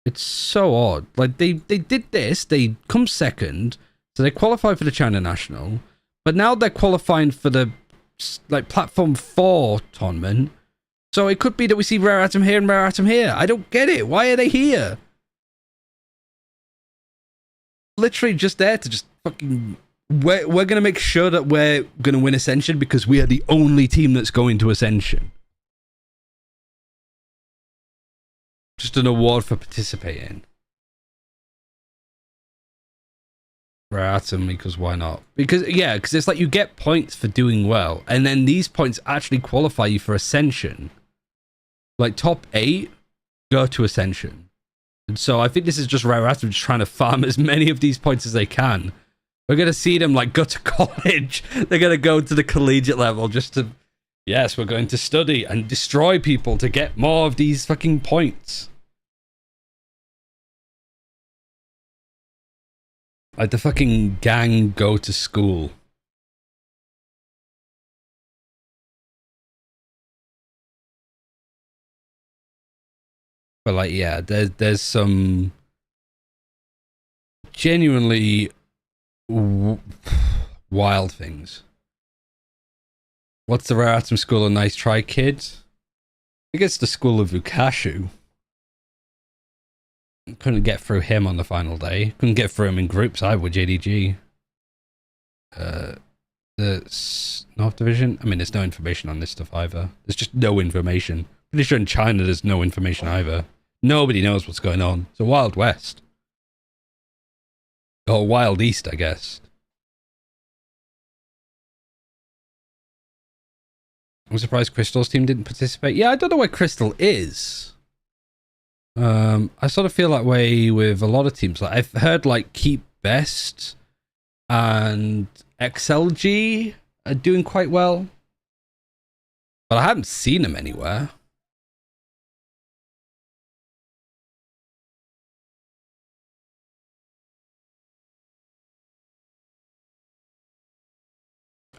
Speaker 1: It's so odd. Like, they did this, they come second, so they qualify for the China National, but now they're qualifying for the, like, Platform 4 tournament, so it could be that we see Rare Atom here and Rare Atom here. I don't get it. Why are they here? Literally just there to just fucking... We're going to make sure that we're going to win Ascension because we are the only team that's going to Ascension. Just an award for participating. Rare Atom, because why not? Because, yeah, because it's like you get points for doing well, and then these points actually qualify you for Ascension. Like, top 8 go to Ascension. And so I think this is just Rare Atom just trying to farm as many of these points as they can. We're going to see them, like, go to college. They're going to go to the collegiate level just to... Yes, we're going to study and destroy people to get more of these fucking points. Like the fucking gang go to school. But like, yeah, there's some genuinely wild things. What's the Rare Atom School of Nice Try, kids? I guess the School of Vukashu. Couldn't get through him on the final day. Couldn't get through him in groups either with JDG. The North Division? I mean, there's no information on this stuff either. There's just no information. Pretty sure in China there's no information either. Nobody knows what's going on. It's a Wild West. Or Wild East, I guess. I'm surprised Crystal's team didn't participate. Yeah, I don't know where Crystal is. I sort of feel that way with a lot of teams. Like I've heard like Keep Best and XLG are doing quite well. But I haven't seen them anywhere.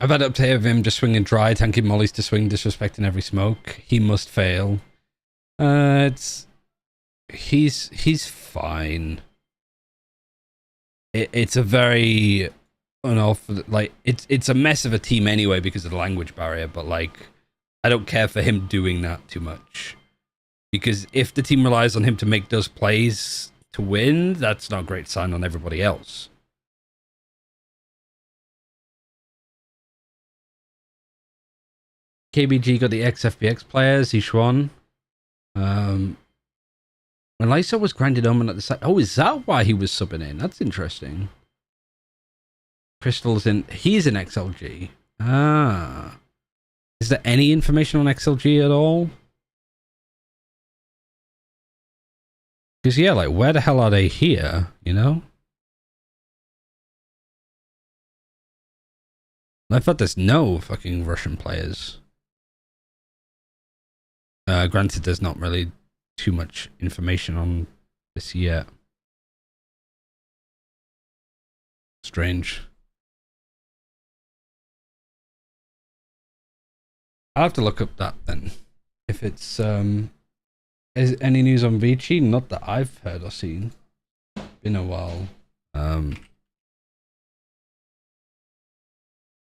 Speaker 1: I've had up to here of him just swinging dry, tanking mollies to swing, disrespecting every smoke. He must fail. He's fine. It's a very like it's a mess of a team anyway because of the language barrier, but like I don't care for him doing that too much. Because if the team relies on him to make those plays to win, that's not a great sign on everybody else. KBG got the ex-FBX players, Sichuan. When Lyso was grinded on at the side. Oh, is that why he was subbing in? That's interesting. Crystal's in. He's in XLG. Ah. Is there any information on XLG at all? Because, yeah, like, where the hell are they here? You know? I thought there's no fucking Russian players. Granted, there's not really too much information on this yet. Strange. I'll have to look up that then. If it's, is any news on VCT? Not that I've heard or seen. Been a while.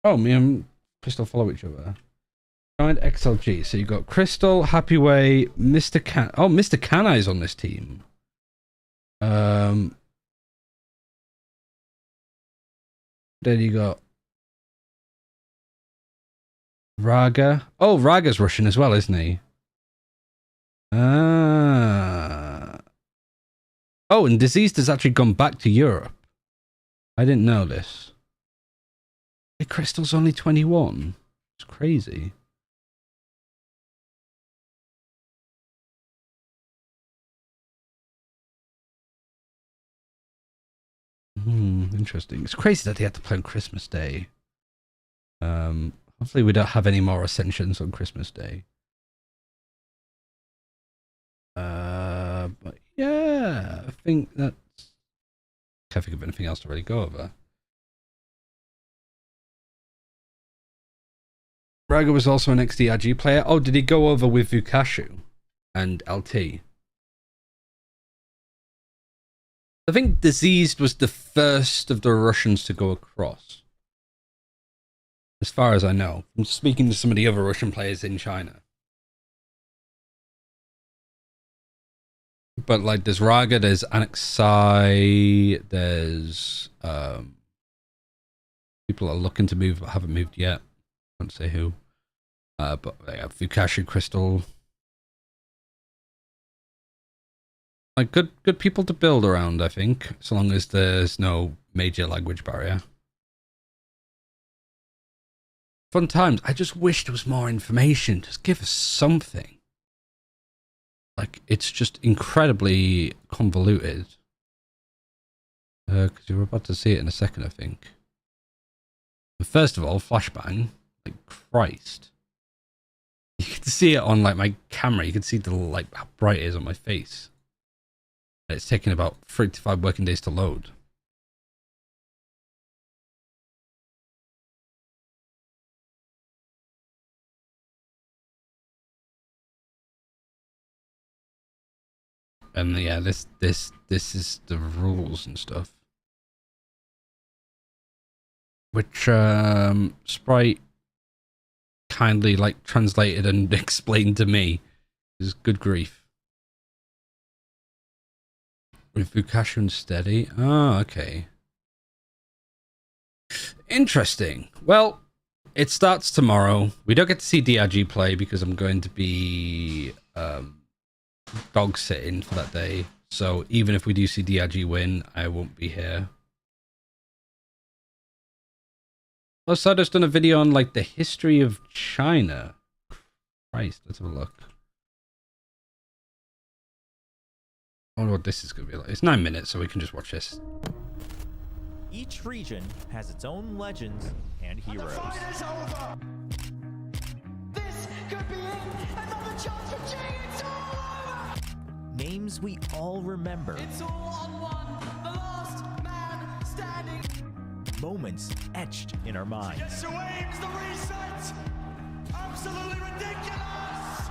Speaker 1: Oh, me and Crystal follow each other. Joined XLG. So you got Crystal, Happyway, Mr. Can. Oh, Mr. Kanai's on this team. Then you got Raga. Oh, Raga's Russian as well, isn't he? Ah. Oh, and Diseased has actually gone back to Europe. I didn't know this. Hey, Crystal's only 21. It's crazy. Interesting. It's crazy that they had to play on Christmas Day. Hopefully we don't have any more Ascensions on Christmas Day. But yeah, I think that's... Can't think of anything else to really go over. Braga was also an XDRG player. Oh, did he go over with Vukashu and LT? I think Diseased was the first of the Russians to go across. As far as I know. I'm speaking to some of the other Russian players in China. But like there's Raga, there's Anexai, there's people are looking to move but haven't moved yet. I can't say who. But they have Vukashu, Crystal. Like good people to build around, I think, so long as there's no major language barrier. Fun times. I just wish there was more information. Just give us something. Like, it's just incredibly convoluted. Because you're about to see it in a second, I think. But first of all, flashbang. Like, Christ. You can see it on, like, my camera. You can see the, like, how bright it is on my face. It's taking about 3 to 5 working days to load. And yeah, this is the rules and stuff. Which Sprite kindly like translated and explained to me. Is good grief. With Vukashu and Steady. Oh, okay. Interesting. Well, it starts tomorrow. We don't get to see DRG play because I'm going to be dog sitting for that day. So even if we do see DRG win, I won't be here. Osada's done a video on like the history of China. Christ, let's have a look. I wonder what this is going to be like. It's 9 minutes, so we can just watch this.
Speaker 15: Each region has its own legends and heroes. Names we all remember. It's all on one, the last man standing. moments etched in our minds.
Speaker 14: Guess who aims the reset? Absolutely ridiculous!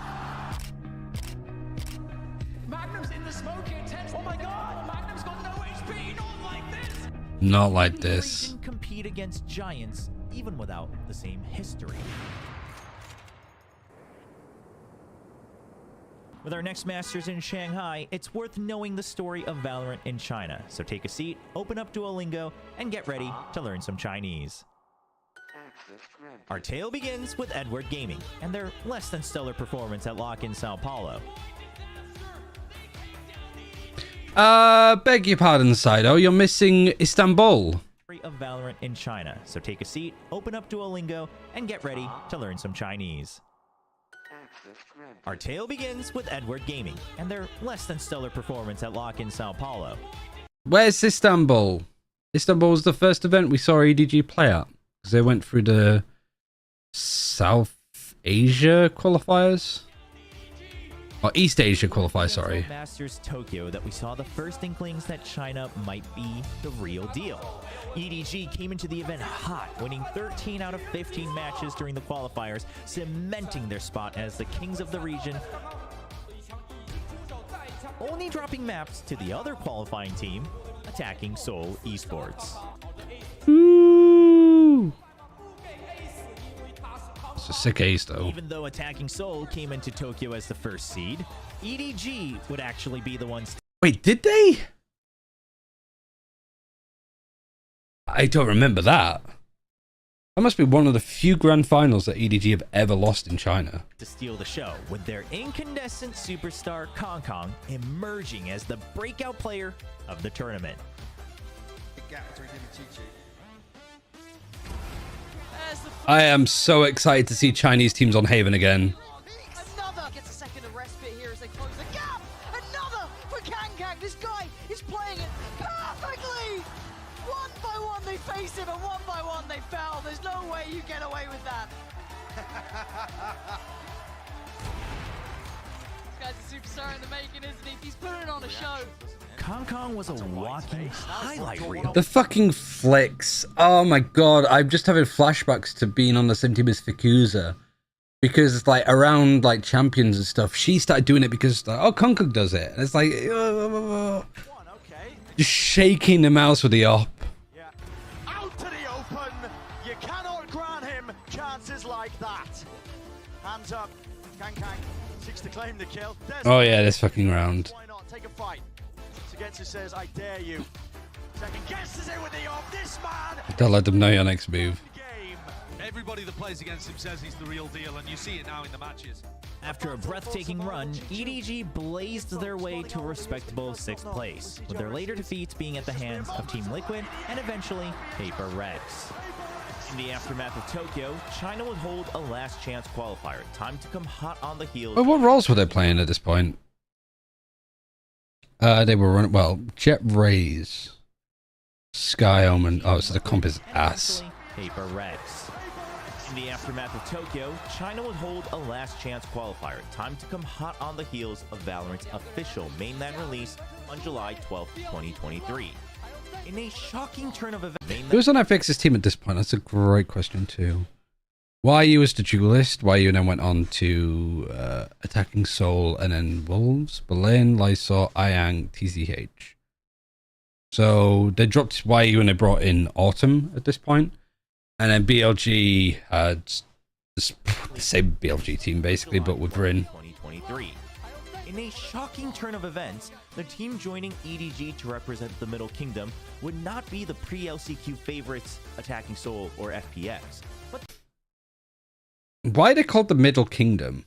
Speaker 14: Magnum's in the smoking tent. Oh my god! Magnum's got no HP. Not like this.
Speaker 1: Not like this.
Speaker 15: Region compete against giants even without the same history. With our next Masters in Shanghai, it's worth knowing the story of Valorant in China. So take a seat, open up Duolingo, and get ready to learn some Chinese. Our tale begins with Edward Gaming and their less than stellar performance at Lock in Sao Paulo.
Speaker 1: Beg your pardon, Sido, you're missing Istanbul.
Speaker 15: Of Valorant in China. So take a seat, open up Duolingo, and get ready to learn some Chinese. Our tale begins with Edward Gaming and their less than stellar performance at Lock in Sao Paulo.
Speaker 1: Where's Istanbul? Istanbul was the first event we saw EDG play at, because they went through the South Asia qualifiers? Or East Asia qualifiers, sorry.
Speaker 15: Masters Tokyo that we saw the first inklings that China might be the real deal. EDG came into the event hot, winning 13 out of 15 matches during the qualifiers, cementing their spot as the kings of the region, only dropping maps to the other qualifying team, Attacking Seoul Esports.
Speaker 1: Ooh. It's a sick ace, though.
Speaker 15: Even though Attacking Seoul came into Tokyo as the first seed, EDG would actually be the ones.
Speaker 1: Wait, did they? I don't remember that. That must be one of the few grand finals that EDG have ever lost in China.
Speaker 15: To steal the show, with their incandescent superstar Kong Kong emerging as the breakout player of the tournament.
Speaker 1: I am so excited to see Chinese teams on Haven again.
Speaker 18: Another gets a second of respite here as they close the gap. Another for Kang. This guy is playing it perfectly. One by one they face it, and one by one they fell. There's no way you get away with that. This guy's a superstar in the making, isn't he? He's putting on a show.
Speaker 15: Kong Kong was a walking highlight reel.
Speaker 1: The fucking flicks. Oh my god, I'm just having flashbacks to being on the same team as Fikuza. Because, like, around, like, champions and stuff, she started doing it because, like, oh, Kong Kong does it. And it's like, just shaking the mouse with the op.
Speaker 14: Out to the open. You cannot grant him chances like that. Hands up. Kang seeks to claim the kill.
Speaker 1: Oh yeah, this fucking round.
Speaker 14: Why not? Take a fight. Sagetsu says, I dare you. Second guesses it with the off. This man.
Speaker 1: Don't let them know your next move.
Speaker 19: Everybody that plays against him says he's the real deal, and you see it now in the matches.
Speaker 15: After a breathtaking run, EDG blazed their way to a respectable 6th place, with their later defeats being at the hands of Team Liquid and eventually Paper Rex. In the aftermath of Tokyo, China would hold a last chance qualifier, time to come hot on the heels.
Speaker 1: Well, what roles were they playing at this point? They were running, well, Jet Rays, Sky Omen. Oh, so the comp is ass.
Speaker 15: Paper Rex. In the aftermath of Tokyo, China would hold a last chance qualifier, time to come hot on the heels of Valorant's official mainland release on July 12th, 2023. In a shocking turn of events,
Speaker 1: Who's on FX's team at this point? That's a great question too. YU was the duelist. YU then went on to Attacking Seoul, and then Wolves, Berlin, Lysol, Ayang, TZH. So they dropped YU and they brought in Autumn at this point. And then BLG had the same BLG team basically, but with Rin.
Speaker 15: 2023. In a shocking turn of events, the team joining EDG to represent the Middle Kingdom would not be the pre-LCQ favorites Attacking Seoul or FPX. But
Speaker 1: why are they called the Middle Kingdom?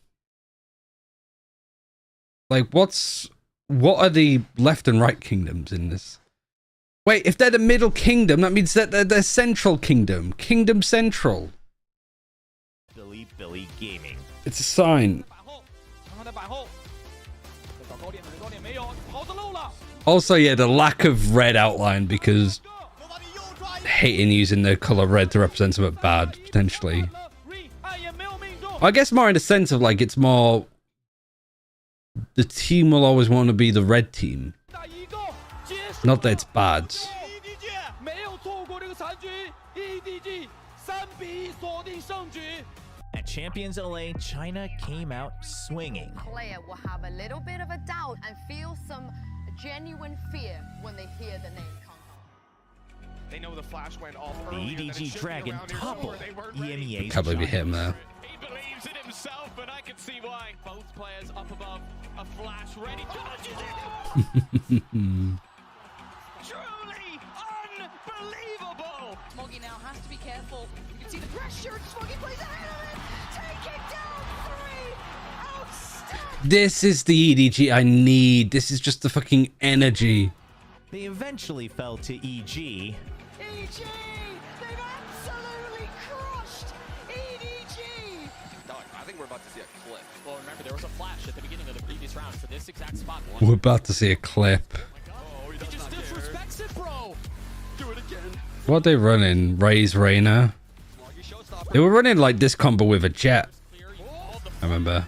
Speaker 1: Like, what are the left and right kingdoms in this? Wait, if they're the Middle Kingdom, that means that they're the Central Kingdom. Kingdom Central.
Speaker 15: Billy Gaming.
Speaker 1: It's a sign. Also, yeah, the lack of red outline, because hating using the color red to represent something bad, potentially. I guess more in the sense of, like, it's more... the team will always want to be the red team. Not that it's bad.
Speaker 13: EDG 3比1锁定胜局。
Speaker 15: At Champions LA, China came out swinging.
Speaker 20: Player will have a little bit of a doubt and feel some genuine fear when they hear the name Kang He.
Speaker 13: They know the flash went off
Speaker 15: The EDG Dragon toppled EMEA's
Speaker 1: Can't believe he hit him
Speaker 15: Giants.
Speaker 1: there.
Speaker 13: He believes in himself, and I can see why. Both players up above, a flash ready. Dodges it! Truly unbelievable!
Speaker 18: Smoggy now has to be careful. You can see the pressure. Smoggy plays ahead of it. Take it down 3. Outstanding.
Speaker 1: This is the EDG I need. This is just the fucking energy.
Speaker 15: They eventually fell to EG.
Speaker 18: EG, they've absolutely crushed EDG.
Speaker 13: No, I think we're about to see a clip. Well, remember, there was a flash at the beginning of the previous round for this exact spot.
Speaker 1: We're about to see a clip.
Speaker 13: Oh, he just disrespects it, bro. Do it again.
Speaker 1: What are they running? Raise Reyna? They were running like this combo with a jet. I remember.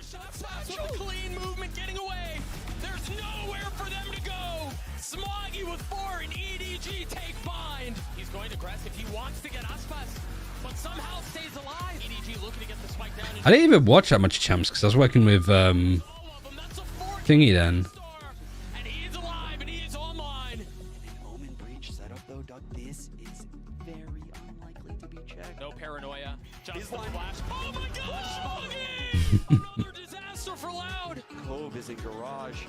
Speaker 13: Clean movement getting away. There's nowhere for them to go. Smoggy with 4 and EDG take bind. He's going to aggressive. He wants to get Aspas, but somehow stays alive. EDG looking to get the spike down.
Speaker 1: I didn't even watch that much champs because I was working with thingy then.
Speaker 13: And he's alive and he is online.
Speaker 21: Omen breach setup though, Doug. This is very unlikely to be checked.
Speaker 13: No paranoia. Just the flash. Oh my gosh! Smoggy! Another disaster for Loud.
Speaker 21: Cove is in garage.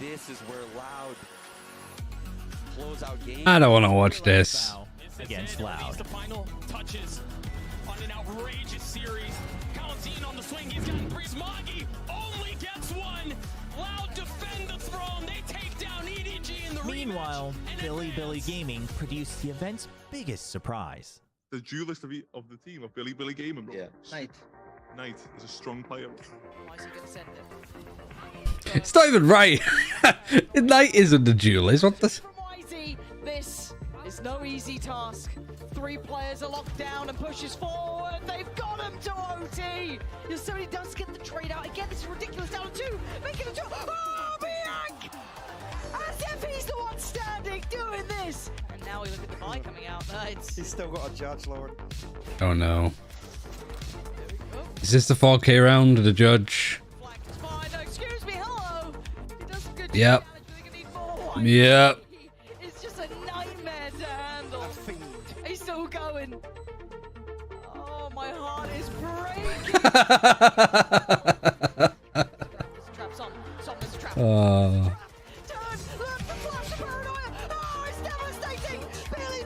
Speaker 21: This is where Loud close out game.
Speaker 1: I don't want to watch this.
Speaker 15: Against Loud.
Speaker 13: The final touches on an outrageous series. Palatine on the swing. He's got 3. Smoggy only gets 1. Loud defend the throne. They take down EDG in the
Speaker 15: Meanwhile, Billy Gaming produced the event's biggest surprise.
Speaker 22: The duelist of the team of Billy Gaming, bro.
Speaker 4: Yeah.
Speaker 22: Knight is a strong player.
Speaker 18: Why is he going to send it?
Speaker 1: It's not even right. Knight isn't the duelist. What the?
Speaker 18: Easy. This is no easy task. 3 players are locked down and pushes forward. They've got him to OT. Yosemite does get the trade out again. This is ridiculous. Down to 2, making a 2. Oh, Bianc! As if he's the one standing doing this. And now we look at the buy coming out.
Speaker 21: He's still got a judge, Lord.
Speaker 1: Oh no. Is this the 4K round? The judge?
Speaker 18: Fine. No, excuse me. Hello. He does a good
Speaker 1: Yep.
Speaker 18: job. I think I need more.
Speaker 1: Yep.
Speaker 18: It's just a nightmare to handle. He's still going. Oh, my heart is breaking. Trap, some is a trap.
Speaker 1: Oh.
Speaker 18: Turn, look, the flash of paranoia. Oh, it's devastating. Billy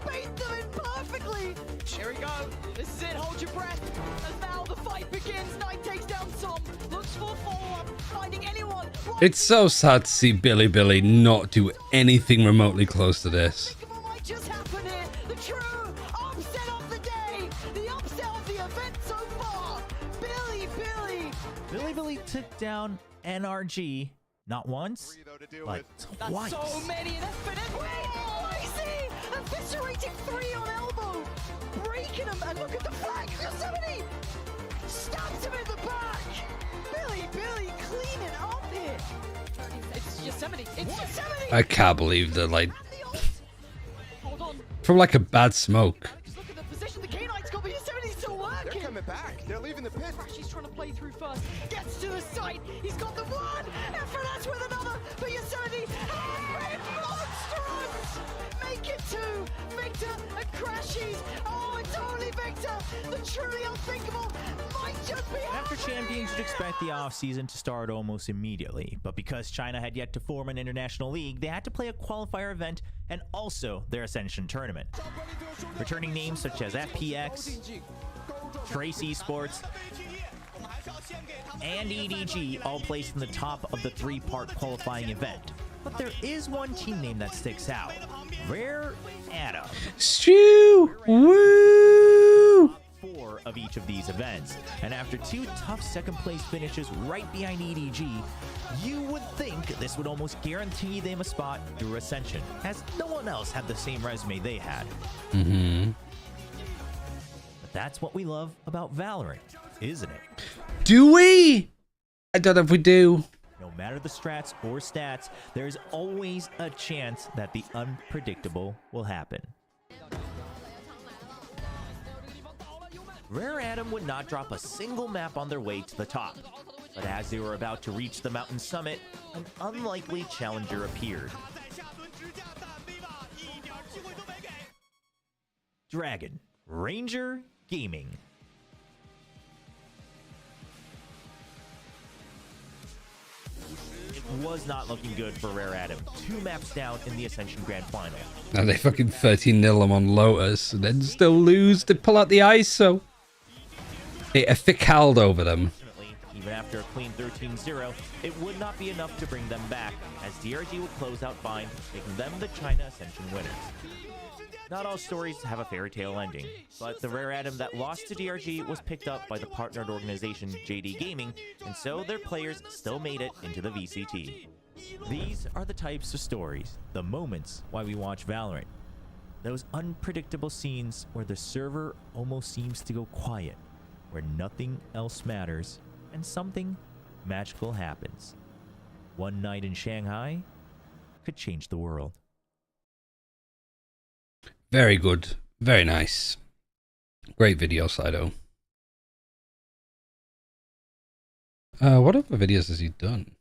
Speaker 18: beat them in perfectly. Here we go. This is it. Hold your breath. And now the fight begins. Knight takes down Som. Looks for follow-up. Finding anyone.
Speaker 1: It's so sad to see Billy not do anything remotely close to this.
Speaker 18: What might just happen here? The true upset of the day. The upset of the event so far.
Speaker 15: Billy took down NRG not once, but twice.
Speaker 18: That's so many. That's been it. Oh, I see. Eviscerating 3 on elbow. Breaking him. And look at the flag. Yosemite stabs him in the back. Billy cleaning up here. It's Yosemite. It's Yosemite.
Speaker 1: I can't believe that, like,
Speaker 18: Hold on.
Speaker 1: from like a bad smoke.
Speaker 18: Look at the position the K-Knight's got, but Yosemite's still working.
Speaker 13: They're coming back. They're leaving the pit.
Speaker 18: He's trying to play through first. Gets to the site. He's got the one. Effortless with another. But Yosemite. Red monstrous. Make it 2. Victor and Crashies. Oh, it's only Victor. The truly unthinkable might just be
Speaker 15: After Champions, you'd expect the offseason to start almost immediately, but because China had yet to form an international league, they had to play a qualifier event and also their Ascension tournament. Returning names such as FPX, Trace Esports, and EDG all placed in the top of the 3-part qualifying event. But there is one team name that sticks out. Rare Atom.
Speaker 1: Stew! Woo!
Speaker 15: 4 of each of these events, and after 2 tough second-place finishes right behind EDG, you would think this would almost guarantee them a spot through Ascension, as no one else had the same resume they had.
Speaker 1: Mm-hmm.
Speaker 15: But that's what we love about Valorant, isn't it?
Speaker 1: Do we? I don't know if we do.
Speaker 15: No matter the strats or stats, there's always a chance that the unpredictable will happen. Rare Atom would not drop a single map on their way to the top, but as they were about to reach the mountain summit, an unlikely challenger appeared. Dragon Ranger Gaming. It was not looking good for Rare Atom. 2 maps down in the Ascension Grand Final.
Speaker 1: Now they fucking 13-0 them on Lotus and then still lose. They pull out the ISO. They ficaled over them.
Speaker 15: Even after a clean 13-0, it would not be enough to bring them back, as DRG would close out fine, making them the China Ascension winners. Not all stories have a fairy tale ending, but the Rare Atom that lost to DRG was picked up by the partnered organization JD Gaming, and so their players still made it into the VCT. These are the types of stories, the moments why we watch Valorant. Those unpredictable scenes where the server almost seems to go quiet, where nothing else matters, and something magical happens. One night in Shanghai could change the world.
Speaker 1: Very good. Very nice. Great video, Sido. What other videos has he done?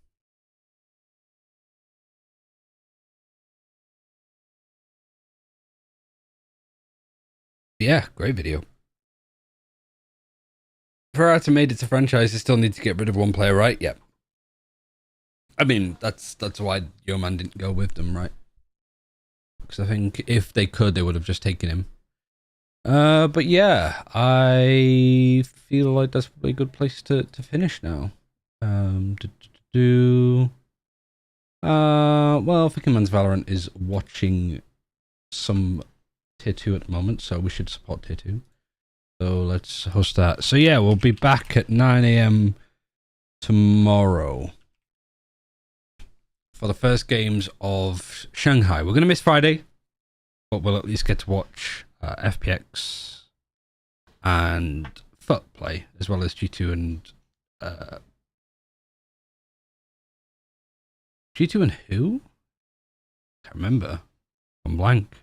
Speaker 1: Yeah, great video. For Atom made it to franchise, they still need to get rid of one player, right? Yep. I mean, that's why Yo Man didn't go with them, right? Because I think if they could, they would have just taken him. But yeah, I feel like that's probably a good place to finish now. Well, Fickerman's Valorant is watching some tier 2 at the moment, so we should support tier 2. So let's host that. So yeah, we'll be back at 9 AM tomorrow for the first games of Shanghai. We're going to miss Friday, but we'll at least get to watch FPX and FUT play, as well as G2 and... G2 and who? Can't remember. I'm blank.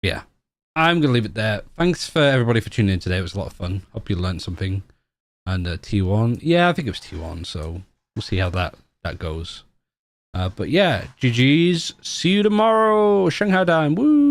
Speaker 1: Yeah. I'm going to leave it there. Thanks for everybody for tuning in today. It was a lot of fun. Hope you learned something. And T1. Yeah, I think it was T1, so we'll see how that goes. But yeah, GG's. See you tomorrow. Shanghai time. Woo!